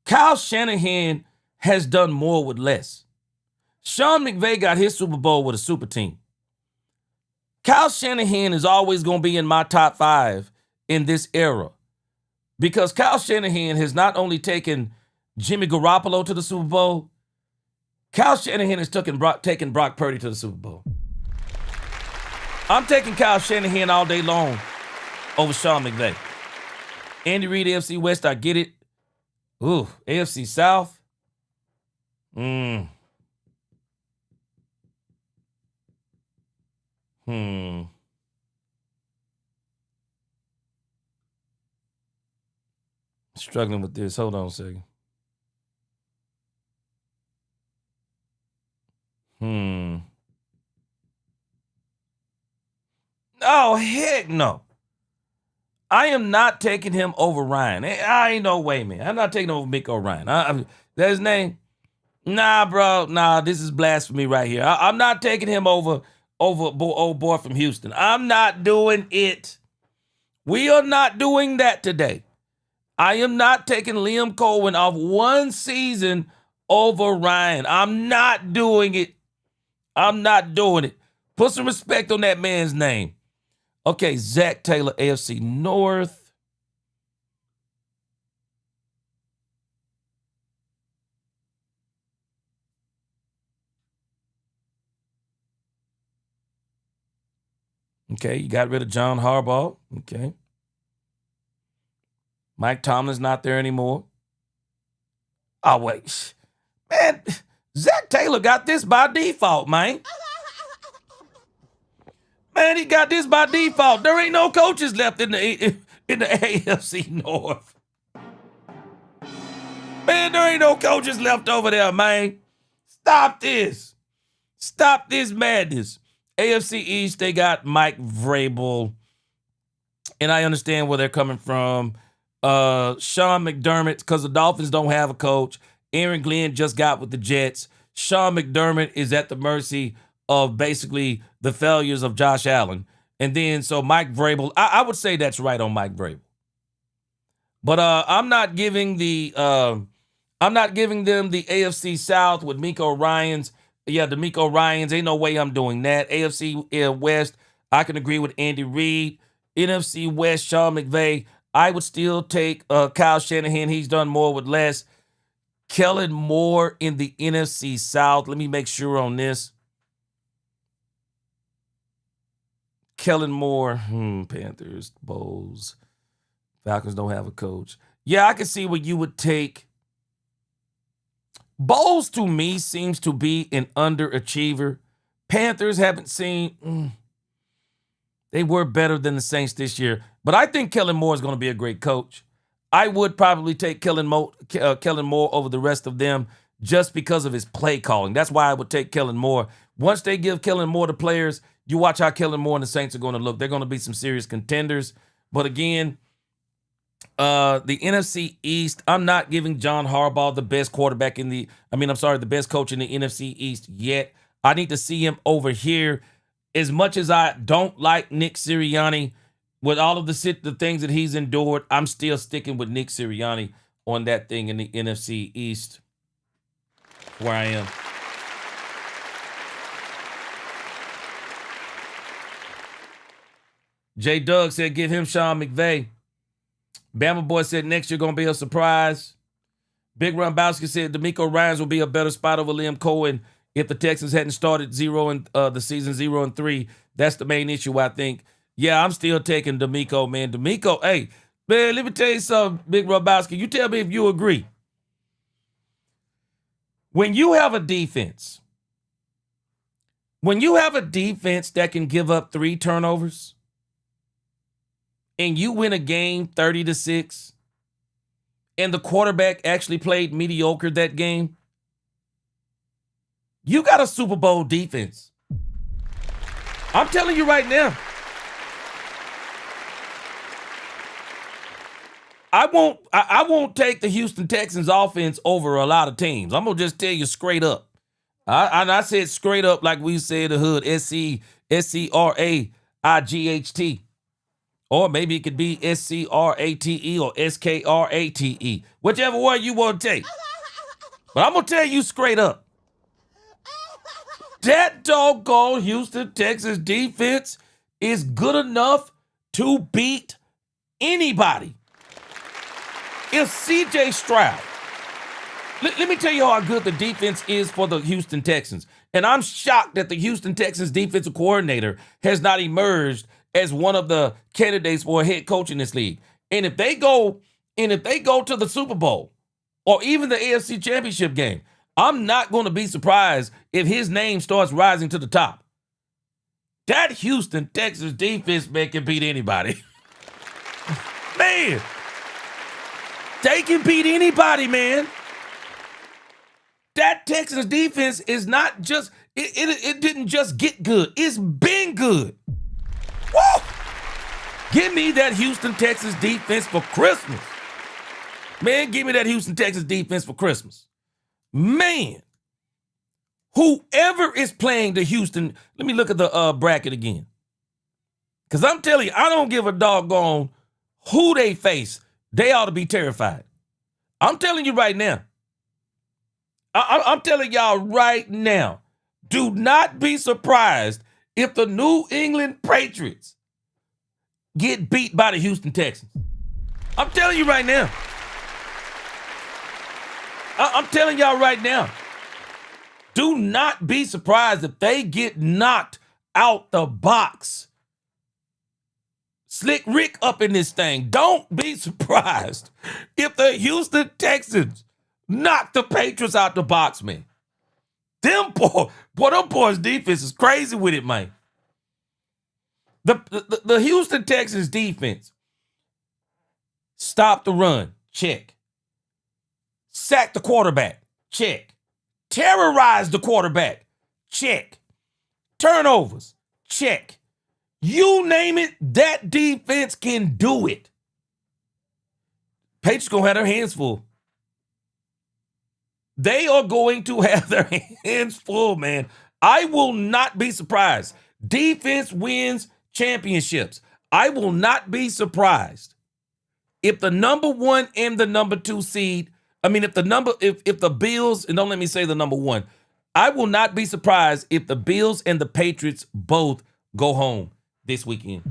Kyle Shanahan has done more with less. Sean McVay got his Super Bowl with a super team. Kyle Shanahan is always going to be in my top 5 in this era. Because Kyle Shanahan has not only taken Jimmy Garoppolo to the Super Bowl, Kyle Shanahan has taken Brock Purdy to the Super Bowl. I'm taking Kyle Shanahan all day long over Sean McVay. Andy Reid, AFC West, I get it. Ooh, AFC South. Struggling with this. Hold on a second. Oh, heck no. I am not taking him over Ryan. I ain't no way, man. I'm not taking over Miko Ryan. That's his name? Nah, bro. Nah, this is blasphemy right here. I'm not taking him over old boy from Houston. I'm not doing it. We are not doing that today. I am not taking Liam Cohen off one season over Ryan. I'm not doing it. I'm not doing it. Put some respect on that man's name. Okay, Zach Taylor, AFC North. Okay, you got rid of John Harbaugh. Okay. Mike Tomlin's not there anymore. Oh, wait. Man, Zach Taylor got this by default, man. Man, he got this by default. There ain't no coaches left in the AFC North. Man, there ain't no coaches left over there, man. Stop this. Stop this madness. AFC East, they got Mike Vrabel. And I understand where they're coming from. Sean McDermott, because the Dolphins don't have a coach. Aaron Glenn just got with the Jets. Sean McDermott is at the mercy of basically the failures of Josh Allen. And then, so Mike Vrabel, I would say that's right on Mike Vrabel. But I'm not giving them the AFC South with Miko Ryans. Yeah, the Miko Ryans, ain't no way I'm doing that. AFC West, I can agree with Andy Reid. NFC West, Sean McVay, I would still take Kyle Shanahan. He's done more with less. Kellen Moore in the NFC South. Let me make sure on this. Kellen Moore, Panthers, Bulls, Falcons don't have a coach. Yeah, I can see what you would take. Bowles, to me, seems to be an underachiever. Panthers haven't seen... They were better than the Saints this year. But I think Kellen Moore is going to be a great coach. I would probably take Kellen Moore over the rest of them just because of his play calling. That's why I would take Kellen Moore. Once they give Kellen Moore the players, you watch how Kellen Moore and the Saints are going to look. They're going to be some serious contenders. But again, the NFC East, I'm not giving John Harbaugh the best quarterback the best coach in the NFC East yet. I need to see him over here. As much as I don't like Nick Sirianni, with all of the things that he's endured, I'm still sticking with Nick Sirianni on that thing in the NFC East, where I am. J. Doug said, give him Sean McVay. Bama Boy said, next year going to be a surprise. Big Rumbowski said, D'Amico Ryans will be a better spot over Liam Cohen if the Texans hadn't started the season 0-3. That's the main issue, I think. Yeah, I'm still taking D'Amico, man. D'Amico, hey, man, let me tell you something, Big Rumbowski. You tell me if you agree. When you have a defense that can give up 3 turnovers and you win a game 30-6 and the quarterback actually played mediocre that game, you got a Super Bowl defense. I'm telling you right now. I won't take the Houston Texans offense over a lot of teams. I'm going to just tell you straight up. I said straight up like we say in the hood, SCRAIGHT. Or maybe it could be SCRATE or SKRATE. Whichever one you want to take. But I'm going to tell you straight up. That doggone Houston Texans defense is good enough to beat anybody. If C.J. Stroud, let me tell you how good the defense is for the Houston Texans. And I'm shocked that the Houston Texans defensive coordinator has not emerged as one of the candidates for a head coach in this league. And if they go to the Super Bowl or even the AFC Championship game, I'm not going to be surprised if his name starts rising to the top. That Houston Texans defense, man, can beat anybody. Man, they can beat anybody, man. That Texans defense is not just, it didn't just get good. It's been good. Woo! Give me that Houston Texans defense for Christmas. Man, give me that Houston Texans defense for Christmas. Man, whoever is playing the Houston, let me look at the bracket again. Because I'm telling you, I don't give a doggone who they face. They ought to be terrified. I'm telling you right now. I'm telling y'all right now. Do not be surprised if the New England Patriots get beat by the Houston Texans. I'm telling you right now. I'm telling y'all right now. Do not be surprised if they get knocked out the box. Slick Rick up in this thing. Don't be surprised if the Houston Texans knock the Patriots out the box, man. Them boys' defense is crazy with it, man. The Houston Texans defense, stop the run, check. Sack the quarterback, check. Terrorize the quarterback, check. Turnovers, check. You name it, that defense can do it. Patriots gonna have their hands full. They are going to have their hands full, man. I will not be surprised. Defense wins championships. I will not be surprised if the number 1 and the number 2 seed, if the Bills, and don't let me say the number 1, I will not be surprised if the Bills and the Patriots both go home this weekend.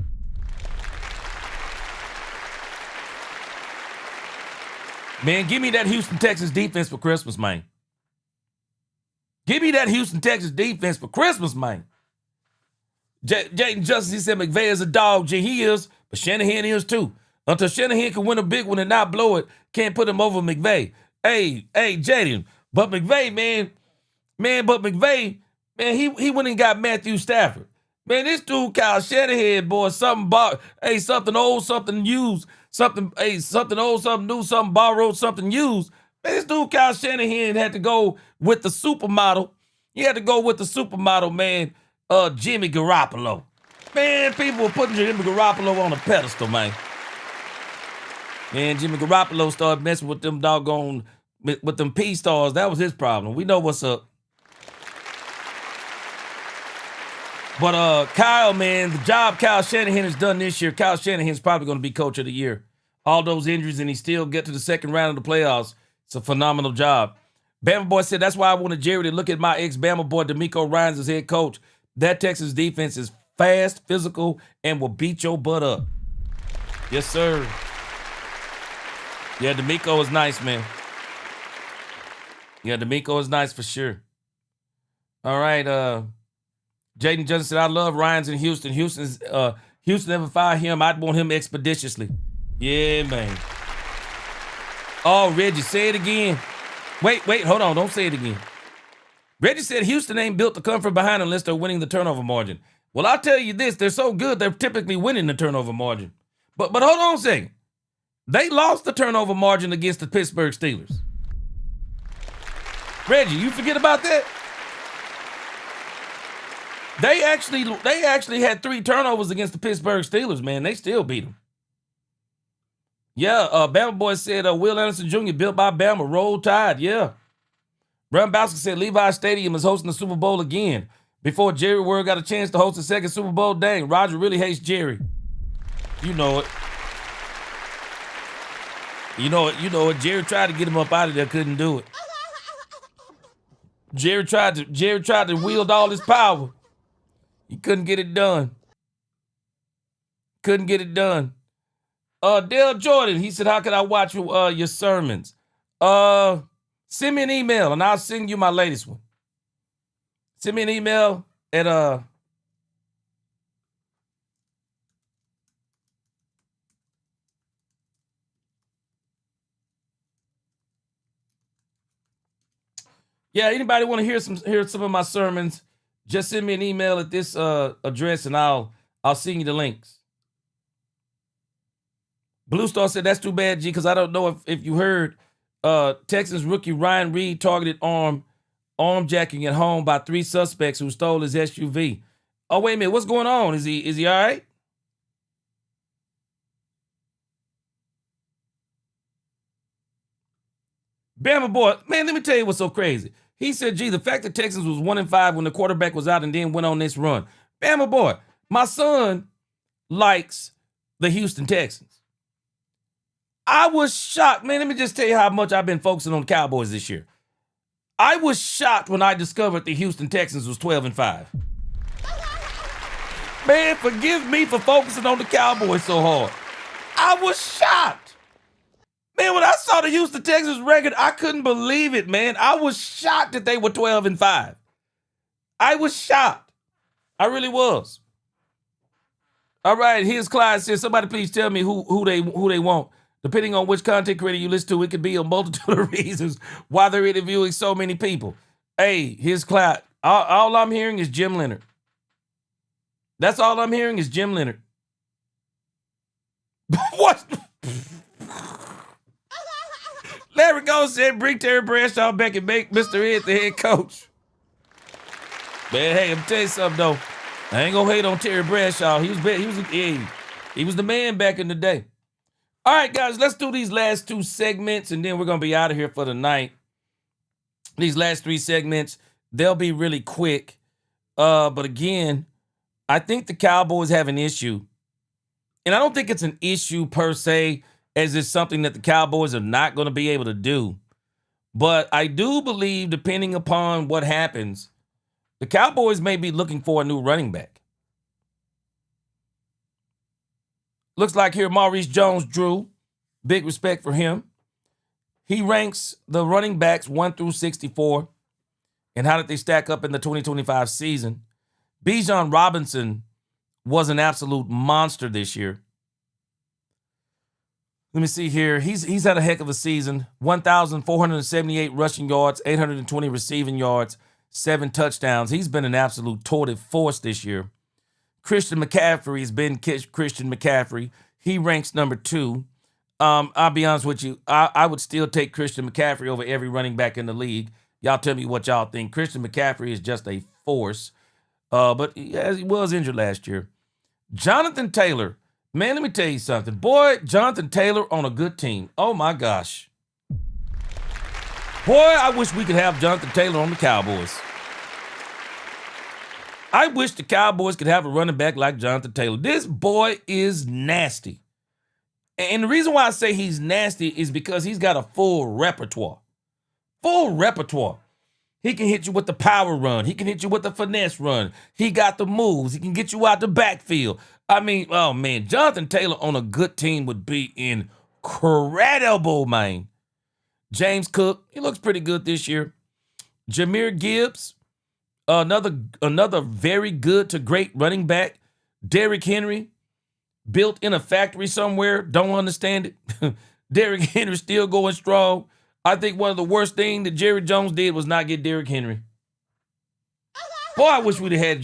Man, give me that Houston Texans defense for Christmas, man. Give me that Houston Texans defense for Christmas, man. Jayden Justice, he said McVay is a dog. Gee, he is, but Shanahan is too. Until Shanahan can win a big one and not blow it, can't put him over McVay. Hey, Jayden, but McVay, he went and got Matthew Stafford. Man, this dude, Kyle Shanahan, boy, something old, something used, something old, something new, something borrowed, something used. Man, this dude, Kyle Shanahan, had to go with the supermodel. He had to go with the supermodel, man, Jimmy Garoppolo. Man, people were putting Jimmy Garoppolo on a pedestal, man. Man, Jimmy Garoppolo started messing with them doggone, with them P-stars. That was his problem. We know what's up. But Kyle, man, the job Kyle Shanahan has done this year, Kyle Shanahan's probably going to be coach of the year. All those injuries, and he still get to the second round of the playoffs. It's a phenomenal job. Bama Boy said, that's why I wanted Jerry to look at my ex-Bama boy, D'Amico Ryans, as head coach. That Texas defense is fast, physical, and will beat your butt up. Yes, sir. Yeah, D'Amico is nice, man. Yeah, D'Amico is nice for sure. All right, Jayden Johnson said, I love Ryans in Houston. Houston never fired him. I'd want him expeditiously. Yeah, man. Oh, Reggie, say it again. Wait, hold on. Don't say it again. Reggie said Houston ain't built to come from behind unless they're winning the turnover margin. Well, I'll tell you this. They're so good, they're typically winning the turnover margin. But hold on a second. They lost the turnover margin against the Pittsburgh Steelers. Reggie, you forget about that? They actually had 3 turnovers against the Pittsburgh Steelers, man. They still beat them. Yeah, Bama Boy said Will Anderson Jr. built by Bama, roll tide, yeah. Brown Bowski said Levi Stadium is hosting the Super Bowl again. Before Jerry World got a chance to host the second Super Bowl, dang, Roger really hates Jerry. You know it. You know it. Jerry tried to get him up out of there, couldn't do it. Jerry tried to wield all his power. He couldn't get it done. Dale Jordan, he said, how can I watch your sermons? Send me an email and I'll send you my latest one. Send me an email at, Yeah, anybody want to hear some of my sermons? Just send me an email at this address, and I'll send you the links. Blue Star said that's too bad, G, because I don't know if you heard Texans rookie Ryan Reed targeted armjacking at home by 3 suspects who stole his SUV. Oh, wait a minute, what's going on? Is he all right? Bama boy, man, let me tell you what's so crazy. He said, gee, the fact that Texans was 1-5 when the quarterback was out and then went on this run. Bama boy, my son likes the Houston Texans. I was shocked. Man, let me just tell you how much I've been focusing on the Cowboys this year. I was shocked when I discovered the Houston Texans was 12-5. Man, forgive me for focusing on the Cowboys so hard. I was shocked. Man, when I saw the Houston Texans record, I couldn't believe it, man. I was shocked that they were 12-5. I was shocked. I really was. All right, here's Clyde says, somebody please tell me who they want. Depending on which content creator you listen to, it could be a multitude of reasons why they're interviewing so many people. Hey, here's Clyde. All I'm hearing is Jim Leonard. That's all I'm hearing is Jim Leonard. What? Larry Gold said, bring Terry Bradshaw back and make Mr. Ed the head coach. Man, hey, I'm tell you something though. I ain't gonna hate on Terry Bradshaw. He was the man back in the day. All right, guys, let's do these last 2 segments, and then we're gonna be out of here for the night. These last 3 segments, they'll be really quick. But again, I think the Cowboys have an issue. And I don't think it's an issue per se, as it's something that the Cowboys are not going to be able to do. But I do believe, depending upon what happens, the Cowboys may be looking for a new running back. Looks like here Maurice Jones-Drew, big respect for him. He ranks the running backs 1 through 64. And how did they stack up in the 2025 season? Bijan Robinson was an absolute monster this year. Let me see here. He's had a heck of a season. 1,478 rushing yards, 820 receiving yards, 7 touchdowns. He's been an absolute tour de force this year. Christian McCaffrey has been Christian McCaffrey. He ranks number 2. I'll be honest with you. I would still take Christian McCaffrey over every running back in the league. Y'all tell me what y'all think. Christian McCaffrey is just a force. But he was injured last year. Jonathan Taylor. Man, let me tell you something. Boy, Jonathan Taylor on a good team. Oh, my gosh. Boy, I wish we could have Jonathan Taylor on the Cowboys. I wish the Cowboys could have a running back like Jonathan Taylor. This boy is nasty. And the reason why I say he's nasty is because he's got a full repertoire. Full repertoire. He can hit you with the power run. He can hit you with the finesse run. He got the moves. He can get you out the backfield. I mean, oh, man, Jonathan Taylor on a good team would be incredible, man. James Cook, he looks pretty good this year. Jahmyr Gibbs, another very good to great running back. Derrick Henry, built in a factory somewhere. Don't understand it. Derrick Henry still going strong. I think one of the worst things that Jerry Jones did was not get Derrick Henry. Boy, I wish we'd have had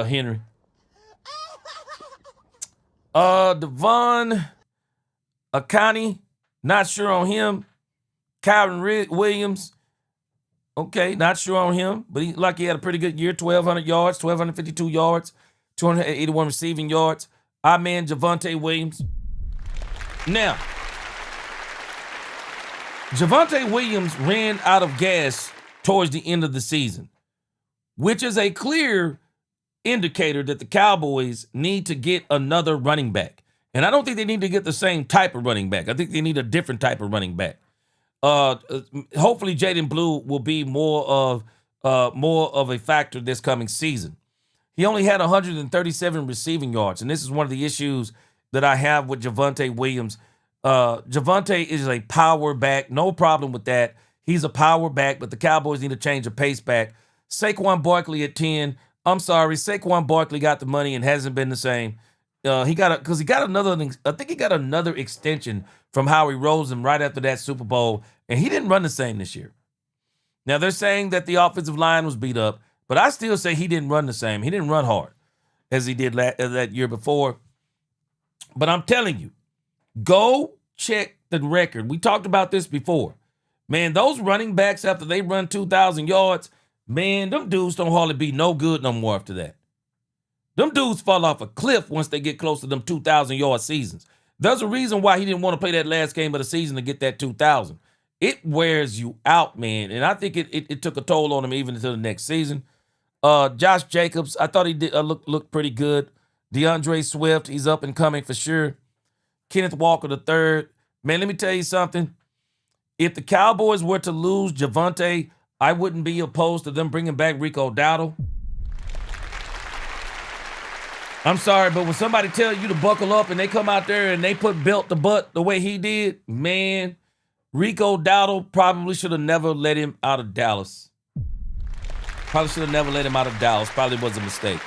Henry. Devon Akani, not sure on him. Kyron Williams, okay, not sure on him, but he had a pretty good year. 1,200 yards, 1,252 yards, 281 receiving yards. Our man Javonte Williams. Now, Javonte Williams ran out of gas towards the end of the season, which is a clear indicator that the Cowboys need to get another running back. And I don't think they need to get the same type of running back. I think they need a different type of running back. Hopefully Jaden Blue will be more of a factor this coming season. He only had 137 receiving yards, and this is one of the issues that I have with Javonte Williams. Javonte is a power back, no problem with that. He's a power back, but the Cowboys need to change the pace back. Saquon Barkley at 10. I'm sorry, Saquon Barkley got the money and hasn't been the same. He got another extension from Howie Roseman right after that Super Bowl, and he didn't run the same this year. Now, they're saying that the offensive line was beat up, but I still say he didn't run the same. He didn't run hard as he did that year before. But I'm telling you, go check the record. We talked about this before. Man, those running backs, after they run 2,000 yards, man, them dudes don't hardly be no good no more after that. Them dudes fall off a cliff once they get close to them 2,000-yard seasons. There's a reason why he didn't want to play that last game of the season to get that 2,000. It wears you out, man, and I think it took a toll on him even into the next season. Josh Jacobs, I thought he did look pretty good. DeAndre Swift, he's up and coming for sure. Kenneth Walker III. Man, let me tell you something. If the Cowboys were to lose Javonte, I wouldn't be opposed to them bringing back Rico Dowdle. I'm sorry, but when somebody tells you to buckle up and they come out there and they put belt to butt the way he did, man, Rico Dowdle probably should have never let him out of Dallas. Probably was a mistake.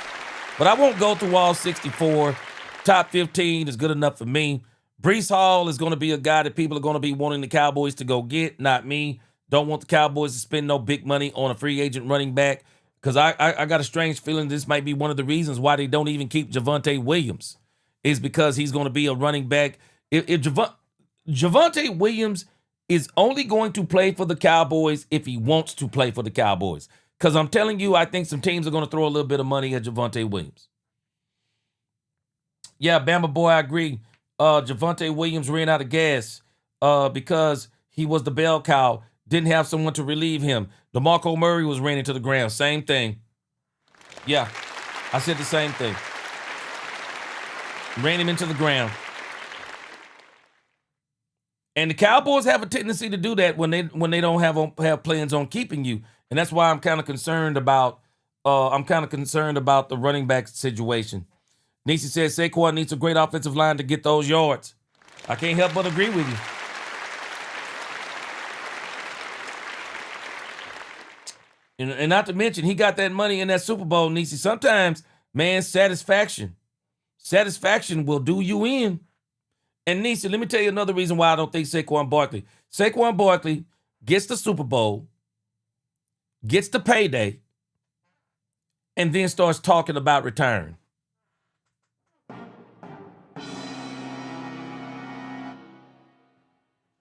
But I won't go through all 64. Top 15 is good enough for me. Breece Hall is going to be a guy that people are going to be wanting the Cowboys to go get, not me. Don't want the Cowboys to spend no big money on a free agent running back because I got a strange feeling this might be one of the reasons why they don't even keep Javonte Williams is because he's going to be a running back. If Javonte Williams is only going to play for the Cowboys if he wants to play for the Cowboys. Because I'm telling you, I think some teams are going to throw a little bit of money at Javonte Williams. Yeah, Bama boy, I agree. Javonte Williams ran out of gas because he was the bell cow. Didn't have someone to relieve him. DeMarco Murray was ran into the ground. Same thing. Yeah, I said the same thing. Ran him into the ground. And the Cowboys have a tendency to do that when they don't have plans on keeping you. And that's why I'm kind of concerned about the running back situation. Nisi says Saquon needs a great offensive line to get those yards. I can't help but agree with you. And not to mention, he got that money in that Super Bowl, Nisi. Sometimes, man, satisfaction will do you in. And Nisi, let me tell you another reason why I don't think Saquon Barkley gets the Super Bowl, gets the payday, and then starts talking about retiring.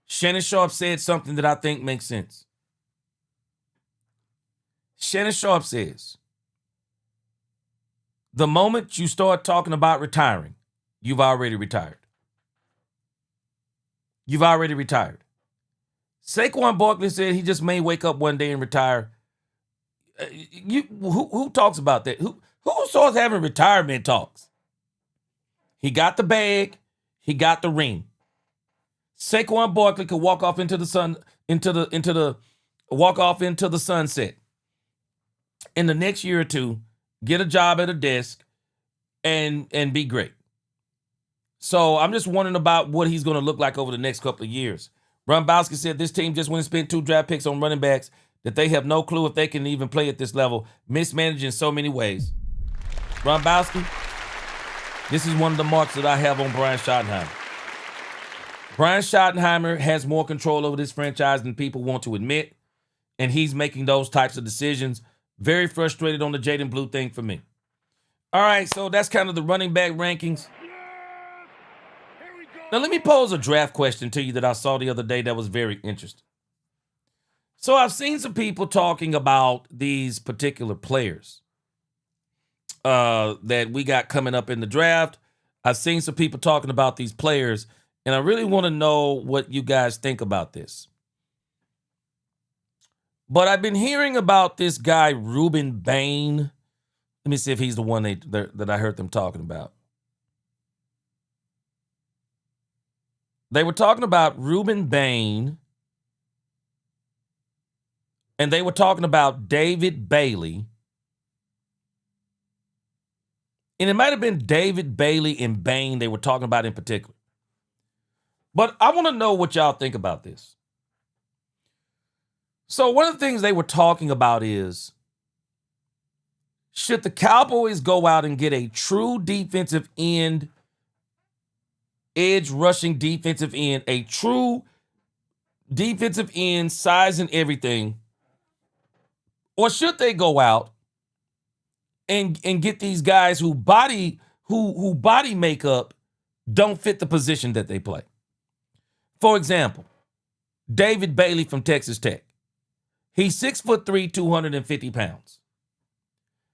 Shannon Sharp said something that I think makes sense. Shannon Sharp says, the moment you start talking about retiring, you've already retired. You've already retired. Saquon Barkley said he just may wake up one day and retire. Who talks about that? Who starts having retirement talks? He got the bag. He got the ring. Saquon Barkley could walk off into the sunset in the next year or two, get a job at a desk, and be great. So I'm just wondering about what he's going to look like over the next couple of years. Rumbowski said this team just went and spent 2 draft picks on running backs that they have no clue if they can even play at this level. Mismanaged in so many ways. Rumbowski, this is one of the marks that I have on Brian Schottenheimer. Brian Schottenheimer has more control over this franchise than people want to admit, and he's making those types of decisions. Very frustrated on the Jaden Blue thing for me. All right, so that's kind of the running back rankings. Now, let me pose a draft question to you that I saw the other day that was very interesting. So I've seen some people talking about these particular players that we got coming up in the draft. I've seen some people talking about these players, and I really want to know what you guys think about this. But I've been hearing about this guy, Ruben Bain. Let me see if he's the one that I heard them talking about. They were talking about Ruben Bain, and they were talking about David Bailey. And it might have been David Bailey and Bain they were talking about in particular. But I want to know what y'all think about this. So one of the things they were talking about is, should the Cowboys go out and get a true defensive end, edge rushing defensive end, a true defensive end, size and everything, Or should they go out and get these guys who body makeup don't fit the position that they play? For example, David Bailey from Texas Tech. He's 6'3", 250 pounds.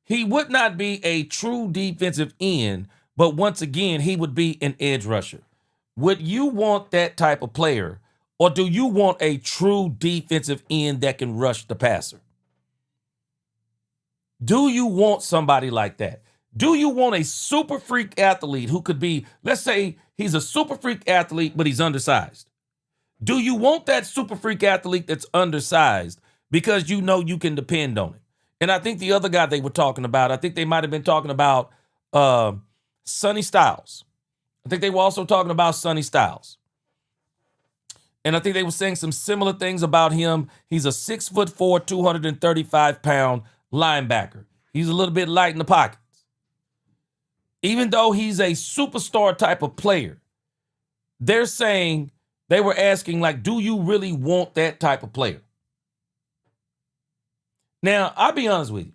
He would not be a true defensive end, but once again, he would be an edge rusher. Would you want that type of player, or do you want a true defensive end that can rush the passer? Do you want somebody like that? Do you want a super freak athlete who could be, let's say he's a super freak athlete, but he's undersized? Do you want that super freak athlete that's undersized because you know you can depend on it? And I think the other guy they were talking about, I think they might have been talking about Sonny Styles. I think they were also talking about Sonny Styles. And I think they were saying some similar things about him. He's a 6'4", 235-pound linebacker. He's a little bit light in the pockets. Even though he's a superstar type of player, they're saying, they were asking, like, do you really want that type of player? Now, I'll be honest with you.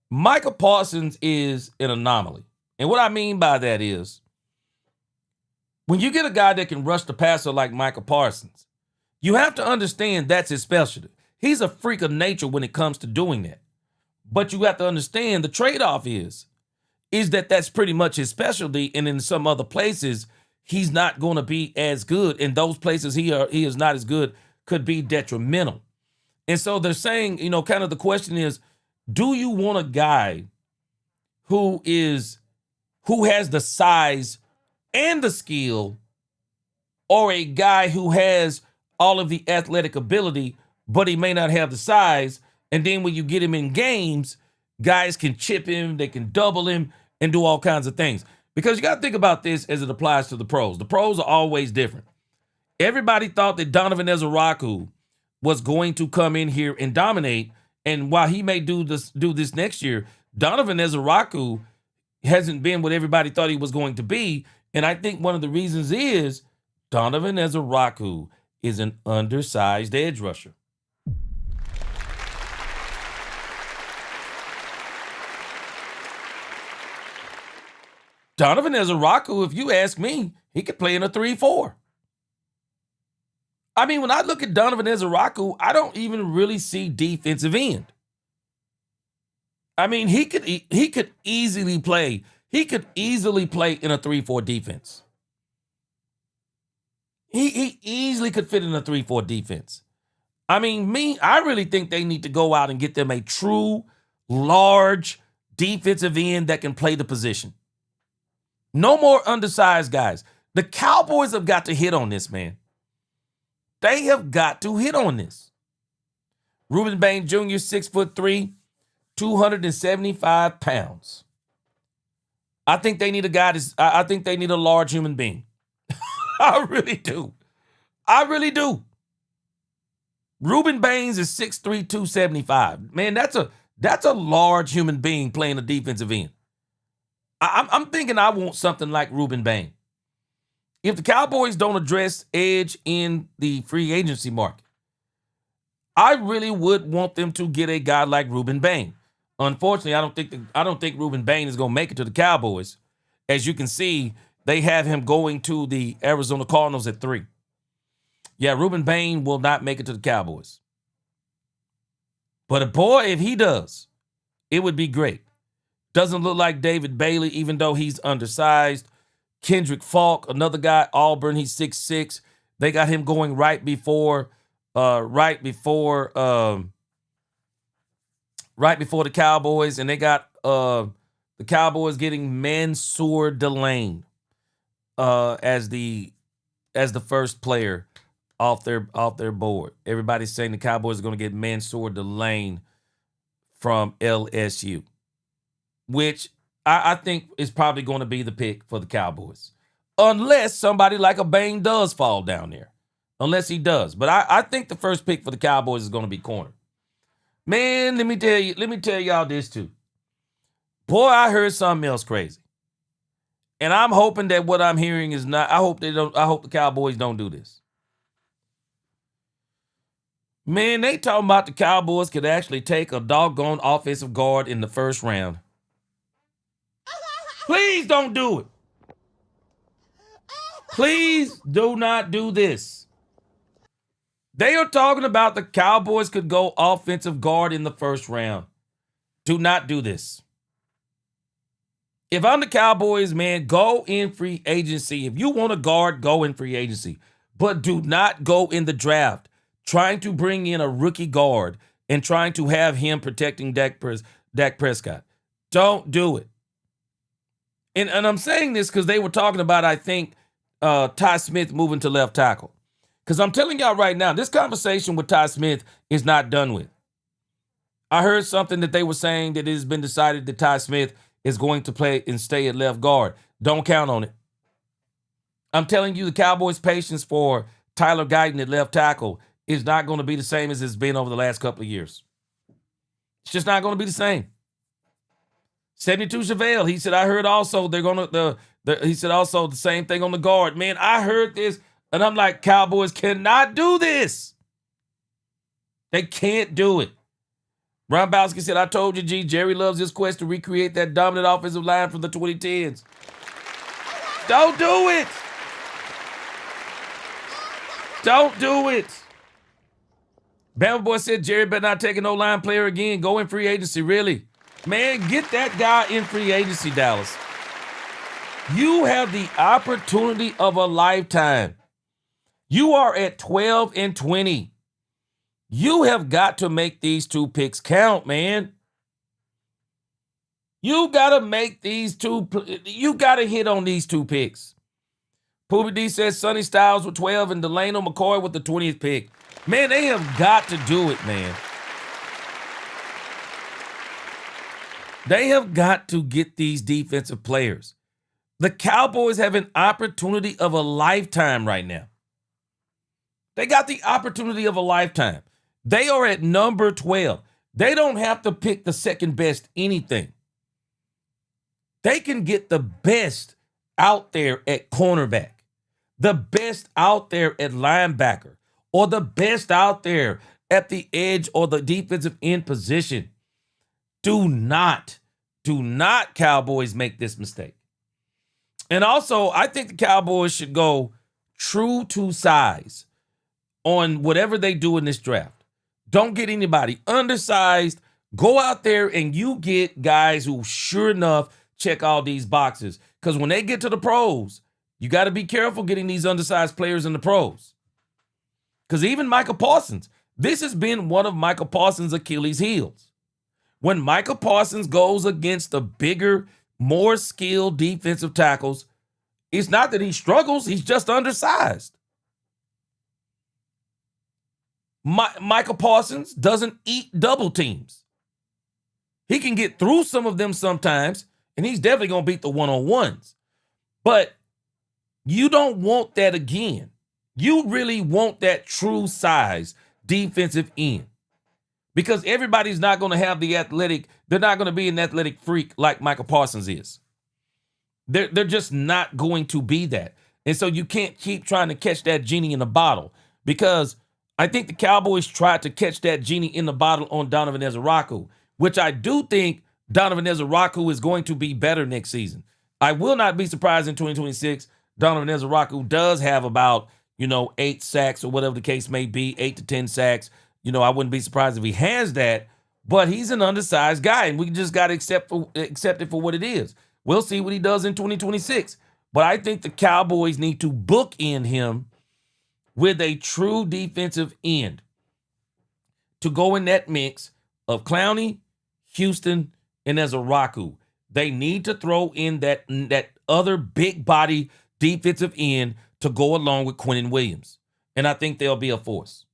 Micah Parsons is an anomaly. And what I mean by that is, when you get a guy that can rush the passer like Micah Parsons, you have to understand that's his specialty. He's a freak of nature when it comes to doing that. But you have to understand the trade-off is that that's pretty much his specialty, and in some other places, he's not going to be as good. In those places he is not as good, could be detrimental. And so they're saying, kind of the question is, do you want a guy who has the size and the skill, or a guy who has all of the athletic ability, but he may not have the size? And then when you get him in games, guys can chip him, they can double him, and do all kinds of things. Because you got to think about this as it applies to the pros. The pros are always different. Everybody thought that Donovan Ezeraku was going to come in here and dominate. And while he may do this next year, Donovan Ezeraku hasn't been what everybody thought he was going to be. And I think one of the reasons is Donovan Ezeraku is an undersized edge rusher. Donovan Ezeraku, if you ask me, he could play in a 3-4. I mean, when I look at Donovan Ezeraku, I don't even really see defensive end. I mean, he could easily play. He could easily play in a 3-4 defense. He easily could fit in a 3-4 defense. I mean, I really think they need to go out and get them a true, large defensive end that can play the position. No more undersized guys. The Cowboys have got to hit on this, man. They have got to hit on this. Ruben Bain Jr., 6'3", 275 pounds. I think they need a guy I think they need a large human being. I really do. I really do. Ruben Baines is 6'3", 275. Man, that's a large human being playing a defensive end. I'm thinking I want something like Ruben Bain. If the Cowboys don't address edge in the free agency market, I really would want them to get a guy like Ruben Bain. Unfortunately, I don't think Ruben Bain is going to make it to the Cowboys. As you can see, they have him going to the Arizona Cardinals at 3. Yeah, Ruben Bain will not make it to the Cowboys. But boy, if he does, it would be great. Doesn't look like David Bailey, even though he's undersized. Kendrick Falk, another guy, Auburn, he's 6'6". They got him going right before the Cowboys, and they got the Cowboys getting Mansour Delane as the first player off their board. Everybody's saying the Cowboys are going to get Mansour Delane from LSU, which I think is probably going to be the pick for the Cowboys, unless somebody like a Bain does fall down there. Unless he does. But I think the first pick for the Cowboys is going to be corner. Man, let me tell y'all this too. Boy, I heard something else crazy. And I'm hoping that what I'm hearing is not, I hope the Cowboys don't do this. Man, they talking about the Cowboys could actually take a doggone offensive guard in the first round. Please don't do it. Please do not do this. They are talking about the Cowboys could go offensive guard in the first round. Do not do this. If I'm the Cowboys, man, go in free agency. If you want a guard, go in free agency. But do not go in the draft trying to bring in a rookie guard and trying to have him protecting Dak Prescott. Don't do it. And I'm saying this because they were talking about, I think, Ty Smith moving to left tackle. Because I'm telling y'all right now, this conversation with Ty Smith is not done with. I heard something that they were saying that it has been decided that Ty Smith is going to play and stay at left guard. Don't count on it. I'm telling you, the Cowboys' patience for Tyler Guyton at left tackle is not going to be the same as it's been over the last couple of years. It's just not going to be the same. 72 Chevelle, he said, I heard also they're going to, he said also the same thing on the guard. Man, I heard this, and I'm like, Cowboys cannot do this. They can't do it. Ron Bowski said, I told you, G, Jerry loves his quest to recreate that dominant offensive line from the 2010s. Don't do it. Don't do it. Bama Boy said, Jerry better not take an O-line player again. Go in free agency, really. Man, get that guy in free agency, Dallas. You have the opportunity of a lifetime. You are at 12-20. You have got to make these two picks count, man. You got to make these two. You got to hit on these two picks. Poobie D says Sonny Styles with 12 and Delano McCoy with the 20th pick. Man, they have got to do it, man. They have got to get these defensive players. The Cowboys have an opportunity of a lifetime right now. They got the opportunity of a lifetime. They are at number 12. They don't have to pick the second best anything. They can get the best out there at cornerback, the best out there at linebacker, or the best out there at the edge or the defensive end position. Do not, Cowboys, make this mistake. And also, I think the Cowboys should go true to size on whatever they do in this draft. Don't get anybody undersized. Go out there and you get guys who sure enough check all these boxes. Because when they get to the pros, you got to be careful getting these undersized players in the pros. Because even Micah Parsons, this has been one of Micah Parsons' Achilles' heels. When Micah Parsons goes against the bigger, more skilled defensive tackles, it's not that he struggles, he's just undersized. Micah Parsons doesn't eat double teams. He can get through some of them sometimes, and he's definitely going to beat the one-on-ones. But you don't want that again. You really want that true size defensive end. Because everybody's not going to have the athletic, they're not going to be an athletic freak like Micah Parsons is. They're just not going to be that. And so you can't keep trying to catch that genie in a bottle, because I think the Cowboys tried to catch that genie in the bottle on Donovan Ezaraku, which I do think Donovan Ezaraku is going to be better next season. I will not be surprised in 2026. Donovan Ezaraku does have about, 8 sacks or whatever the case may be, 8 to 10 sacks. I wouldn't be surprised if he has that, but he's an undersized guy, and we just got to accept it for what it is. We'll see what he does in 2026. But I think the Cowboys need to bookend him with a true defensive end to go in that mix of Clowney, Houston, and Ezaraku. They need to throw in that other big body defensive end to go along with Quinnen Williams. And I think they'll be a force.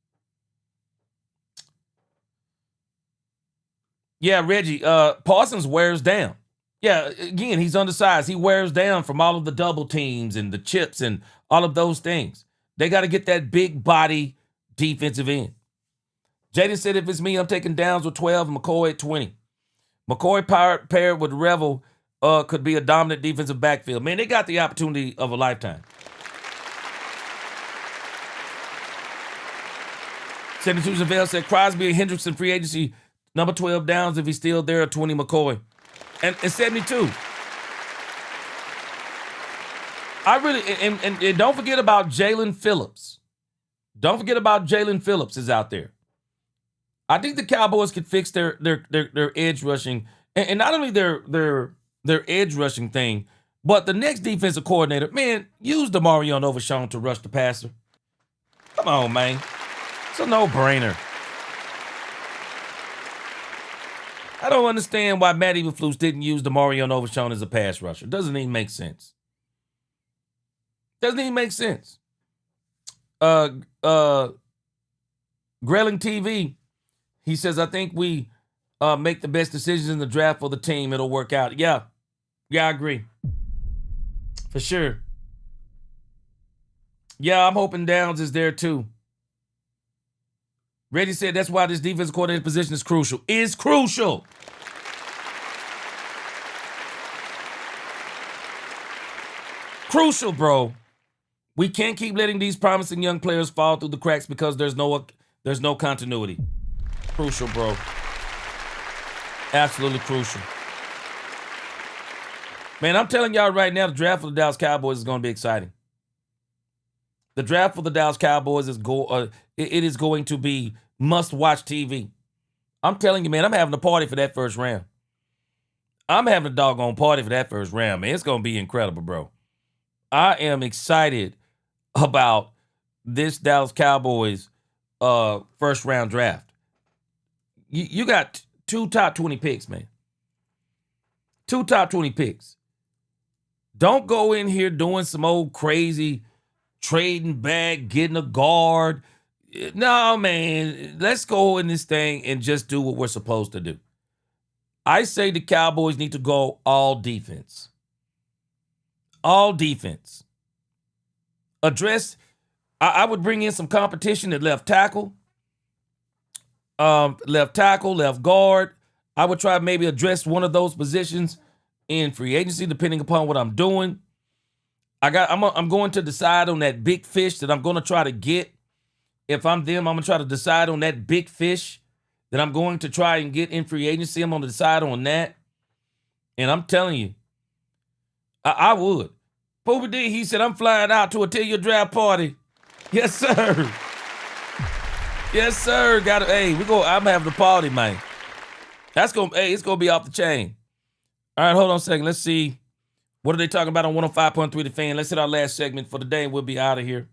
Yeah, Reggie, Parsons wears down. Yeah, again, he's undersized. He wears down from all of the double teams and the chips and all of those things. They got to get that big body defensive end. Jaden said, if it's me, I'm taking Downs with 12 and McCoy at 20. McCoy paired with Revel could be a dominant defensive backfield. Man, they got the opportunity of a lifetime. 72 Javale said Crosby and Hendrickson free agency, number 12 Downs if he's still there, or 20 McCoy. And 72. I really, and don't forget about Jalen Phillips. Don't forget about Jalen Phillips is out there. I think the Cowboys could fix their edge rushing, and not only their edge rushing thing, but the next defensive coordinator, man, use Demarion Overshown to rush the passer. Come on, man. It's a no-brainer. I don't understand why Matt Eberflus didn't use Demarion Overshown as a pass rusher. Doesn't even make sense. Doesn't even make sense. Grelling TV, he says, I think we make the best decisions in the draft for the team. It'll work out. Yeah, I agree. For sure. Yeah, I'm hoping Downs is there too. Reddy said that's why this defensive coordinator position is crucial. Is crucial. Crucial, bro. We can't keep letting these promising young players fall through the cracks because there's no continuity. Crucial, bro. Absolutely crucial. Man, I'm telling y'all right now, the draft for the Dallas Cowboys is going to be exciting. The draft for the Dallas Cowboys is it is going to be must-watch TV. I'm telling you, man, I'm having a party for that first round. I'm having a doggone party for that first round, man. It's going to be incredible, bro. I am excited about this Dallas Cowboys first-round draft. You got two top 20 picks, man. Two top 20 picks. Don't go in here doing some old crazy trading back, getting a guard. No, man. Let's go in this thing and just do what we're supposed to do. I say the Cowboys need to go all defense. All defense. Address, I would bring in some competition at left tackle, left guard. I would try maybe address one of those positions in free agency, depending upon what I'm doing. I'm going to decide on that big fish that I'm going to try to get. If I'm them, I'm going to try to decide on that big fish that I'm going to try and get in free agency. I'm going to decide on that. And I'm telling you, I would. Poopy D, he said, I'm flying out to a till-year draft party. Yes, sir. Yes, sir. I'm having a party, man. It's gonna be off the chain. All right, hold on a second. Let's see. What are they talking about on 105.3 The Fan? Let's hit our last segment for the day and we'll be out of here.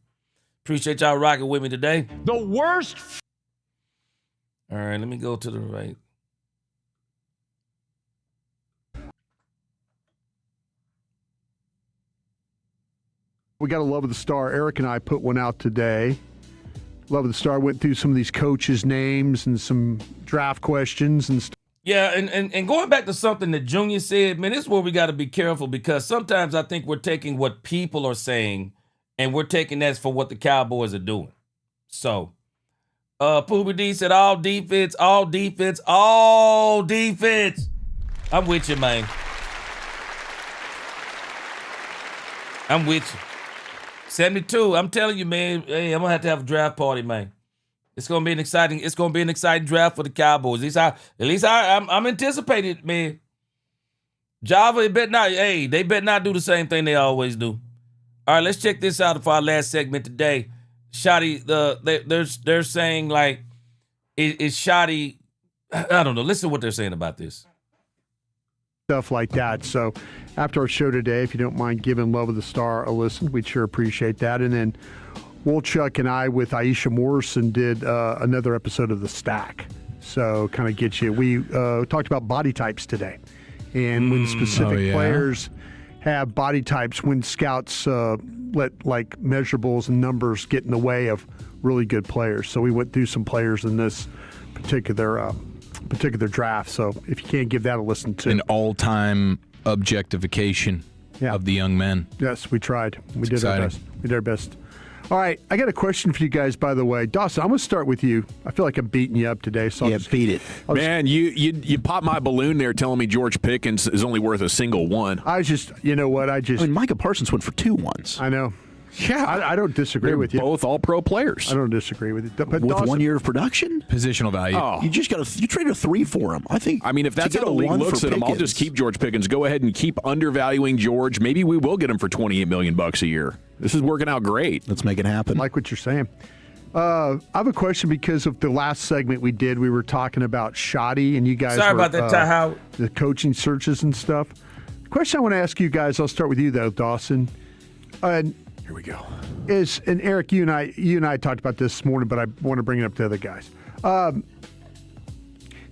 Appreciate y'all rocking with me today. The worst. All right, let me go to the right. We got a Love of the Star. Eric and I put one out today. Love of the Star went through some of these coaches' names and some draft questions and stuff. Yeah, and going back to something that Junior said, man, this is where we got to be careful because sometimes I think we're taking what people are saying and we're taking that for what the Cowboys are doing. So, Poopy D said all defense, all defense, all defense. I'm with you, man. I'm with you. 72, I'm telling you, man, hey, I'm going to have a draft party, man. It's gonna be an exciting draft for the Cowboys. At least I'm anticipating, man. Java, they better not do the same thing they always do. All right, let's check this out for our last segment today. Shotty, they're saying like, is Shotty? I don't know. Listen to what they're saying about this. Stuff like that. So after our show today, if you don't mind giving Love of the Star a listen, we'd sure appreciate that. And then Wolchuk and I with Aisha Morrison did another episode of The Stack. So kind of get you. We talked about body types today. And when specific players have body types, when scouts let like measurables and numbers get in the way of really good players. So we went through some players in this particular draft. So if you can't give that a listen to. An all-time objectification of the young men. Yes, we tried. We did our best. All right, I got a question for you guys, by the way. Dawson, I'm going to start with you. I feel like I'm beating you up today. So beat it. Man, you popped my balloon there telling me George Pickens is only worth a single one. I was just, you know what, I mean, Micah Parsons went for 2 ones. I know. Yeah, I don't disagree they're with you. both all-pro players. I don't disagree with you. But With Dawson, 1 year of production, Positional value. Oh. you just got you traded a 3 for him. I think. I mean, if that's to how get the a league 1 looks for at him, I'll Pickens, just keep George Pickens. Go ahead and keep undervaluing George. Maybe we will get him for $28 million a year. This is working out great. Let's make it happen. I like what you're saying. I have a question because of the last segment we did. We were talking about Shoddy, and you guys Sorry were, about that, Ty Howard. the coaching searches and stuff. The question I want to ask you guys, I'll start with you, though, Dawson. Here we go. And Eric, you and I talked about this morning, but I want to bring it up to other guys. Do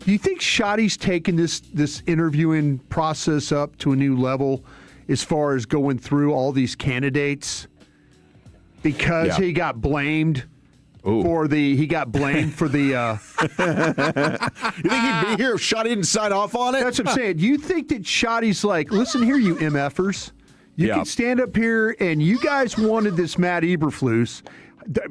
you think Shoddy's taken this interviewing process up to a new level as far as going through all these candidates because he got blamed for the You think he'd be here if Shoddy didn't sign off on it? That's what I'm saying. Do you think that Shoddy's like, listen here, you MFers, you can stand up here and you guys wanted this Matt Eberflus,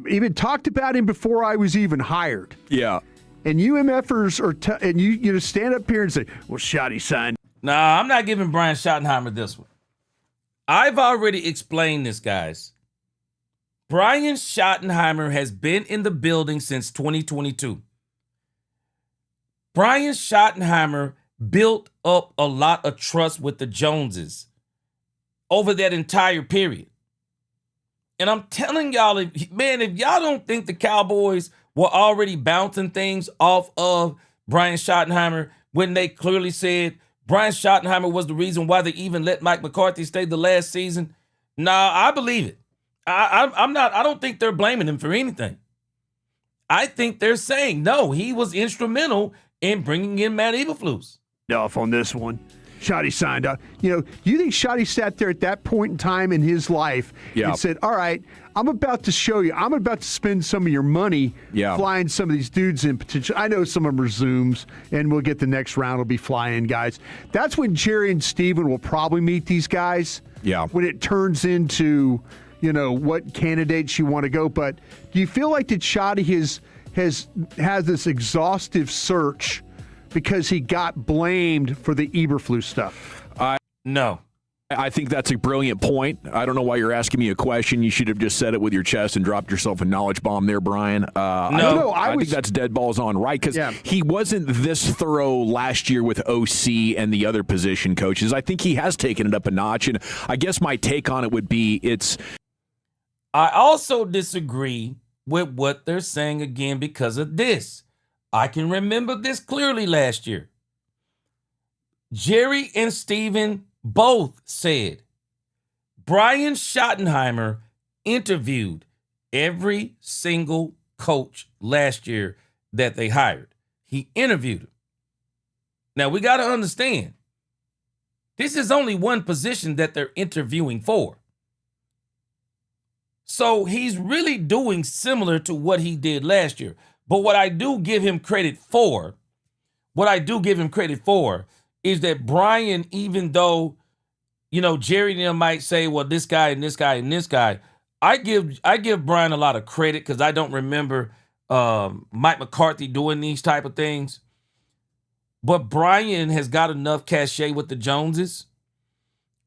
even talked about him before I was even hired. Yeah. And you MFers and you stand up here and say, well, Shoddy signed. Nah, I'm not giving Brian Schottenheimer this one. I've already explained this, guys. Brian Schottenheimer has been in the building since 2022. Brian Schottenheimer built up a lot of trust with the Joneses over that entire period. And I'm telling y'all, if y'all don't think the Cowboys were already bouncing things off of Brian Schottenheimer when they clearly said Brian Schottenheimer was the reason why they even let Mike McCarthy stay the last season, nah, I believe it. I don't think they're blaming him for anything. I think they're saying, no, he was instrumental in bringing in Matt Eberflus. Off on this one. Shoddy signed up. Do you think Shoddy sat there at that point in time in his life and said, all right, I'm about to show you. I'm about to spend some of your money flying some of these dudes in potential. I know some of them are Zooms, and we'll get the next round will be flying guys. That's when Jerry and Steven will probably meet these guys. Yeah. When it turns into, what candidates you want to go. But do you feel like that Shoddy has this exhaustive search because he got blamed for the Eberflus stuff? No. I think that's a brilliant point. I don't know why you're asking me a question. You should have just said it with your chest and dropped yourself a knowledge bomb there, Brian. I think that's dead balls on right because he wasn't this thorough last year with OC and the other position coaches. I think he has taken it up a notch, and I guess my take on it would be I also disagree with what they're saying again because of this. I can remember this clearly last year. Jerry and Steven both said Brian Schottenheimer interviewed every single coach last year that they hired. He interviewed him. Now, we got to understand, this is only one position that they're interviewing for. So he's really doing similar to what he did last year. But what I do give him credit for, is that Brian, even though, Jerry and them might say, well, this guy and this guy and this guy, I give Brian a lot of credit because I don't remember Mike McCarthy doing these type of things. But Brian has got enough cachet with the Joneses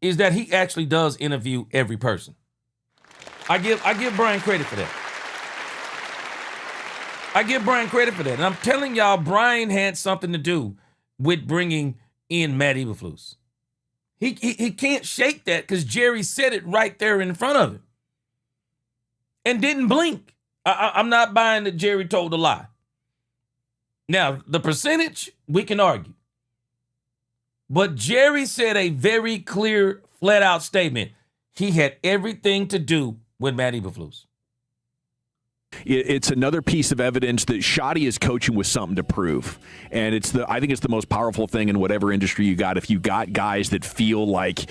is that he actually does interview every person. I give Brian credit for that. And I'm telling y'all, Brian had something to do with bringing in Matt Eberflus. He can't shake that because Jerry said it right there in front of him and didn't blink. I'm not buying that Jerry told a lie. Now, the percentage, we can argue. But Jerry said a very clear, flat-out statement. He had everything to do with Matt Eberflus. It's another piece of evidence that Shoddy is coaching with something to prove. And I think it's the most powerful thing in whatever industry you got. If you got guys that feel like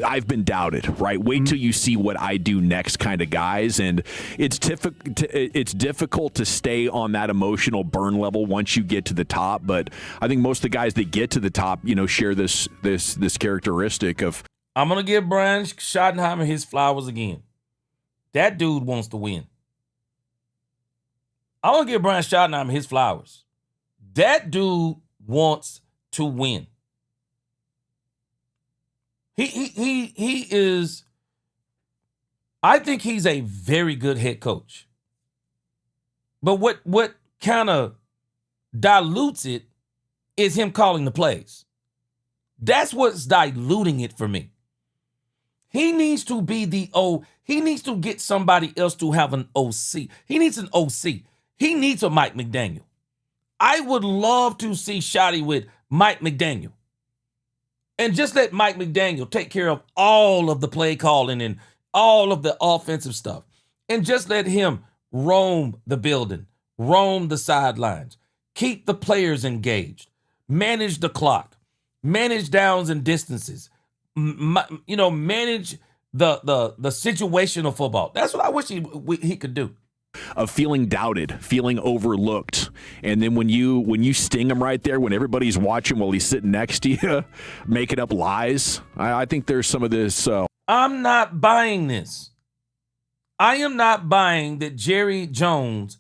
I've been doubted, right? Wait till you see what I do next kind of guys. And it's difficult to stay on that emotional burn level once you get to the top. But I think most of the guys that get to the top, share this characteristic of. I'm going to give Brian Schottenheimer his flowers again. That dude wants to win. I want to give Brian Schottenheimer his flowers. That dude wants to win. He is I think he's a very good head coach. But what kind of dilutes it is him calling the plays. That's what's diluting it for me. He needs to be he needs to get somebody else to have an OC. He needs an OC. He needs a Mike McDaniel. I would love to see Shotty with Mike McDaniel. And just let Mike McDaniel take care of all of the play calling and all of the offensive stuff. And just let him roam the building, roam the sidelines, keep the players engaged, manage the clock, manage downs and distances, manage the situational football. That's what I wish he could do. Of feeling doubted, feeling overlooked, and then when you sting him right there, when everybody's watching while he's sitting next to you, making up lies. I think there's some of this. I'm not buying this. I am not buying that Jerry Jones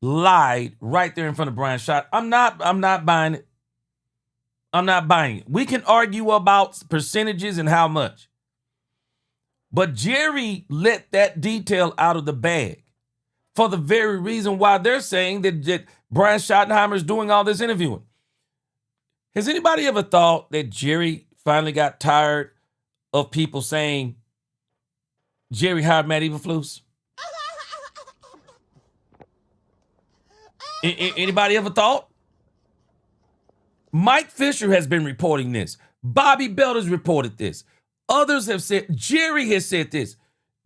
lied right there in front of Brian Schott. I'm not buying it. I'm not buying it. We can argue about percentages and how much. But Jerry let that detail out of the bag for the very reason why they're saying that Brian Schottenheimer is doing all this interviewing. Has anybody ever thought that Jerry finally got tired of people saying Jerry hired Matt Eberflus? Anybody ever thought? Mike Fisher has been reporting this. Bobby Belt has reported this. Others have said, Jerry has said this.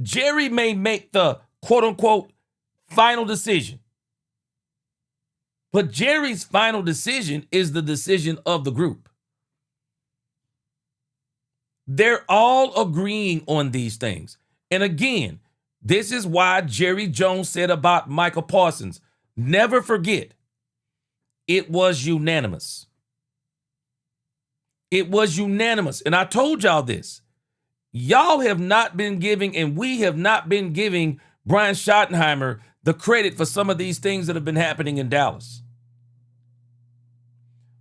Jerry may make the quote-unquote final decision. But Jerry's final decision is the decision of the group. They're all agreeing on these things. And again, this is why Jerry Jones said about Michael Parsons, never forget, it was unanimous. It was unanimous. And I told y'all this. Y'all have not been giving, and we have not been giving Brian Schottenheimer the credit for some of these things that have been happening in Dallas.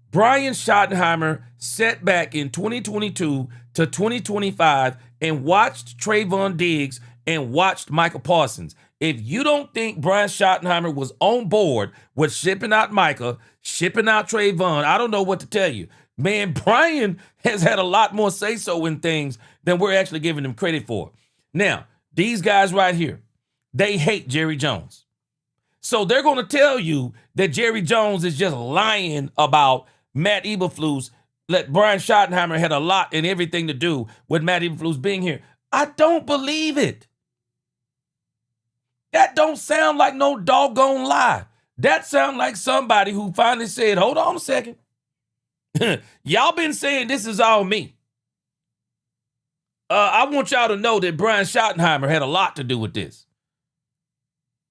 Brian Schottenheimer sat back in 2022 to 2025 and watched Trayvon Diggs and watched Michael Parsons. If you don't think Brian Schottenheimer was on board with shipping out Micah, shipping out Trayvon, I don't know what to tell you. Man, Brian has had a lot more say-so in things than we're actually giving him credit for. Now, these guys right here, they hate Jerry Jones. So they're going to tell you that Jerry Jones is just lying about Matt Eberflus, that Brian Schottenheimer had a lot and everything to do with Matt Eberflus being here. I don't believe it. That don't sound like no doggone lie. That sounds like somebody who finally said, hold on a second. Y'all been saying this is all me. I want y'all to know that Brian Schottenheimer had a lot to do with this.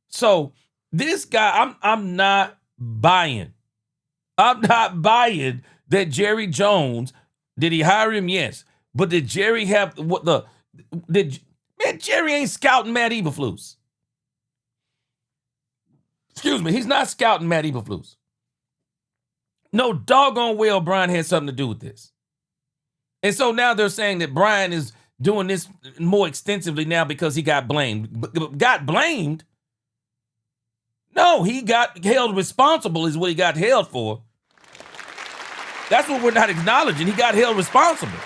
So this guy, I'm not buying. I'm not buying that Jerry Jones, did he hire him? Yes. But did Jerry have man, Jerry ain't scouting Matt Eberflus. Excuse me, he's not scouting Matt Eberflus. No doggone well Brian had something to do with this. And so now they're saying that Brian is doing this more extensively now because he got blamed. Got blamed? No, he got held responsible is what he got held for. That's what we're not acknowledging. He got held responsible.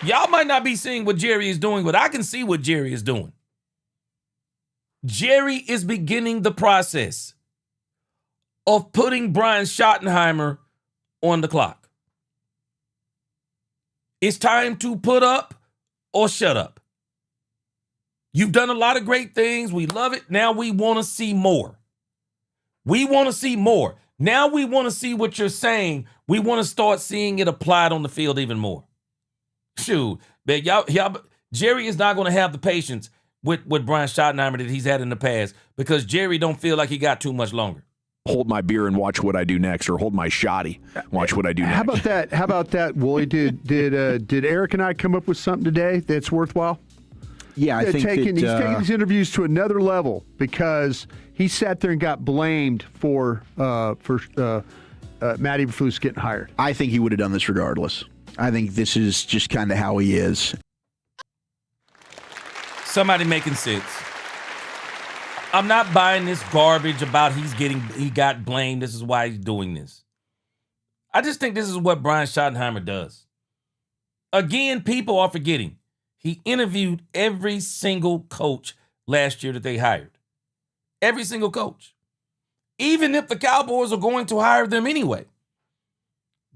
Y'all might not be seeing what Jerry is doing, but I can see what Jerry is doing. Jerry is beginning the process of putting Brian Schottenheimer on the clock. It's time to put up or shut up. You've done a lot of great things. We love it. Now we want to see more. We want to see more. Now we want to see what you're saying. We want to start seeing it applied on the field even more. Shoot, man, y'all, Jerry is not going to have the patience with Brian Schottenheimer that he's had in the past because Jerry don't feel like he got too much longer. Hold my beer and watch what I do next, or hold my shotty, watch what I do next. How about that, Wooly? Did Eric and I come up with something today that's worthwhile? Yeah, I think he's taking these interviews to another level because he sat there and got blamed for Matt Eberflus getting hired. I think he would have done this regardless. I think this is just kind of how he is. somebody making sense. I'm not buying this garbage about he got blamed. This is why he's doing this. I just think this is what Brian Schottenheimer does. Again, people are forgetting. He interviewed every single coach last year that they hired. Every single coach. Even if the Cowboys are going to hire them anyway.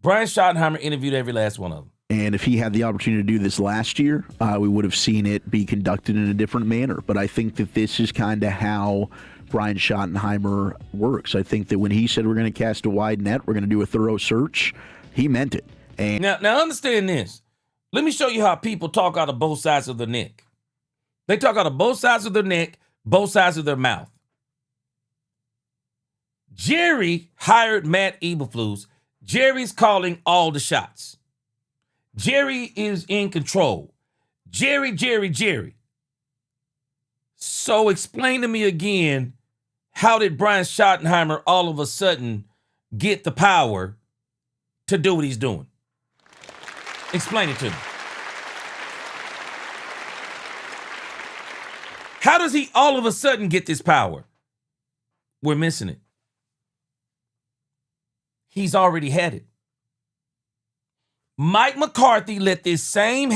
Brian Schottenheimer interviewed every last one of them. And if he had the opportunity to do this last year, we would have seen it be conducted in a different manner. But I think that this is kind of how Brian Schottenheimer works. I think that when he said we're going to cast a wide net, we're going to do a thorough search, he meant it. And now understand this. Let me show you how people talk out of both sides of their neck. They talk out of both sides of their neck, both sides of their mouth. Jerry hired Matt Eberflus. Jerry's calling all the shots. Jerry is in control. Jerry. So explain to me again, how did Brian Schottenheimer all of a sudden get the power to do what he's doing? Explain it to me. How does he all of a sudden get this power? We're missing it. He's already had it. Mike McCarthy let this same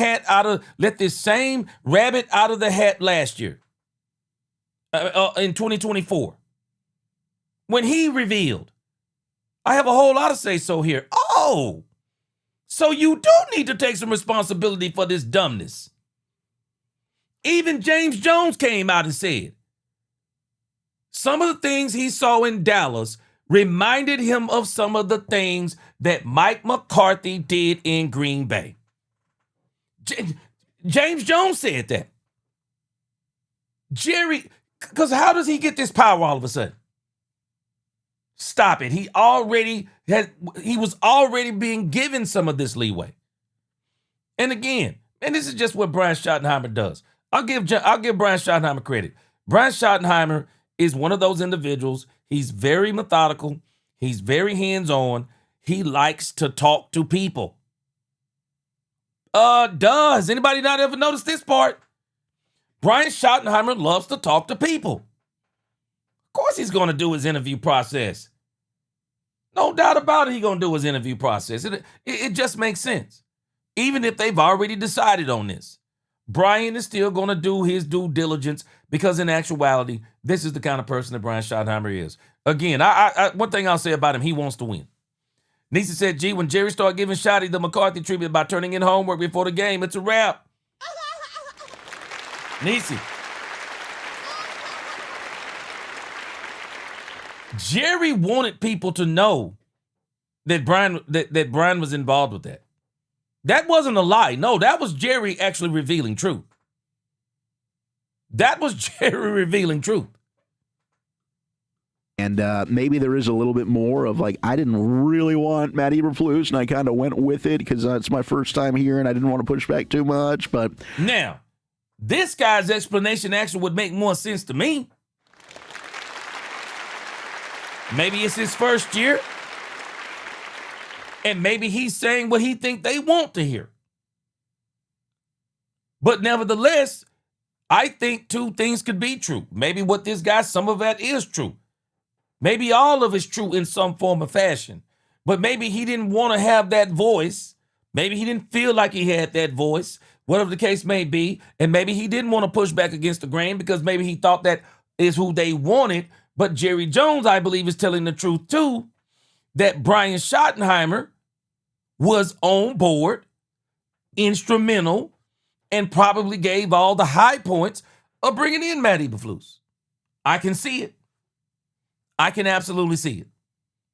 rabbit out of the hat last year, in 2024. When he revealed, I have a whole lot of say so here. Oh, so you do need to take some responsibility for this dumbness. Even James Jones came out and said some of the things he saw in Dallas reminded him of some of the things that Mike McCarthy did in Green Bay. James Jones said that. Jerry, because how does he get this power all of a sudden? Stop it. He was already being given some of this leeway. And again, and this is just what Brian Schottenheimer does. I'll give Brian Schottenheimer credit. Brian Schottenheimer is one of those individuals. He's very methodical. He's very hands-on. He likes to talk to people. Has anybody not ever noticed this part? Brian Schottenheimer loves to talk to people. Of course he's going to do his interview process. No doubt about it, he's going to do his interview process. It just makes sense. Even if they've already decided on this. Brian is still going to do his due diligence because in actuality, this is the kind of person that Brian Schottenheimer is. Again, one thing I'll say about him, he wants to win. Nisa said, gee, when Jerry started giving Shotty the McCarthy treatment by turning in homework before the game, it's a wrap. Nisi. Jerry wanted people to know that Brian was involved with that. That wasn't a lie. No, that was Jerry actually revealing truth. That was Jerry revealing truth. And maybe there is a little bit more of like, I didn't really want Matt Eberflus, and I kind of went with it because it's my first time here, and I didn't want to push back too much. But now, this guy's explanation actually would make more sense to me. Maybe it's his first year. And maybe he's saying what he thinks they want to hear. But nevertheless, I think two things could be true. Maybe what this guy, some of that is true. Maybe all of it's true in some form or fashion. But maybe he didn't want to have that voice. Maybe he didn't feel like he had that voice, whatever the case may be. And maybe he didn't want to push back against the grain because maybe he thought that is who they wanted. But Jerry Jones, I believe, is telling the truth too, that Brian Schottenheimer was on board, instrumental, and probably gave all the high points of bringing in Matt Eberflus. I can see it. I can absolutely see it.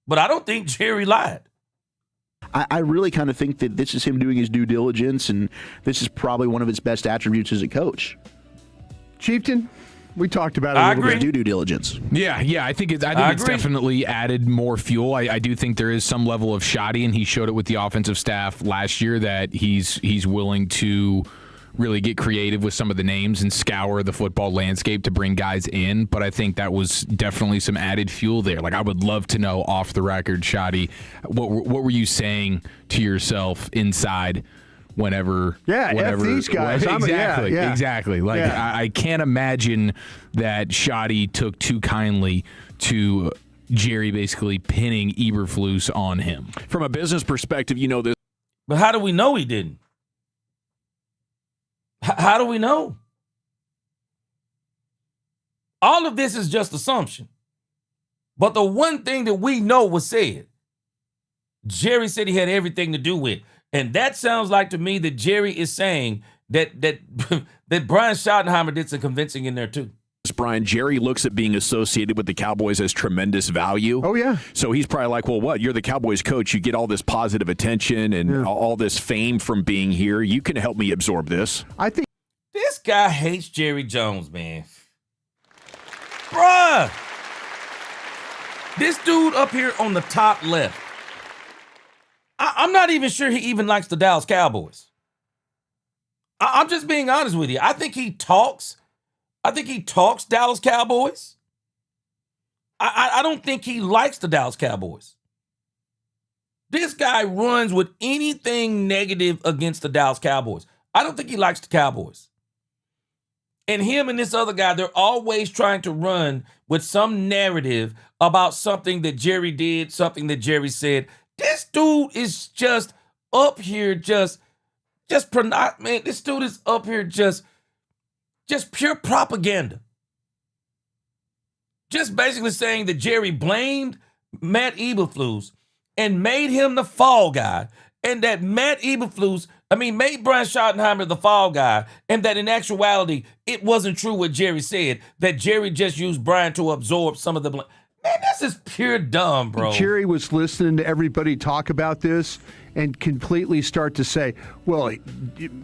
But I don't think Jerry lied. I really kind of think that this is him doing his due diligence, and this is probably one of his best attributes as a coach. Chieftain, we talked about it a little bit. Due diligence. Yeah. I think it's definitely added more fuel. I do think there is some level of shoddy, and he showed it with the offensive staff last year that he's willing to really get creative with some of the names and scour the football landscape to bring guys in. But I think that was definitely some added fuel there. Like, I would love to know off the record, Shoddy, what were you saying to yourself inside whenever. Yeah, whenever, F these guys. Exactly. Like, Yeah. I can't imagine that Shoddy took too kindly to Jerry basically pinning Eberflus on him. From a business perspective, this. But how do we know he didn't? How do we know? All of this is just assumption. But the one thing that we know was said, Jerry said he had everything to do with. And that sounds like to me that Jerry is saying that that Brian Schottenheimer did some convincing in there too. Brian, Jerry looks at being associated with the Cowboys as tremendous value. Oh, yeah. So he's probably like, well, what? You're the Cowboys coach. You get all this positive attention and all this fame from being here. You can help me absorb this. I think This guy hates Jerry Jones, man. Bruh. This dude up here on the top left, I'm not even sure he even likes the Dallas Cowboys. I'm just being honest with you. I think he talks Dallas Cowboys. I don't think he likes the Dallas Cowboys. This guy runs with anything negative against the Dallas Cowboys. I don't think he likes the Cowboys. And him and this other guy, they're always trying to run with some narrative about something that Jerry did, something that Jerry said. This dude is just up here, this dude is up here just pure propaganda. Just basically saying that Jerry blamed Matt Eberflus and made him the fall guy, and that made Brian Schottenheimer the fall guy, and that in actuality, it wasn't true what Jerry said, that Jerry just used Brian to absorb some of the blame. Man, this is pure dumb, bro. Jerry was listening to everybody talk about this and completely start to say, well,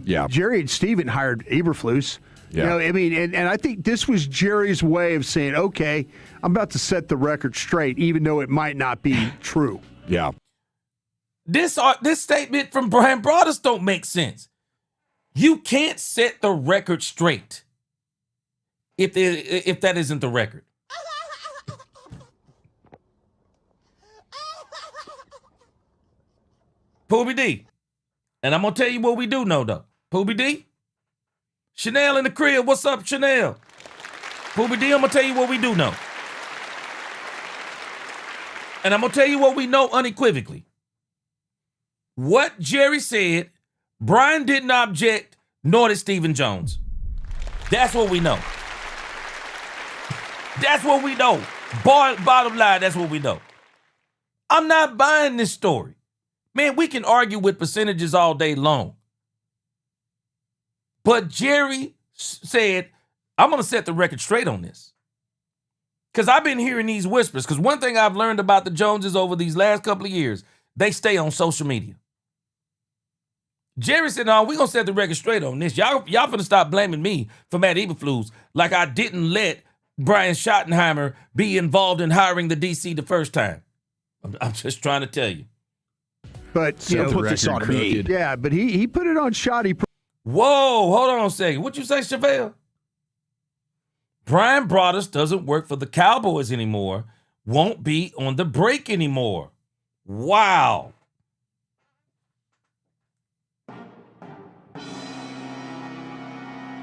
Jerry and Steven hired Eberflus. Yeah. And I think this was Jerry's way of saying, okay, I'm about to set the record straight, even though it might not be true. Yeah. This statement from Brian Broaddus don't make sense. You can't set the record straight if that isn't the record. Poobie D. And I'm going to tell you what we do know, though. Poobie D. Chanel in the crib. What's up, Chanel? Poobie D, I'm going to tell you what we do know. And I'm going to tell you what we know unequivocally. What Jerry said, Brian didn't object, nor did Stephen Jones. That's what we know. That's what we know. Bottom line, that's what we know. I'm not buying this story. Man, we can argue with percentages all day long. But Jerry said, I'm going to set the record straight on this. Because I've been hearing these whispers. Because one thing I've learned about the Joneses over these last couple of years, they stay on social media. Jerry said, no, we're going to set the record straight on this. Y'all finna stop blaming me for Matt Eberflus like I didn't let Brian Schottenheimer be involved in hiring the DC the first time. I'm just trying to tell you. But, put this on me. Yeah, but he put it on Shoddy. Whoa, hold on a second. What'd you say, Chevelle? Brian Broaddus doesn't work for the Cowboys anymore, won't be on the break anymore. Wow.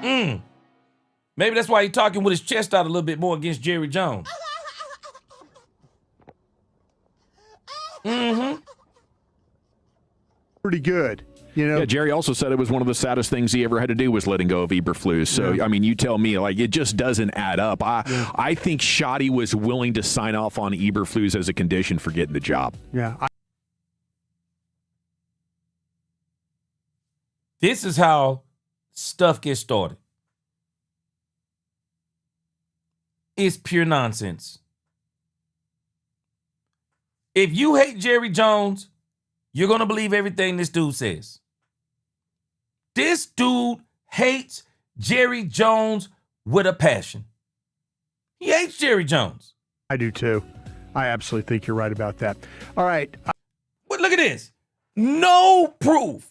Maybe that's why he's talking with his chest out a little bit more against Jerry Jones. Pretty good. Yeah, Jerry also said it was one of the saddest things he ever had to do was letting go of Eberflus. So, you tell me, it just doesn't add up. I think Shoddy was willing to sign off on Eberflus as a condition for getting the job. Yeah. This is how stuff gets started. It's pure nonsense. If you hate Jerry Jones, you're going to believe everything this dude says. This dude hates Jerry Jones with a passion. He hates Jerry Jones. I do too. I absolutely think you're right about that. All right. But look at this. No proof.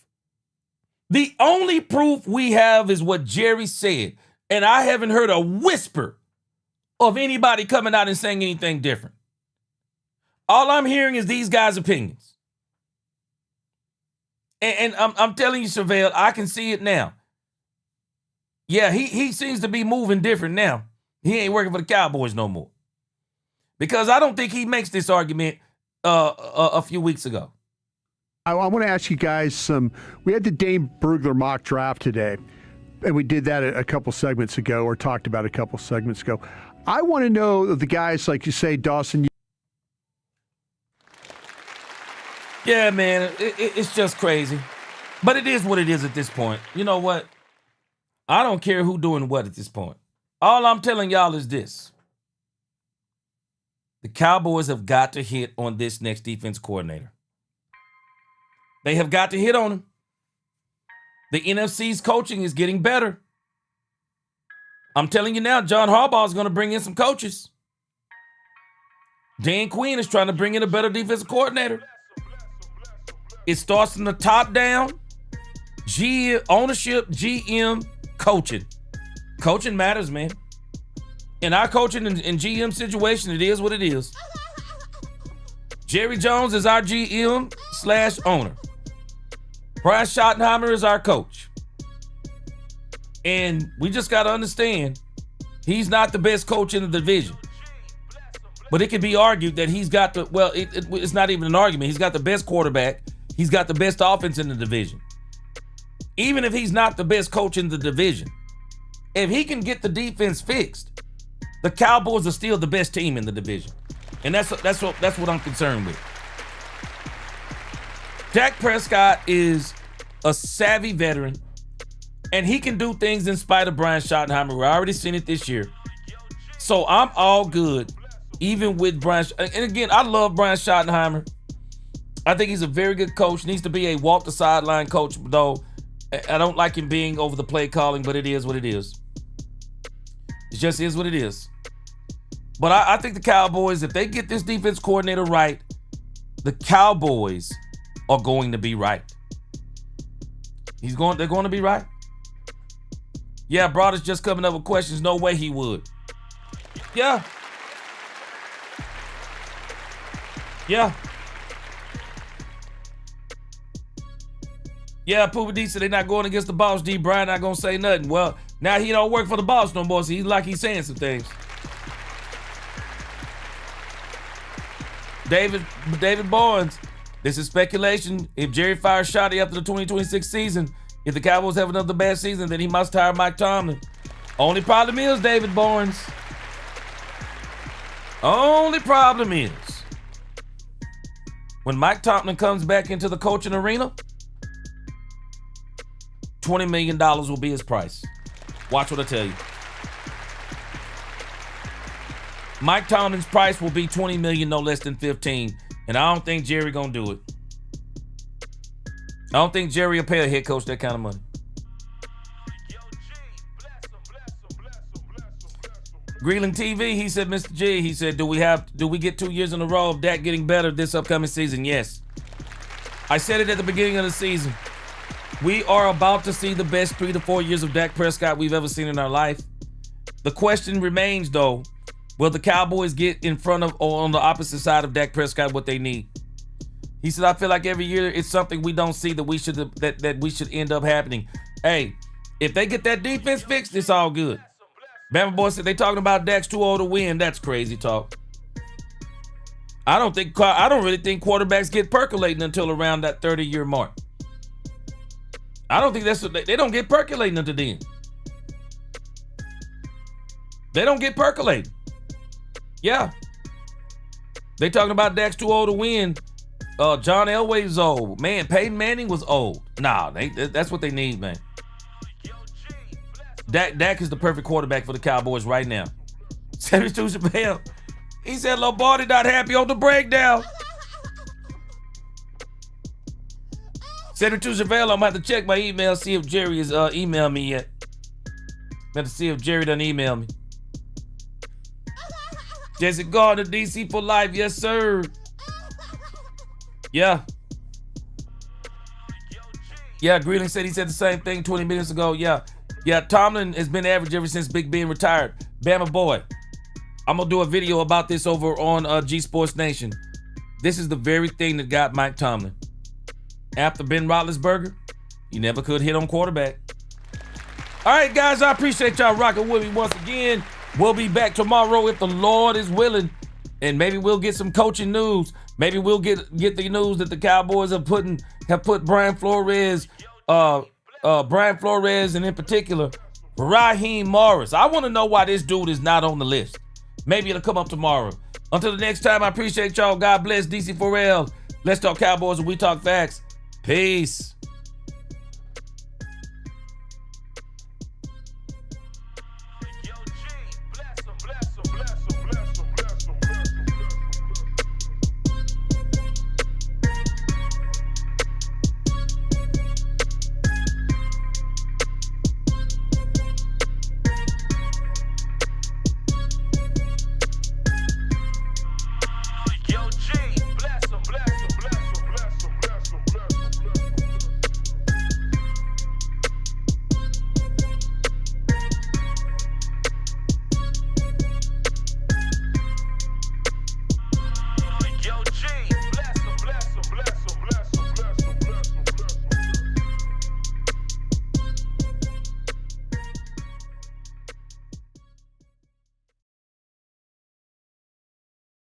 The only proof we have is what Jerry said. And I haven't heard a whisper of anybody coming out and saying anything different. All I'm hearing is these guys' opinions. And I'm telling you, Chevelle, I can see it now. Yeah, he seems to be moving different now. He ain't working for the Cowboys no more. Because I don't think he makes this argument a few weeks ago. I want to ask you guys we had the Dane Brugler mock draft today, and we did that a couple segments ago, or talked about a couple segments ago. I want to know the guys, like you say, Dawson. Yeah, man, it's just crazy. But it is what it is at this point. You know what? I don't care who doing what at this point. All I'm telling y'all is this. The Cowboys have got to hit on this next defense coordinator. They have got to hit on him. The NFC's coaching is getting better. I'm telling you now, John Harbaugh is going to bring in some coaches. Dan Quinn is trying to bring in a better defensive coordinator. It starts from the top down. Ownership, GM, coaching. Coaching matters, man. In our coaching and GM situation, it is what it is. Jerry Jones is our GM/owner. Brian Schottenheimer is our coach. And we just got to understand, he's not the best coach in the division. But it can be argued that he's got it's not even an argument. He's got the best quarterback. He's got the best offense in the division. Even if he's not the best coach in the division, if he can get the defense fixed, the Cowboys are still the best team in the division. And that's what I'm concerned with. Dak Prescott is a savvy veteran, and he can do things in spite of Brian Schottenheimer. We've already seen it this year. So I'm all good, even with Brian. And again, I love Brian Schottenheimer. I think he's a very good coach. Needs to be a walk the sideline coach, though. I don't like him being over the play calling, but it is what it is. It just is what it is. But I think the Cowboys, if they get this defense coordinator right, the Cowboys are going to be right. They're going to be right. Yeah, Broad is just coming up with questions. No way he would. Yeah. Yeah. Yeah, Poopa D said they're not going against the boss. D. Brian not going to say nothing. Well, now he don't work for the boss no more, so he's saying some things. David Barnes, this is speculation. If Jerry fires Shotty after the 2026 season, if the Cowboys have another bad season, then he must hire Mike Tomlin. Only problem is, David Barnes. Only problem is, when Mike Tomlin comes back into the coaching arena, $20 million will be his price. Watch what I tell you. Mike Tomlin's price will be $20 million, no less than 15. And I don't think Jerry gonna do it. I don't think Jerry will pay a head coach that kind of money. Greeling TV, he said, Mr. G, he said, do we get 2 years in a row of Dak getting better this upcoming season? Yes. I said it at the beginning of the season. We are about to see the best 3 to 4 years of Dak Prescott we've ever seen in our life. The question remains, though, will the Cowboys get in front of or on the opposite side of Dak Prescott what they need? He said, I feel like every year it's something we don't see that we should end up happening. Hey, if they get that defense fixed, it's all good. Bama Boy said they talking about Dak's too old to win. That's crazy talk. I don't really think quarterbacks get percolating until around that 30-year mark. I don't think they don't get percolating until then. They don't get percolating. Yeah. They talking about Dak's too old to win. John Elway's old. Man, Peyton Manning was old. Nah, that's what they need, man. Dak is the perfect quarterback for the Cowboys right now. 72 Chappelle. He said Lombardi not happy on the breakdown. 72 Chappelle, I'm about to check my email, see if Jerry has emailed me yet. I'm about to see if Jerry done emailed me. Jesse Gardner, DC for life. Yes, sir. Yeah. Yeah, Greeling said he said the same thing 20 minutes ago. Yeah. Yeah, Tomlin has been average ever since Big Ben retired. Bama Boy, I'm going to do a video about this over on G Sports Nation. This is the very thing that got Mike Tomlin. after Ben Roethlisberger. He never could hit on quarterback. All right, guys, I appreciate y'all rocking with me once again. We'll be back tomorrow if the Lord is willing, and maybe we'll get some coaching news. Maybe we'll get the news that the Cowboys have put Brian Flores, and in particular Raheem Morris. I want to know why this dude is not on the list. Maybe it'll come up tomorrow. Until the next time, I appreciate y'all. God bless. DC4L. Let's talk Cowboys and we talk facts. Peace.